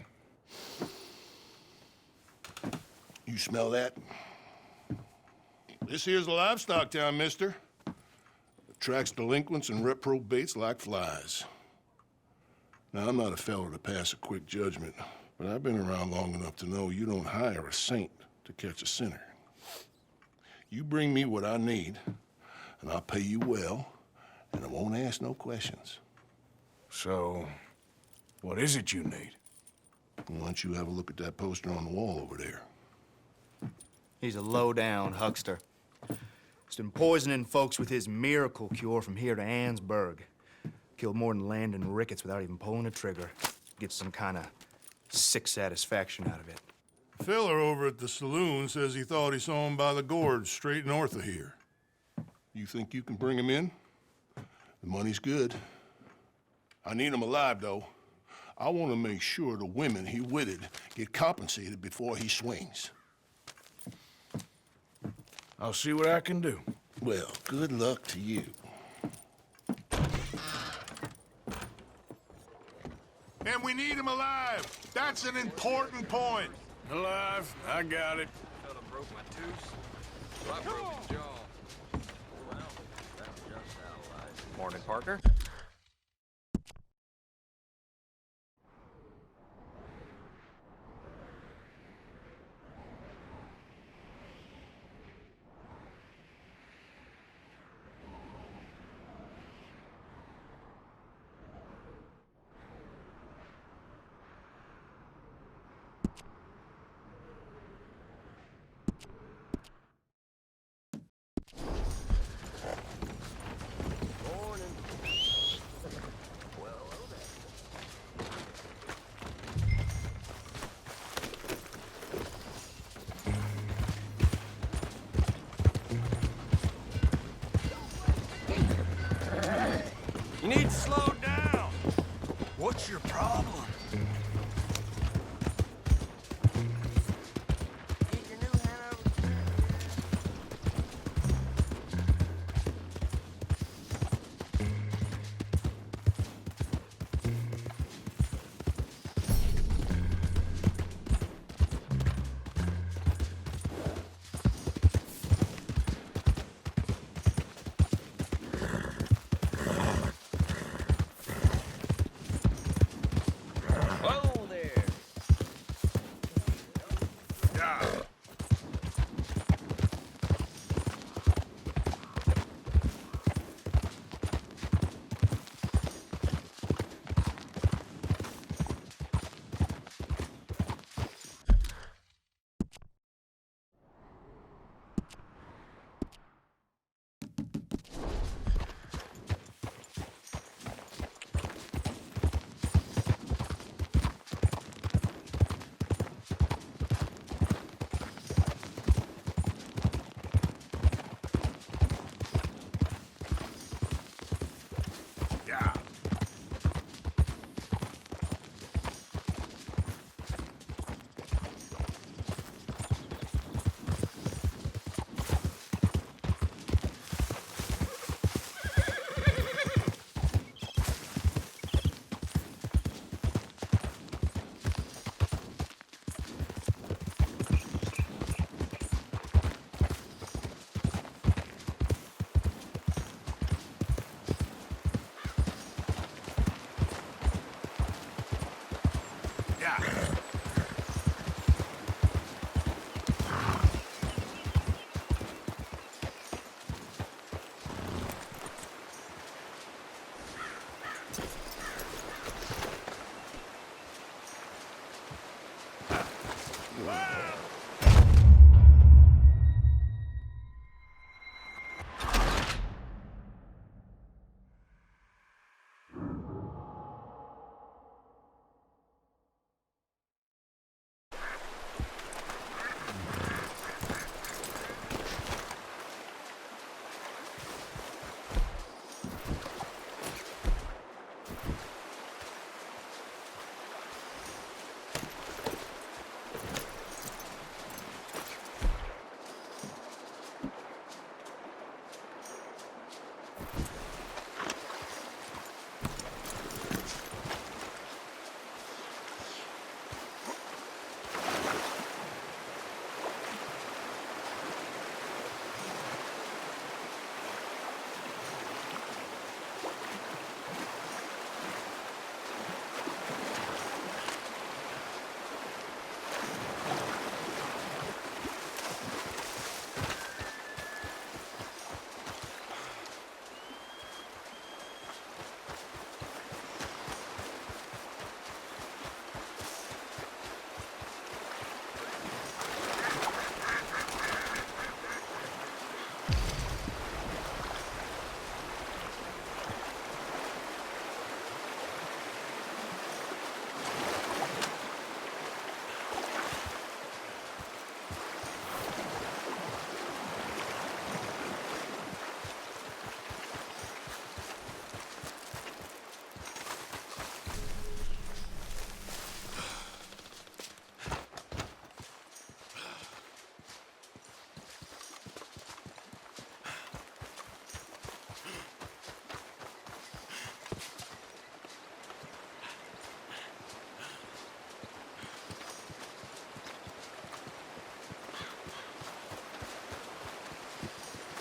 Speaker 12: You smell that? This here's a livestock town, mister. Attracts delinquents and reprobates like flies. Now, I'm not a fellow to pass a quick judgment, but I've been around long enough to know you don't hire a saint to catch a sinner. You bring me what I need, and I'll pay you well, and I won't ask no questions.
Speaker 1: So, what is it you need?
Speaker 12: Why don't you have a look at that poster on the wall over there?
Speaker 22: He's a low-down huckster. He's been poisoning folks with his miracle cure from here to Annesburg. Killed more than Landon Ricketts without even pulling a trigger. Gets some kind of sick satisfaction out of it.
Speaker 12: The fella over at the saloon says he thought he saw him by the gorge straight north of here. You think you can bring him in? The money's good. I need him alive, though. I want to make sure the women he witted get compensated before he swings.
Speaker 1: I'll see what I can do.
Speaker 12: Well, good luck to you.
Speaker 15: And we need him alive. That's an important point.
Speaker 1: Alive, I got it.
Speaker 2: Fella broke my tooth, so I broke his jaw. Well, that's just how life.
Speaker 23: Morning, Parker.
Speaker 21: You need to slow down. What's your problem?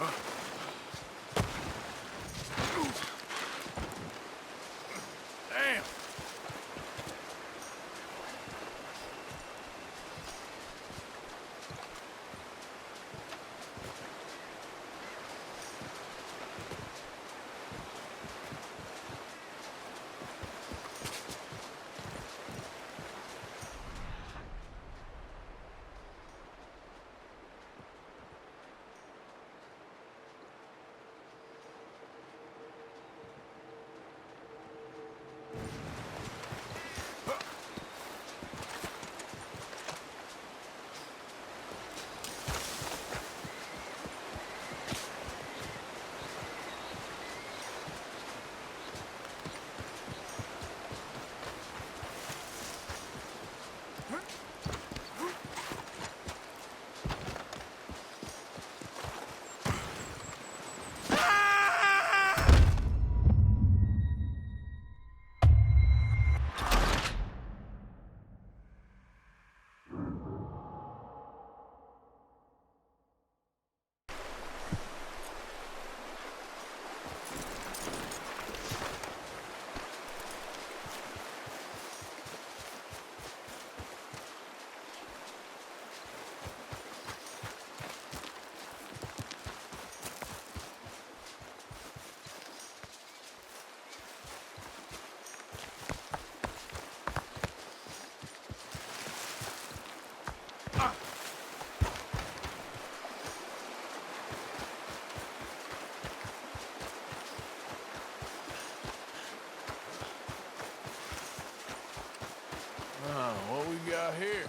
Speaker 1: Damn. What we got here?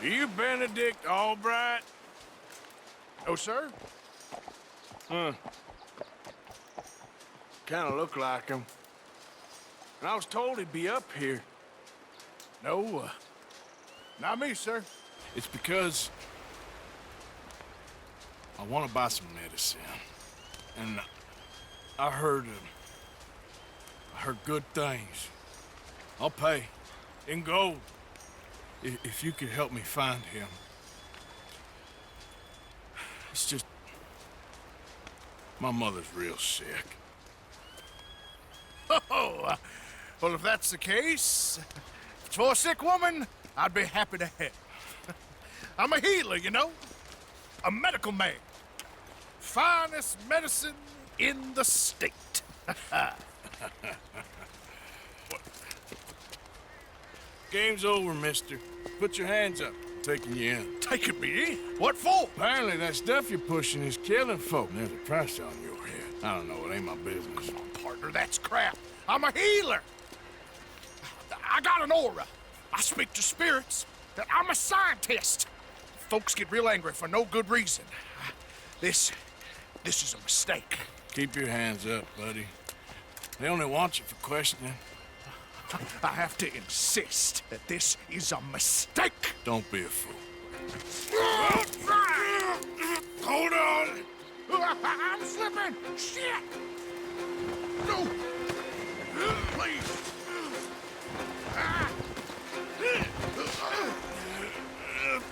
Speaker 1: Are you Benedict Albright? Oh, sir? Kind of look like him. And I was told he'd be up here. No, not me, sir. It's because I want to buy some medicine. And I heard good things. I'll pay in gold if you could help me find him. It's just my mother's real sick. Oh, well, if that's the case, for a sick woman, I'd be happy to help. I'm a healer, you know? A medical man. Finest medicine in the state. Game's over, mister. Put your hands up. I'm taking you in. Taking me in? What for? Apparently that stuff you're pushing is killing folk. There's a price on your head. I don't know, it ain't my business. Come on, partner, that's crap. I'm a healer. I got an aura. I speak to spirits. I'm a scientist. Folks get real angry for no good reason. This is a mistake. Keep your hands up, buddy. They only want you for questioning. I have to insist that this is a mistake. Don't be a fool. Hold on. I'm slipping. Shit. No. Please.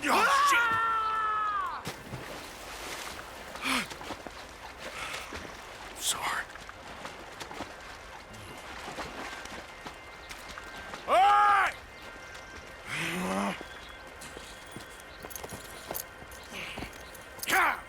Speaker 1: Oh, shit. Sorry. All right! Come!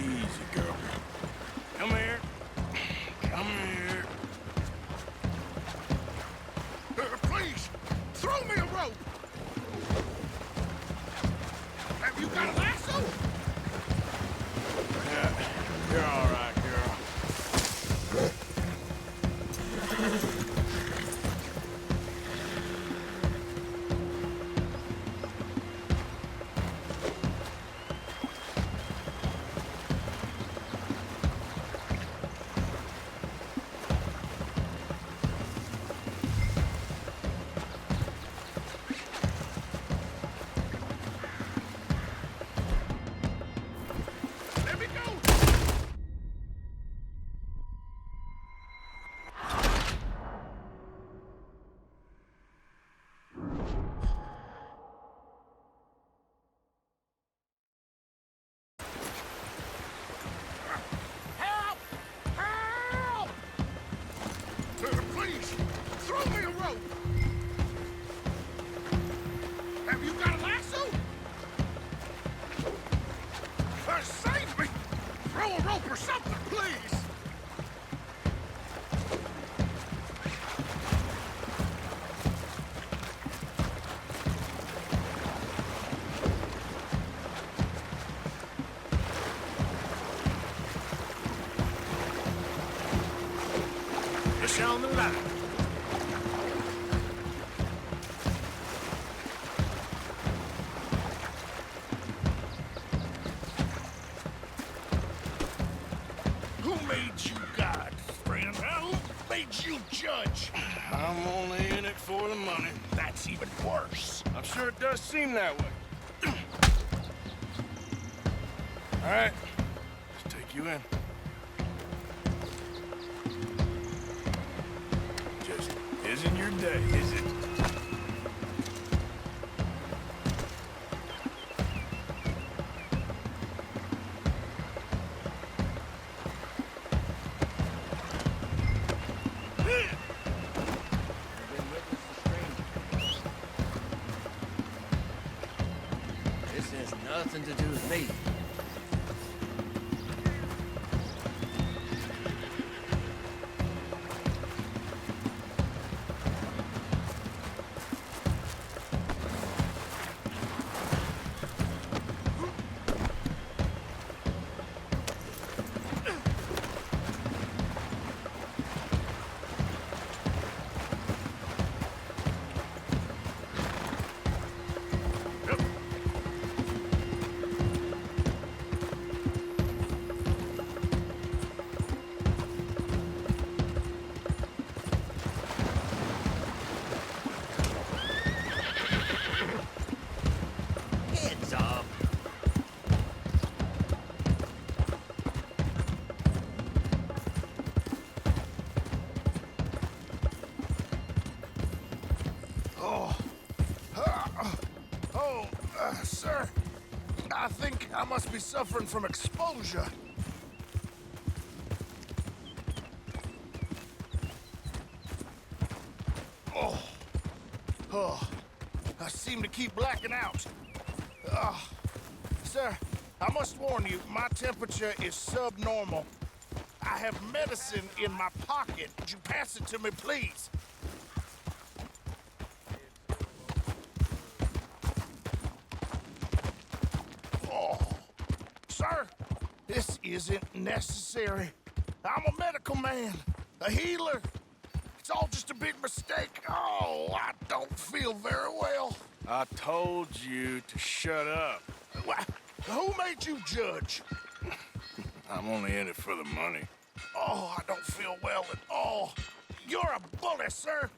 Speaker 1: Easy, girl. Come here. Come here.
Speaker 15: Please, throw me a rope! Have you got a lasso?
Speaker 1: Yeah, you're all right, girl.
Speaker 15: Let me go! Help! Help! Please, throw me a rope! Have you got a lasso? Save me! Throw a rope or something, please!
Speaker 1: Just on the line.
Speaker 15: Who made you God, friend? Who made you judge?
Speaker 1: I'm only in it for the money.
Speaker 15: That's even worse.
Speaker 1: I'm sure it does seem that way. All right, let's take you in. Just isn't your day, is it?
Speaker 21: This has nothing to do with me. Heads up.
Speaker 15: Sir, I think I must be suffering from exposure. I seem to keep blacking out. Sir, I must warn you, my temperature is subnormal. I have medicine in my pocket. Would you pass it to me, please? Sir, this isn't necessary. I'm a medical man, a healer. It's all just a big mistake. Oh, I don't feel very well.
Speaker 1: I told you to shut up.
Speaker 15: Who made you judge?
Speaker 1: I'm only in it for the money.
Speaker 15: Oh, I don't feel well at all. You're a bully, sir.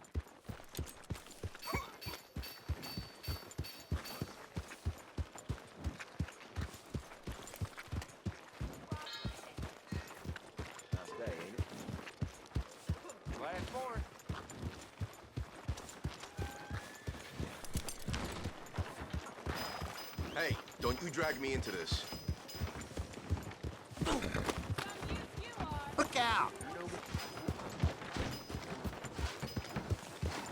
Speaker 17: Hey, don't you drag me into this.
Speaker 15: Look out!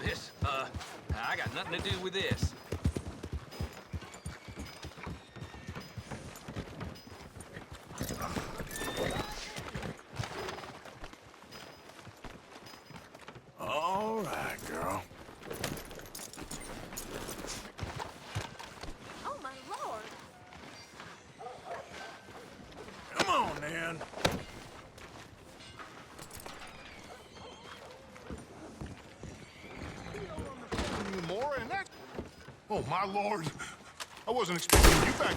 Speaker 21: This, I got nothing to do with this.
Speaker 1: son.
Speaker 12: You more and that... Oh, my lord. I wasn't expecting you back.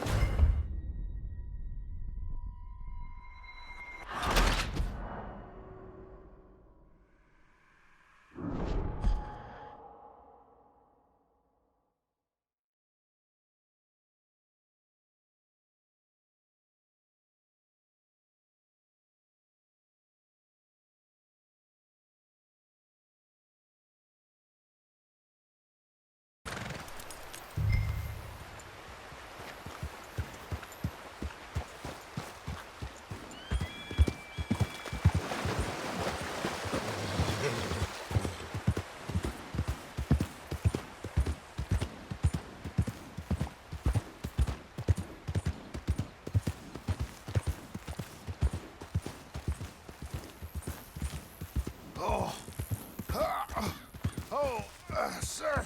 Speaker 6: Sir,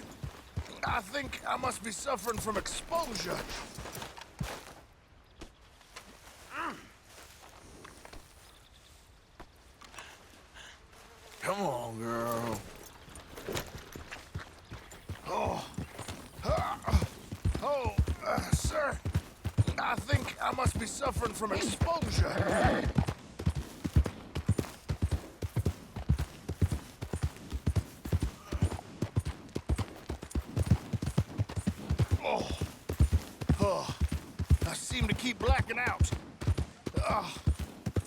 Speaker 6: I think I must be suffering from exposure.
Speaker 1: Come on, girl.
Speaker 6: Sir, I think I must be suffering from exposure. I seem to keep blacking out.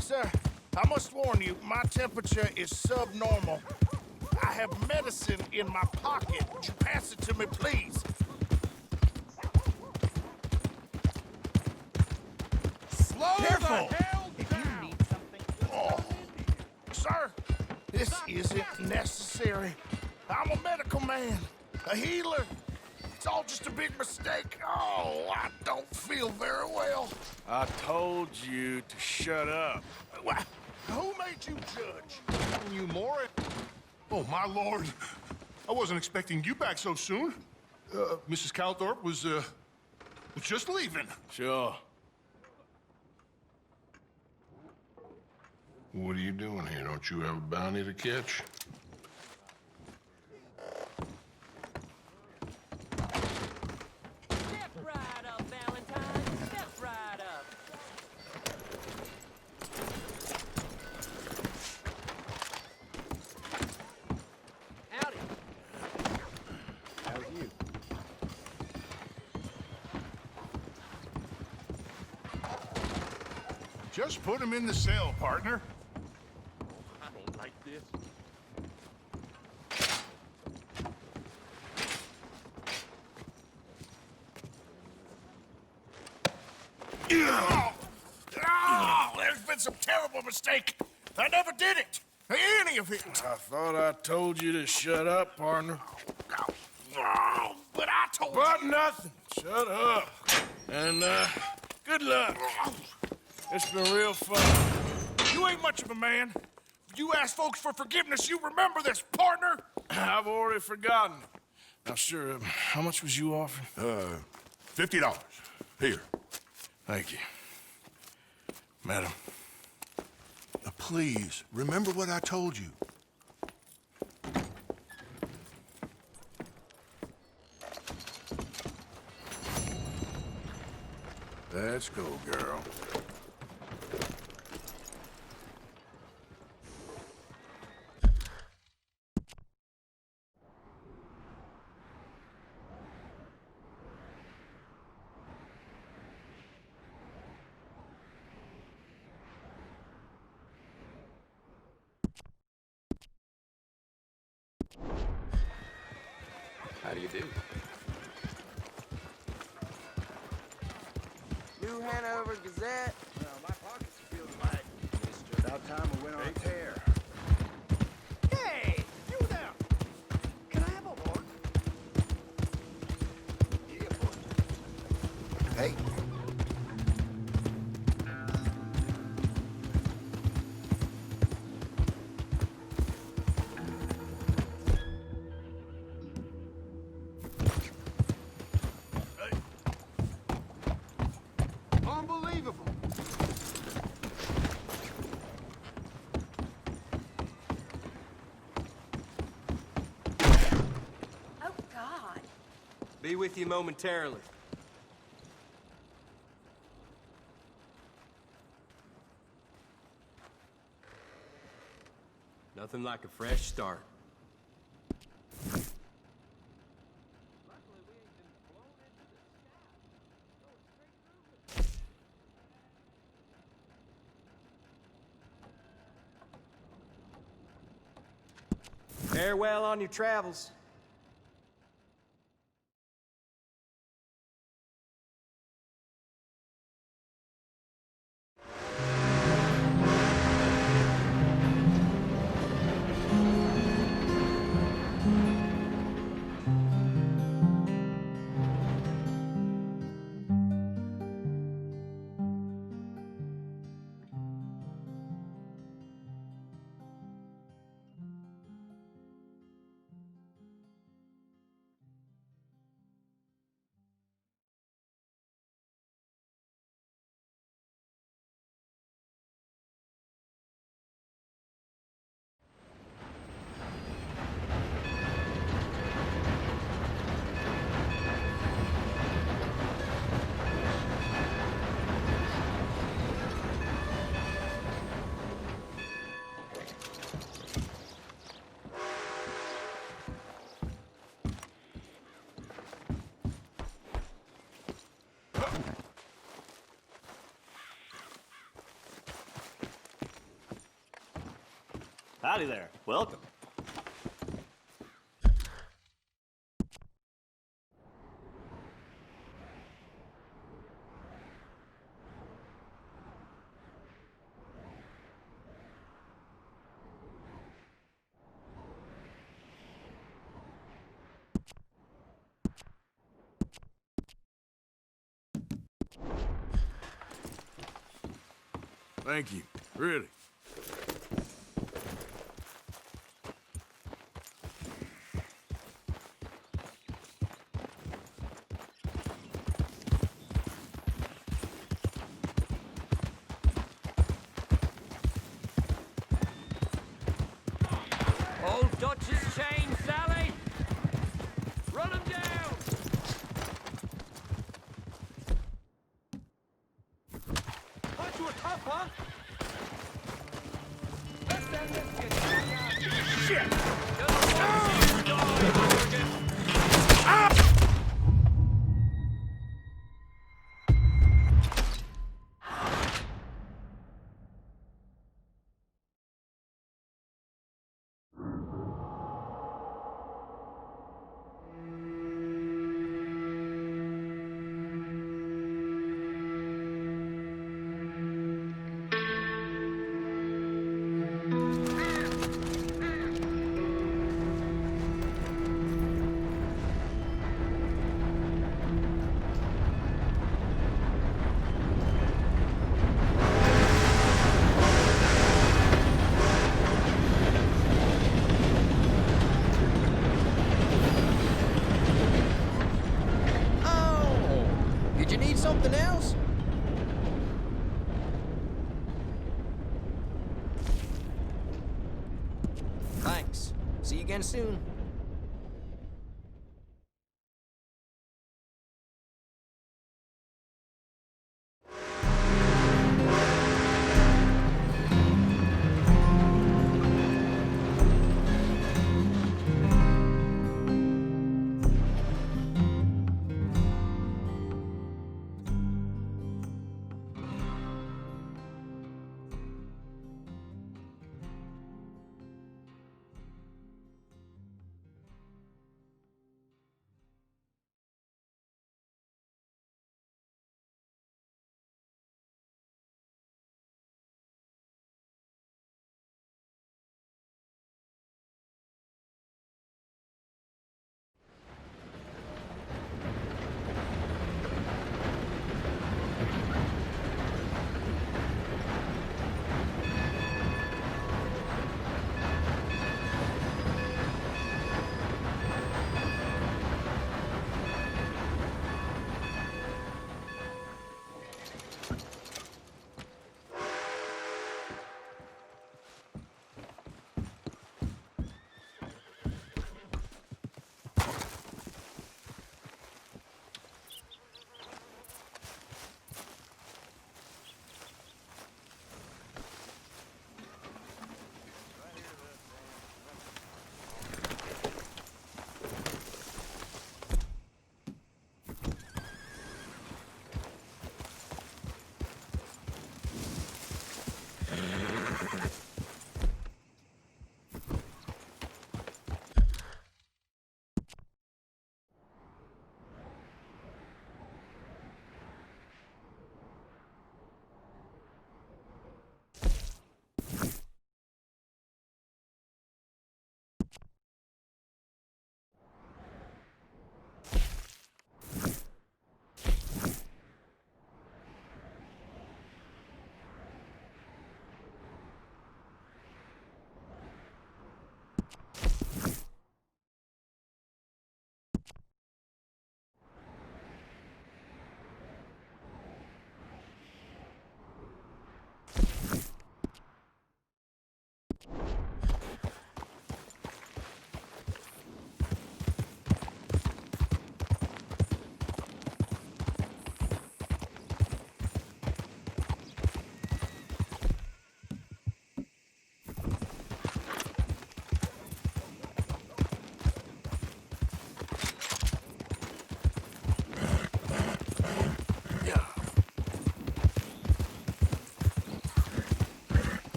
Speaker 6: Sir, I must warn you, my temperature is subnormal. I have medicine in my pocket. Would you pass it to me, please?
Speaker 1: Slow
Speaker 6: Careful!
Speaker 1: the hell down!
Speaker 6: Sir, this isn't necessary. I'm a medical man, a healer. It's all just a big mistake. Oh, I don't feel very well.
Speaker 1: I told you to shut up.
Speaker 6: What? Who made you judge?
Speaker 12: You more? Oh, my lord. I wasn't expecting you back so soon. Mrs. Calthorpe was just leaving.
Speaker 1: Sure.
Speaker 12: What are you doing here? Don't you have a bounty to catch?
Speaker 21: Step right up, Valentine. Step right up.
Speaker 4: Howdy. How's you?
Speaker 12: Just put him in the cell, partner.
Speaker 21: I don't like this.
Speaker 6: There's been some terrible mistake. I never did it. Any of it.
Speaker 1: I thought I told you to shut up, partner.
Speaker 6: But I told you.
Speaker 1: But nothing. Shut up. And, good luck. It's been real fun.
Speaker 6: You ain't much of a man. You ask folks for forgiveness, you remember this, partner?
Speaker 1: I've already forgotten. Now, sure, how much was you offering?
Speaker 12: $50. Here.
Speaker 1: Thank you. Madam.
Speaker 12: Please, remember what I told you.
Speaker 1: Let's go, girl.
Speaker 8: How do you do?
Speaker 4: New Hanover Gazette.
Speaker 18: Well, my pockets feel light. It's just about time we went on a tear. Hey, you there? Can I have a walk? Yeah, boy.
Speaker 6: Hey.
Speaker 18: Unbelievable.
Speaker 19: Be with you momentarily. Nothing like a fresh start. Farewell on your travels.
Speaker 20: Howdy there. Welcome.
Speaker 1: Thank you, really.
Speaker 21: Old Dutch's chain, Sally! Run him down!
Speaker 3: Thought you were tough, huh?
Speaker 21: Shit!
Speaker 3: Did you need something else? Thanks. See you again soon.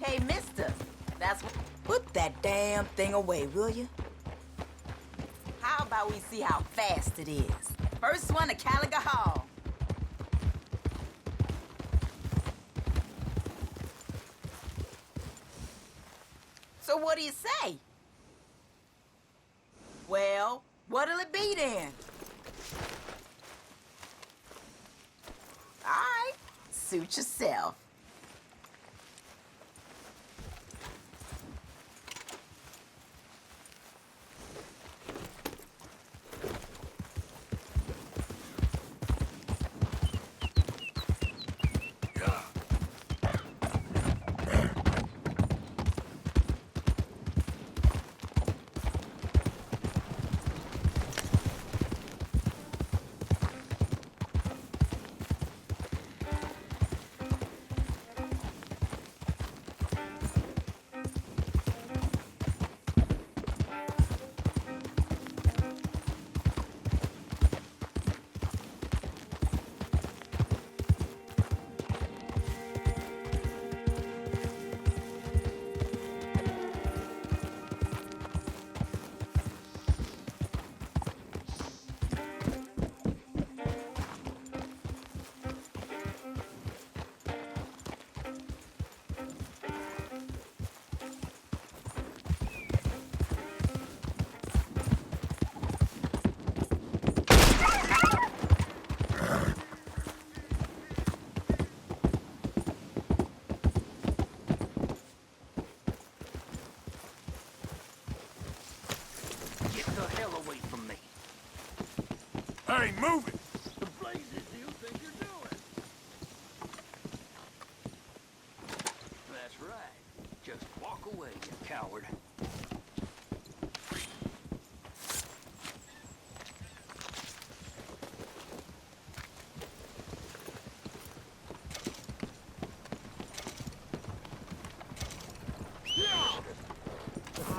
Speaker 5: Hey, mister, put that damn thing away, will you? How about we see how fast it is? First one to Caliga Hall. So what do you say? Well, what'll it be then? All right, suit yourself.
Speaker 1: Hey, move it!
Speaker 11: The blazes do you think you're doing?
Speaker 21: That's right. Just walk away, you coward.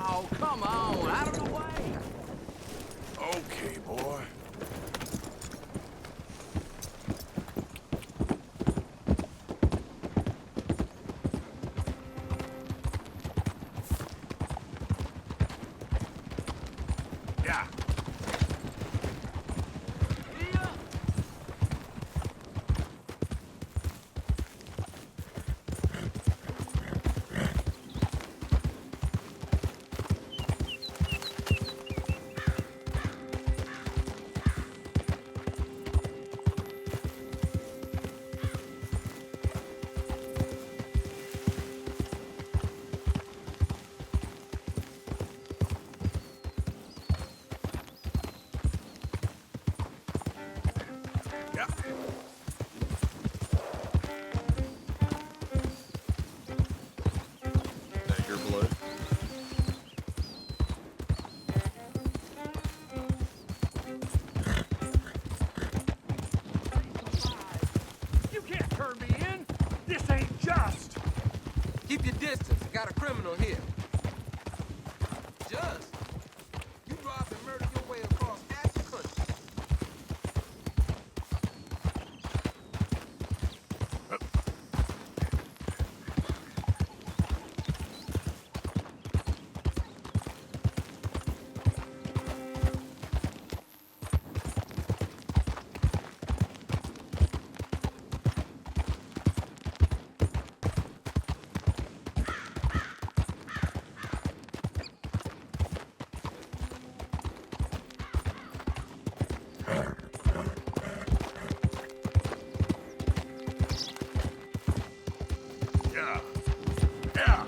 Speaker 11: Oh, come on, out of the way!
Speaker 1: Okay, boy. Yeah. turn me in? This ain't just!
Speaker 13: Keep your distance. I got a criminal here. Just? You robbed and murdered your way across half the country.
Speaker 1: Yeah. Yeah.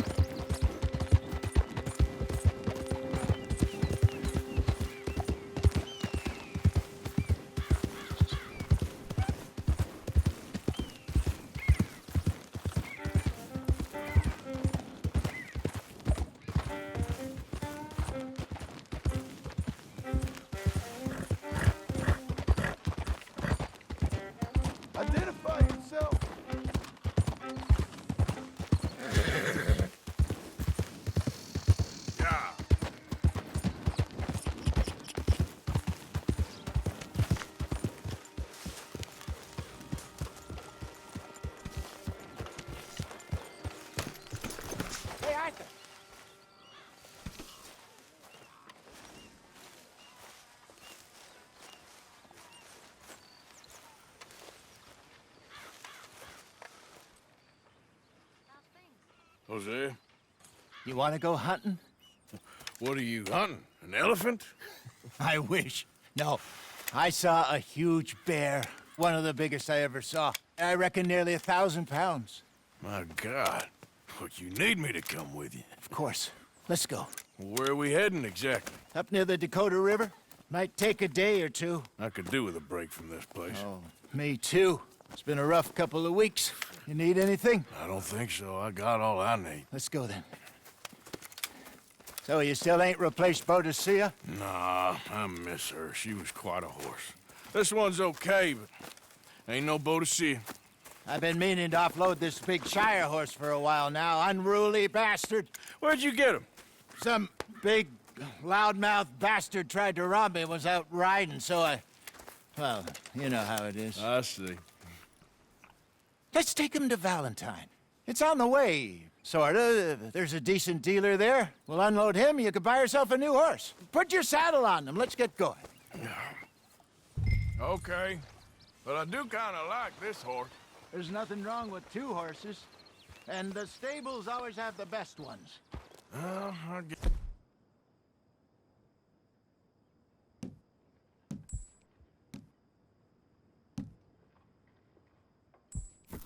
Speaker 6: Identify yourself.
Speaker 1: Yeah.
Speaker 18: Hey, Arthur.
Speaker 1: Jose,
Speaker 18: You want to go hunting?
Speaker 1: what are you hunting? An elephant?
Speaker 18: I wish. No. I saw a huge bear. One of the biggest I ever saw. I reckon nearly 1,000 pounds.
Speaker 1: My God. Look, you need me to come with you.
Speaker 18: Of course. Let's go.
Speaker 1: Where are we heading exactly?
Speaker 18: Up near the Dakota River. Might take a day or two.
Speaker 1: I could do with a break from this place.
Speaker 18: Oh, me too. It's been a rough couple of weeks. You need anything?
Speaker 1: I don't think so. I got all I need.
Speaker 18: Let's go then. So you still ain't replaced Boadicea?
Speaker 1: Nah, I miss her. She was quite a horse. This one's okay, but ain't no Boadicea.
Speaker 18: I've been meaning to offload this big Shire horse for a while now. Unruly bastard.
Speaker 1: Where'd you get him?
Speaker 18: Some big, loudmouth bastard tried to rob me and was out riding, so I... Well, you know how it is.
Speaker 1: I see.
Speaker 18: Let's take him to Valentine. It's on the way, sorta. There's a decent dealer there. We'll unload him, you could buy yourself a new horse. Put your saddle on him, let's get going.
Speaker 1: Okay. But I do kind of like this horse.
Speaker 18: There's nothing wrong with two horses. And the stables always have the best ones.
Speaker 1: Well, I guess...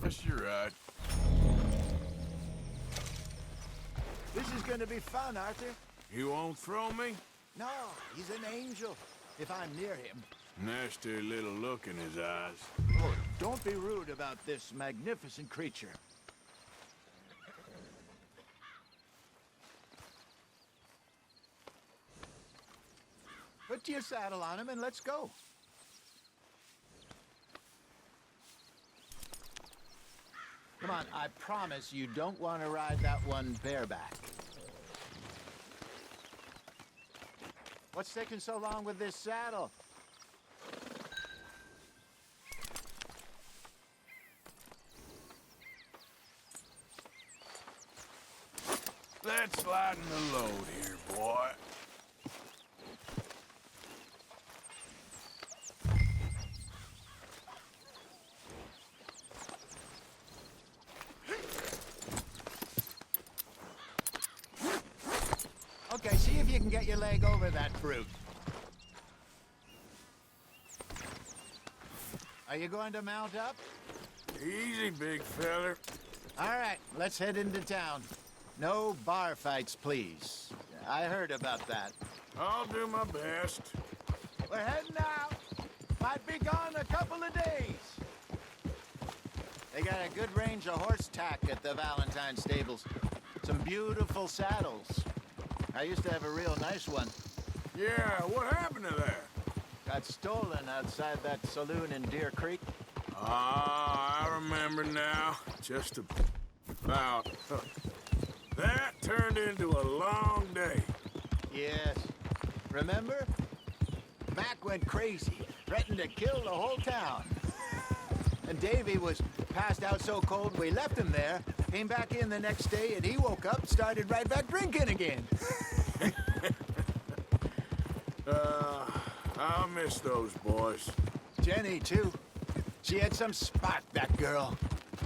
Speaker 1: Guess you're right.
Speaker 18: This is gonna be fun, Arthur.
Speaker 1: You won't throw me?
Speaker 18: No, he's an angel. If I'm near him.
Speaker 1: Nasty little look in his eyes.
Speaker 18: Oh, don't be rude about this magnificent creature. Put your saddle on him and let's go. Come on, I promise you don't want to ride that one bareback. What's taking so long with this saddle?
Speaker 1: Let's lighten the load here, boy.
Speaker 18: Okay, see if you can get your leg over that brute. Are you going to mount up?
Speaker 1: Easy, big feller.
Speaker 18: All right, let's head into town. No bar fights, please. I heard about that.
Speaker 1: I'll do my best.
Speaker 18: We're heading out. Might be gone a couple of days. They got a good range of horse tack at the Valentine stables. Some beautiful saddles. I used to have a real nice one.
Speaker 1: Yeah, what happened to that?
Speaker 18: Got stolen outside that saloon in Deer Creek.
Speaker 1: Ah, I remember now. Just about. That turned into a long day.
Speaker 18: Yes. Remember? Mac went crazy, threatened to kill the whole town. And Davy was passed out so cold we left him there, came back in the next day, and he woke up, started right back drinking again.
Speaker 1: I'll miss those boys.
Speaker 18: Jenny, too. She had some spot, that girl.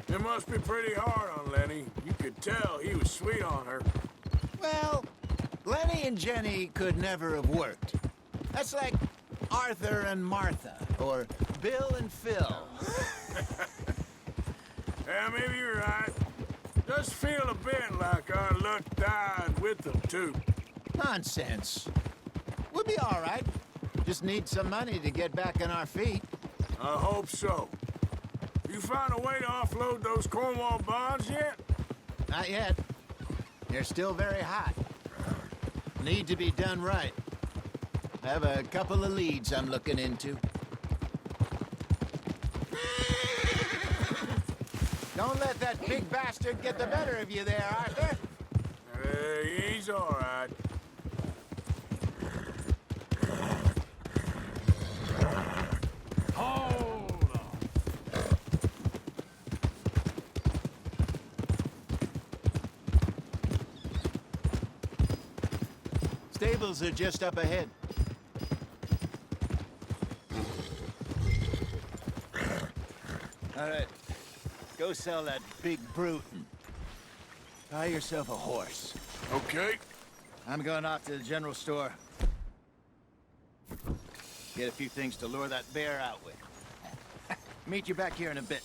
Speaker 1: It must be pretty hard on Lenny. You could tell he was sweet on her.
Speaker 18: Well, Lenny and Jenny could never have worked. That's like Arthur and Martha, or Bill and Phil.
Speaker 1: Yeah, maybe you're right. Does feel a bit like our luck died with them, too.
Speaker 18: Nonsense. We'll be all right. Just need some money to get back on our feet.
Speaker 1: I hope so. You found a way to offload those Cornwall bonds yet?
Speaker 18: Not yet. They're still very hot. Need to be done right. I have a couple of leads I'm looking into. Don't let that big bastard get the better of you there, Arthur.
Speaker 1: He's all right. Hold on.
Speaker 18: Stables are just up ahead. All right. Go sell that big brute and buy yourself a horse.
Speaker 1: Okay.
Speaker 18: I'm going off to the general store. Get a few things to lure that bear out with. Meet you back here in a bit.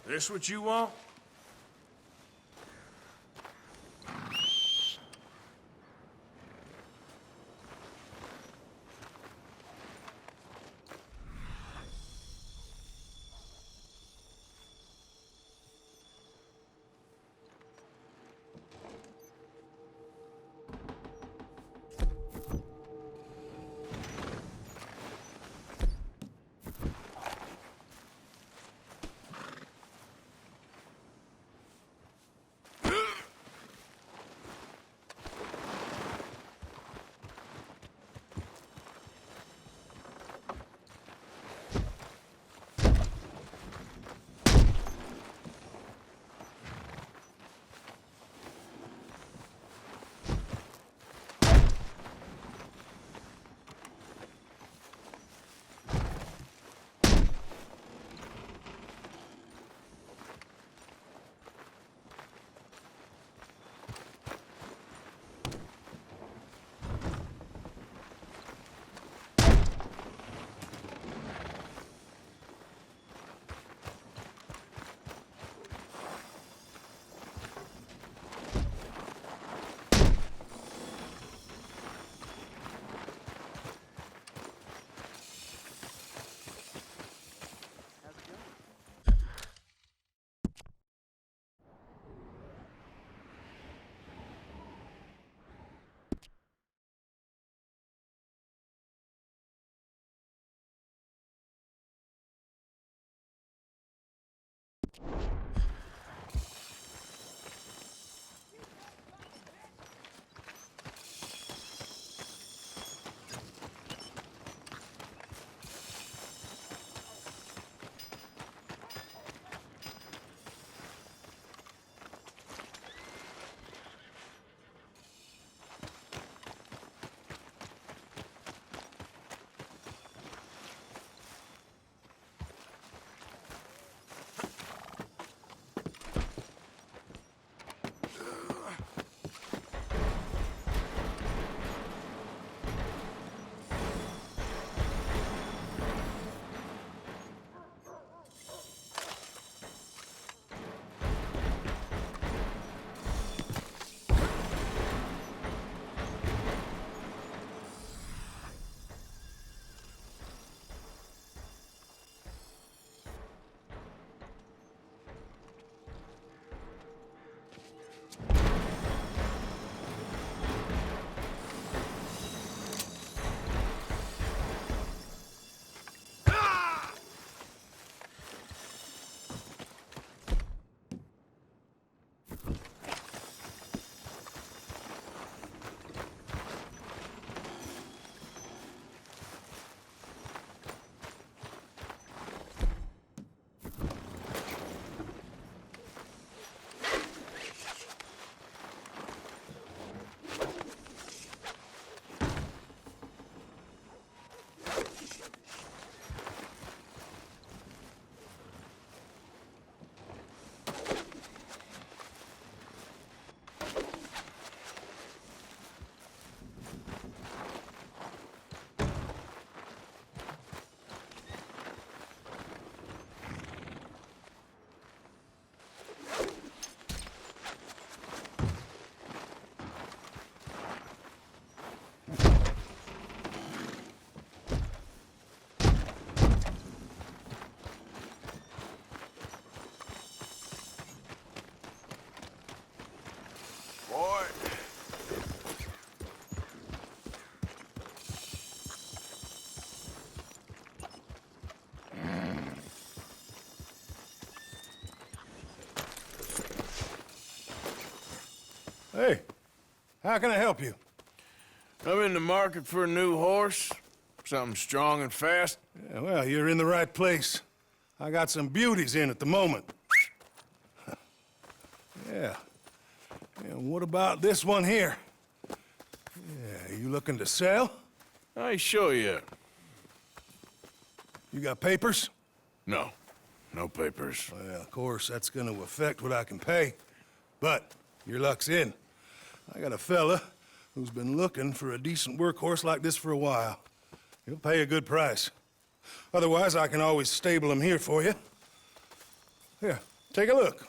Speaker 1: This what you want?
Speaker 6: Hey, how can I help you?
Speaker 1: I'm in the market for a new horse. Something strong and fast.
Speaker 6: Yeah, well, you're in the right place. I got some beauties in at the moment. Yeah. And what about this one here? Yeah, you looking to sell?
Speaker 1: I ain't sure yet.
Speaker 6: You got papers?
Speaker 1: No. No papers.
Speaker 6: Well, of course, that's gonna affect what I can pay. But your luck's in. I got a fella who's been looking for a decent workhorse like this for a while. He'll pay a good price. Otherwise, I can always stable him here for you. Here, take a look.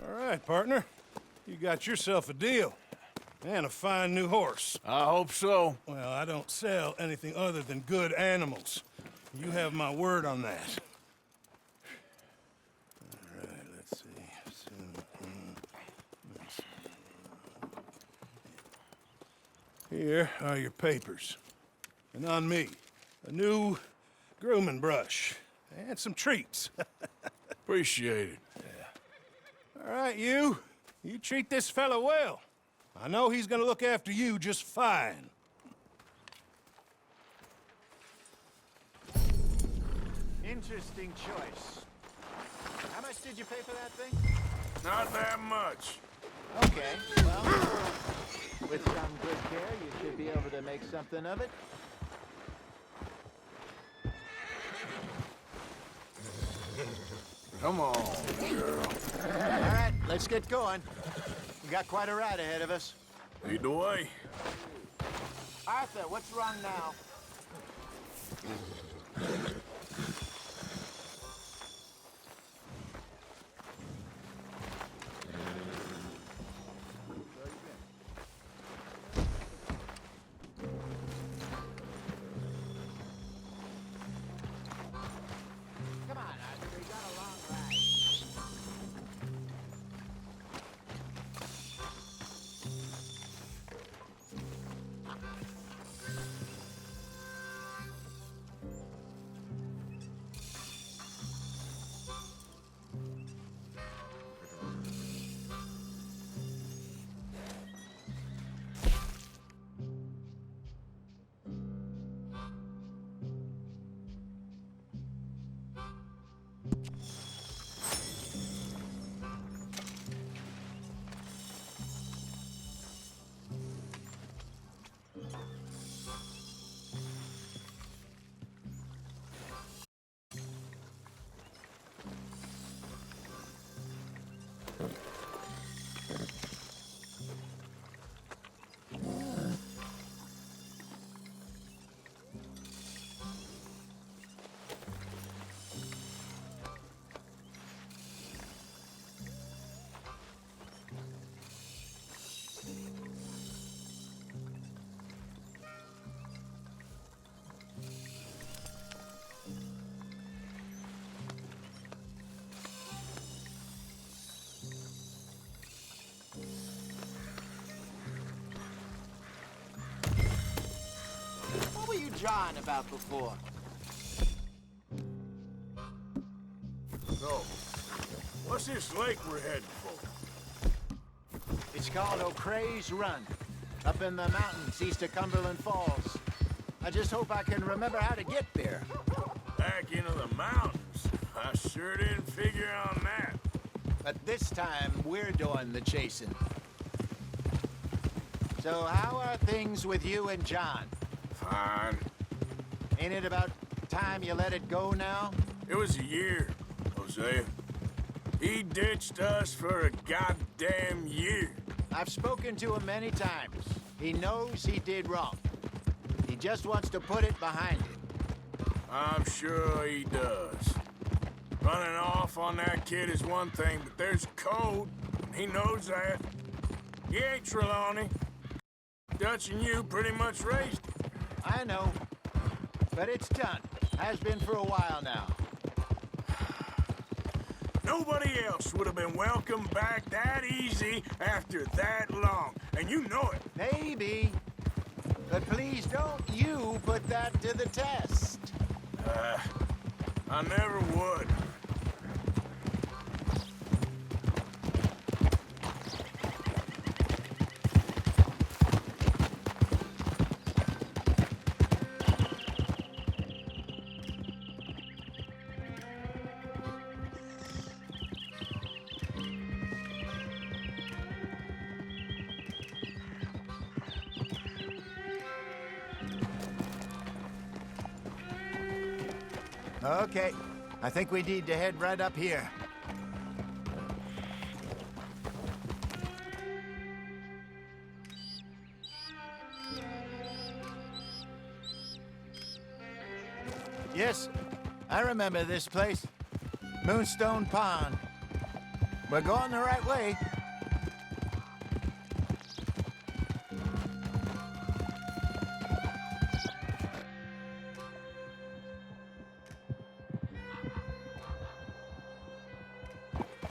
Speaker 6: All right, partner. You got yourself a deal. And a fine new horse.
Speaker 1: I hope so.
Speaker 6: Well, I don't sell anything other than good animals. You have my word on that. All right, let's see. Here are your papers. And on me, a new grooming brush. And some treats.
Speaker 1: Appreciate it.
Speaker 6: All right, you treat this fella well. I know he's gonna look after you just fine.
Speaker 18: Interesting choice. How much did you pay for that thing?
Speaker 1: Not that much.
Speaker 18: Okay, well, with some good care, you should be able to make something of it.
Speaker 1: Come on, girl.
Speaker 18: All right, let's get going. We got quite a ride ahead of us.
Speaker 1: Lead the way.
Speaker 18: Arthur, what's wrong now? Come on, Arthur, we got a long ride. John about before.
Speaker 1: So, what's this lake we're heading for?
Speaker 18: It's called O'Creagh's Run, up in the mountains east of Cumberland Falls. I just hope I can remember how to get there.
Speaker 1: Back into the mountains? I sure didn't figure on that.
Speaker 18: But this time, we're doing the chasing. So how are things with you and John?
Speaker 1: Fine.
Speaker 18: Ain't it about time you let it go now?
Speaker 1: It was a year, Hosea. He ditched us for a goddamn year.
Speaker 18: I've spoken to him many times. He knows he did wrong. He just wants to put it behind him.
Speaker 1: I'm sure he does. Running off on that kid is one thing, but there's code. He knows that. He ain't Trelawney. Dutch and you pretty much raised him.
Speaker 18: I know. But it's done. Has been for a while now.
Speaker 1: Nobody else would have been welcomed back that easy after that long. And you know it.
Speaker 18: Maybe. But please don't you put that to the test.
Speaker 1: I never would.
Speaker 18: Okay. I think we need to head right up here. Yes, I remember this place. Moonstone Pond. We're going the right way.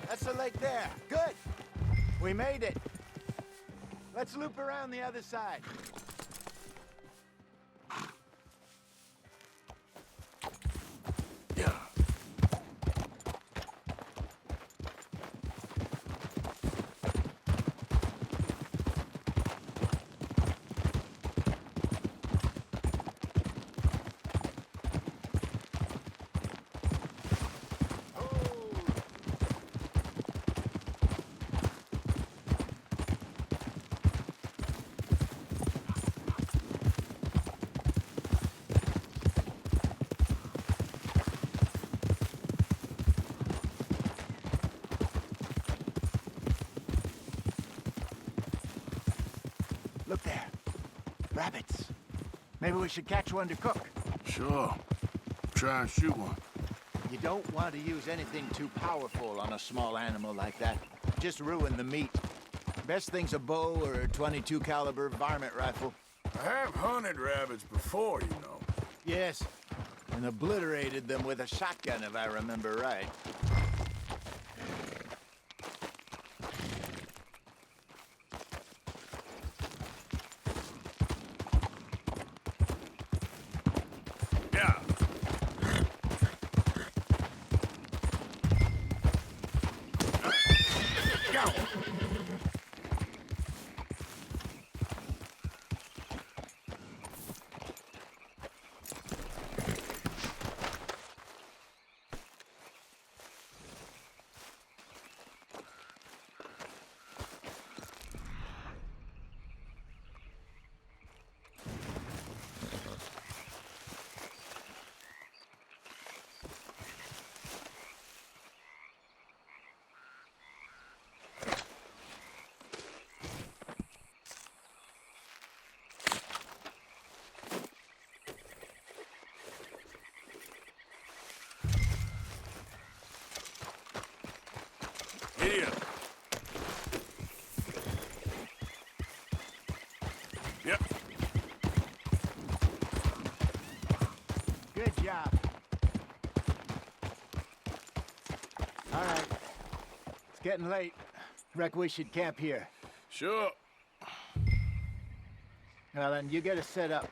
Speaker 18: That's the lake there. Good. We made it. Let's loop around the other side.
Speaker 1: Yeah.
Speaker 18: Look there. Rabbits. Maybe we should catch one to cook.
Speaker 1: Sure. Try and shoot one.
Speaker 18: You don't want to use anything too powerful on a small animal like that. Just ruin the meat. Best thing's a bow or a .22 caliber varmint rifle.
Speaker 1: I have hunted rabbits before, you know.
Speaker 18: Yes, and obliterated them with a shotgun, if I remember right.
Speaker 1: Yeah. Go. Idiot. Yep.
Speaker 18: Good job. All right. It's getting late. Reckon we should camp here.
Speaker 1: Sure.
Speaker 18: Well, then you get us set up.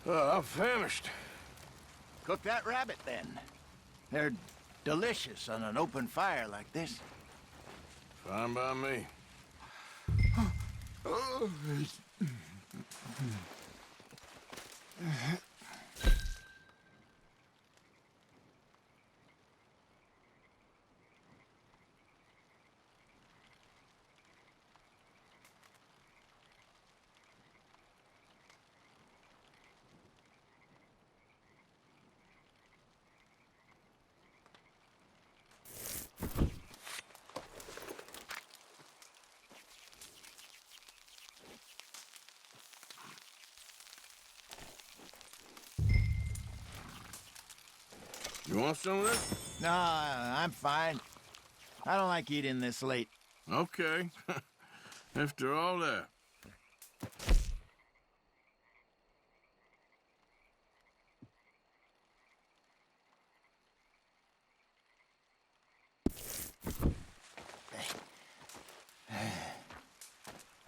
Speaker 6: I'm famished.
Speaker 18: Cook that rabbit, then. They're delicious on an open fire like this.
Speaker 6: Fine by me. You want some of this?
Speaker 18: No, I'm fine. I don't like eating this late.
Speaker 6: Okay. After all that.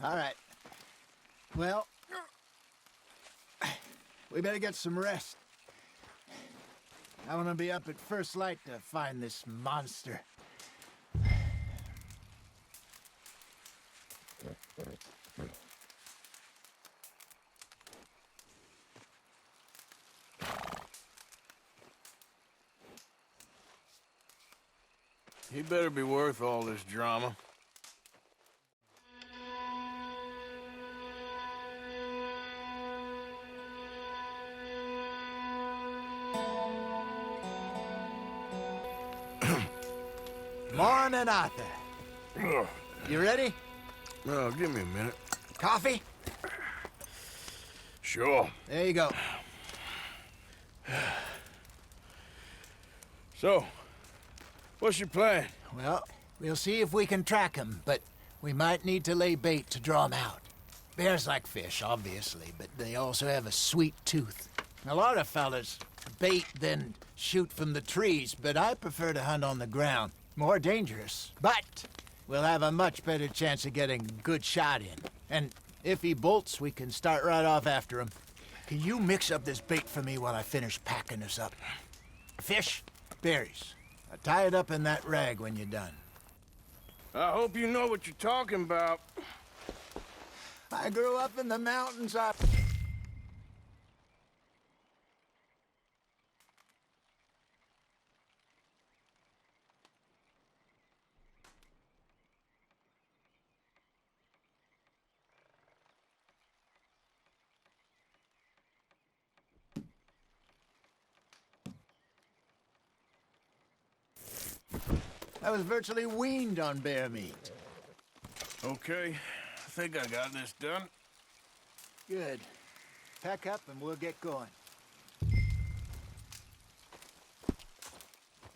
Speaker 18: All right. Well, we better get some rest. I want to be up at first light to find this monster.
Speaker 6: He better be worth all this drama.
Speaker 18: Morning, Arthur. You ready?
Speaker 6: Well, give me a minute.
Speaker 18: Coffee?
Speaker 6: Sure.
Speaker 18: There you go.
Speaker 6: So, what's your plan?
Speaker 18: Well, we'll see if we can track him, but we might need to lay bait to draw him out. Bears like fish, obviously, but they also have a sweet tooth. A lot of fellas bait, then shoot from the trees, but I prefer to hunt on the ground. More dangerous, but we'll have a much better chance of getting a good shot in. And if he bolts, we can start right off after him. Can you mix up this bait for me while I finish packing this up? Fish, berries. Tie it up in that rag when you're done.
Speaker 6: I hope you know what you're talking about.
Speaker 18: I grew up in the mountains. I was virtually weaned on bear meat.
Speaker 6: Okay, I think I got this done.
Speaker 18: Good. Pack up and we'll get going.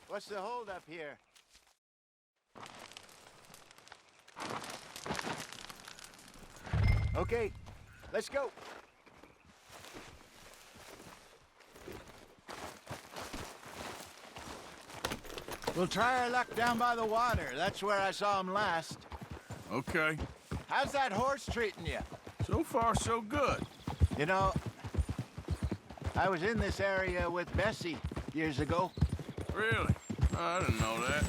Speaker 18: What's the holdup here? Okay, let's go. We'll try our luck down by the water. That's where I saw him last.
Speaker 6: Okay.
Speaker 18: How's that horse treating you?
Speaker 6: So far, so good.
Speaker 18: You know, I was in this area with Bessie years ago.
Speaker 6: Really? I didn't know that.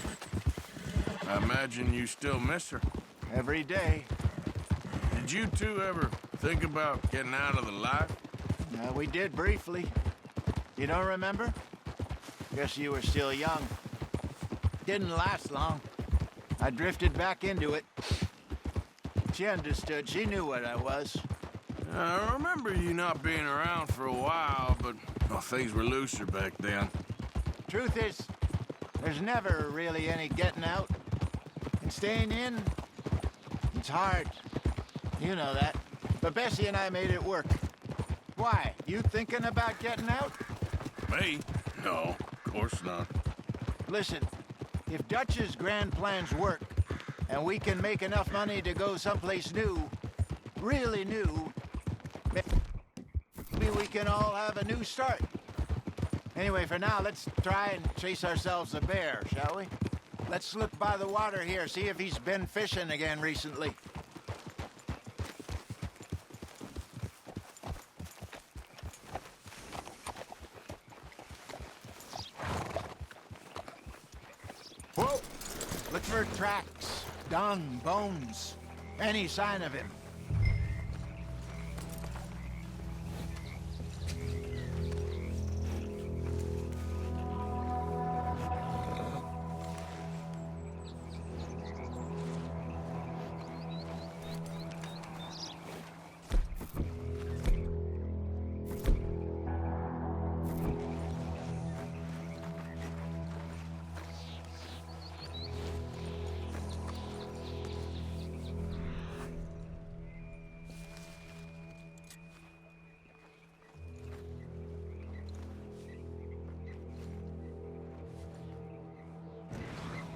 Speaker 6: I imagine you still miss her.
Speaker 18: Every day.
Speaker 6: Did you two ever think about getting out of the life?
Speaker 18: We did briefly. You don't remember? Guess you were still young. Didn't last long. I drifted back into it. She understood. She knew what I was.
Speaker 6: I remember you not being around for a while, but well, things were looser back then.
Speaker 18: Truth is, there's never really any getting out. And staying in, it's hard. You know that. But Bessie and I made it work. Why? You thinking about getting out?
Speaker 6: Me? No, of course not.
Speaker 18: Listen, if Dutch's grand plans work, and we can make enough money to go someplace new, really new, maybe we can all have a new start. Anyway, for now, let's try and chase ourselves a bear, shall we? Let's look by the water here, see if he's been fishing again recently. Whoa! Look for tracks, dung, bones, any sign of him.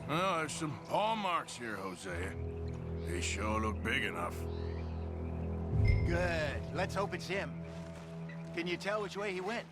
Speaker 1: Well, there's some paw marks here, Hosea. They sure look big enough.
Speaker 18: Good. Let's hope it's him. Can you tell which way he went?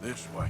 Speaker 1: This way.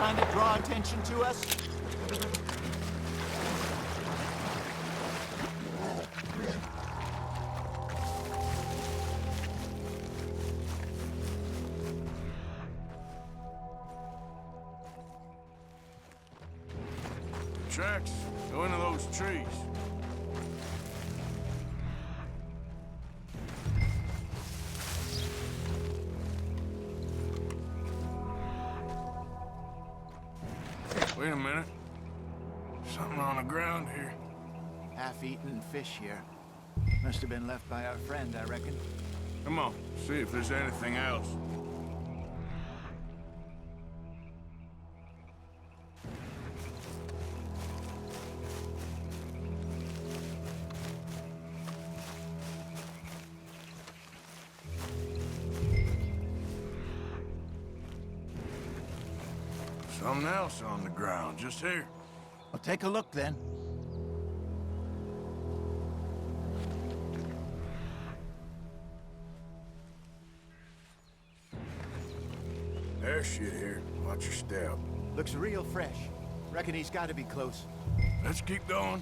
Speaker 18: Trying to draw attention to us?
Speaker 1: Tracks go into those trees. Wait a minute. Something on the ground here.
Speaker 18: Half-eaten fish here. Must have been left by our friend, I reckon.
Speaker 1: Come on, see if there's anything else. Something else on the ground, just here.
Speaker 18: Well, take a look then.
Speaker 1: There's shit here. Watch your step.
Speaker 18: Looks real fresh. Reckon he's got to be close.
Speaker 1: Let's keep going.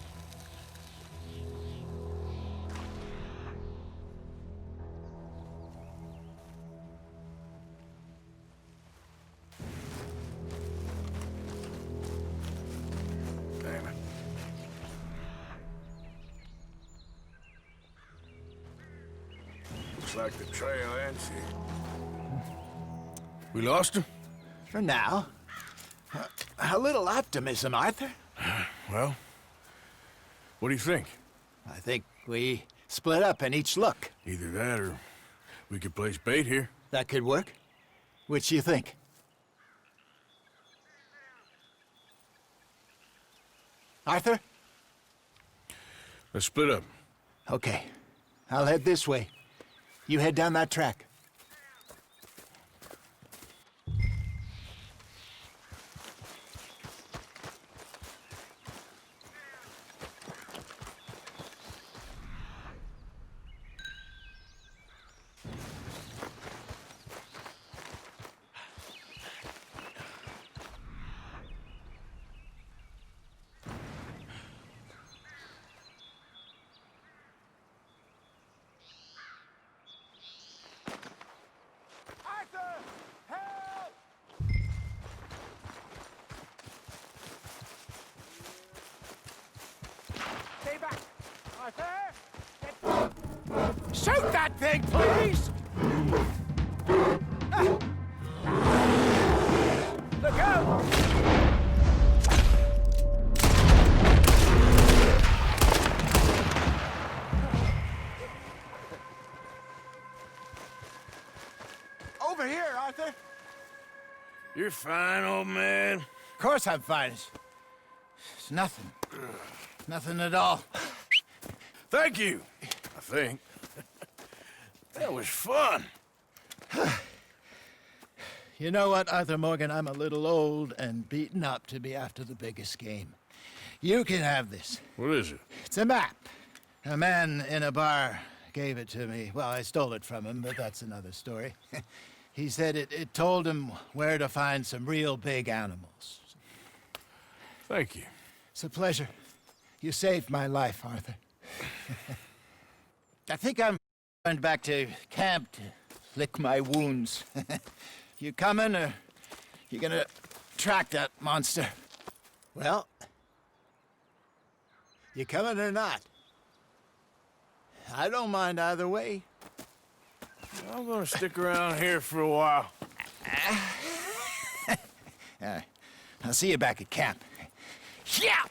Speaker 1: Looks like the trail ends here. We lost him?
Speaker 18: For now. A little optimism, Arthur.
Speaker 1: Well, what do you think?
Speaker 18: I think we split up and each look.
Speaker 1: Either that or we could place bait here.
Speaker 18: That could work. Which do you think? Arthur?
Speaker 1: Let's split up.
Speaker 18: Okay. I'll head this way. You head down that track.
Speaker 21: Stay back! Arthur!
Speaker 18: Shoot that thing, please! Look out! Over here, Arthur.
Speaker 1: You're fine, old man.
Speaker 18: Of course I'm fine. It's nothing. Nothing at all.
Speaker 1: Thank you, I think. That was fun.
Speaker 18: You know what, Arthur Morgan? I'm a little old and beaten up to be after the biggest game. You can have this.
Speaker 1: What is it?
Speaker 18: It's a map. A man in a bar gave it to me. Well, I stole it from him, but that's another story. He said it told him where to find some real big animals.
Speaker 1: Thank you.
Speaker 18: It's a pleasure. You saved my life, Arthur. I think I'm going back to camp to lick my wounds. You coming, or you gonna track that monster? Well, you coming or not? I don't mind either way.
Speaker 1: I'm gonna stick around here for a while.
Speaker 18: I'll see you back at camp. Yeah!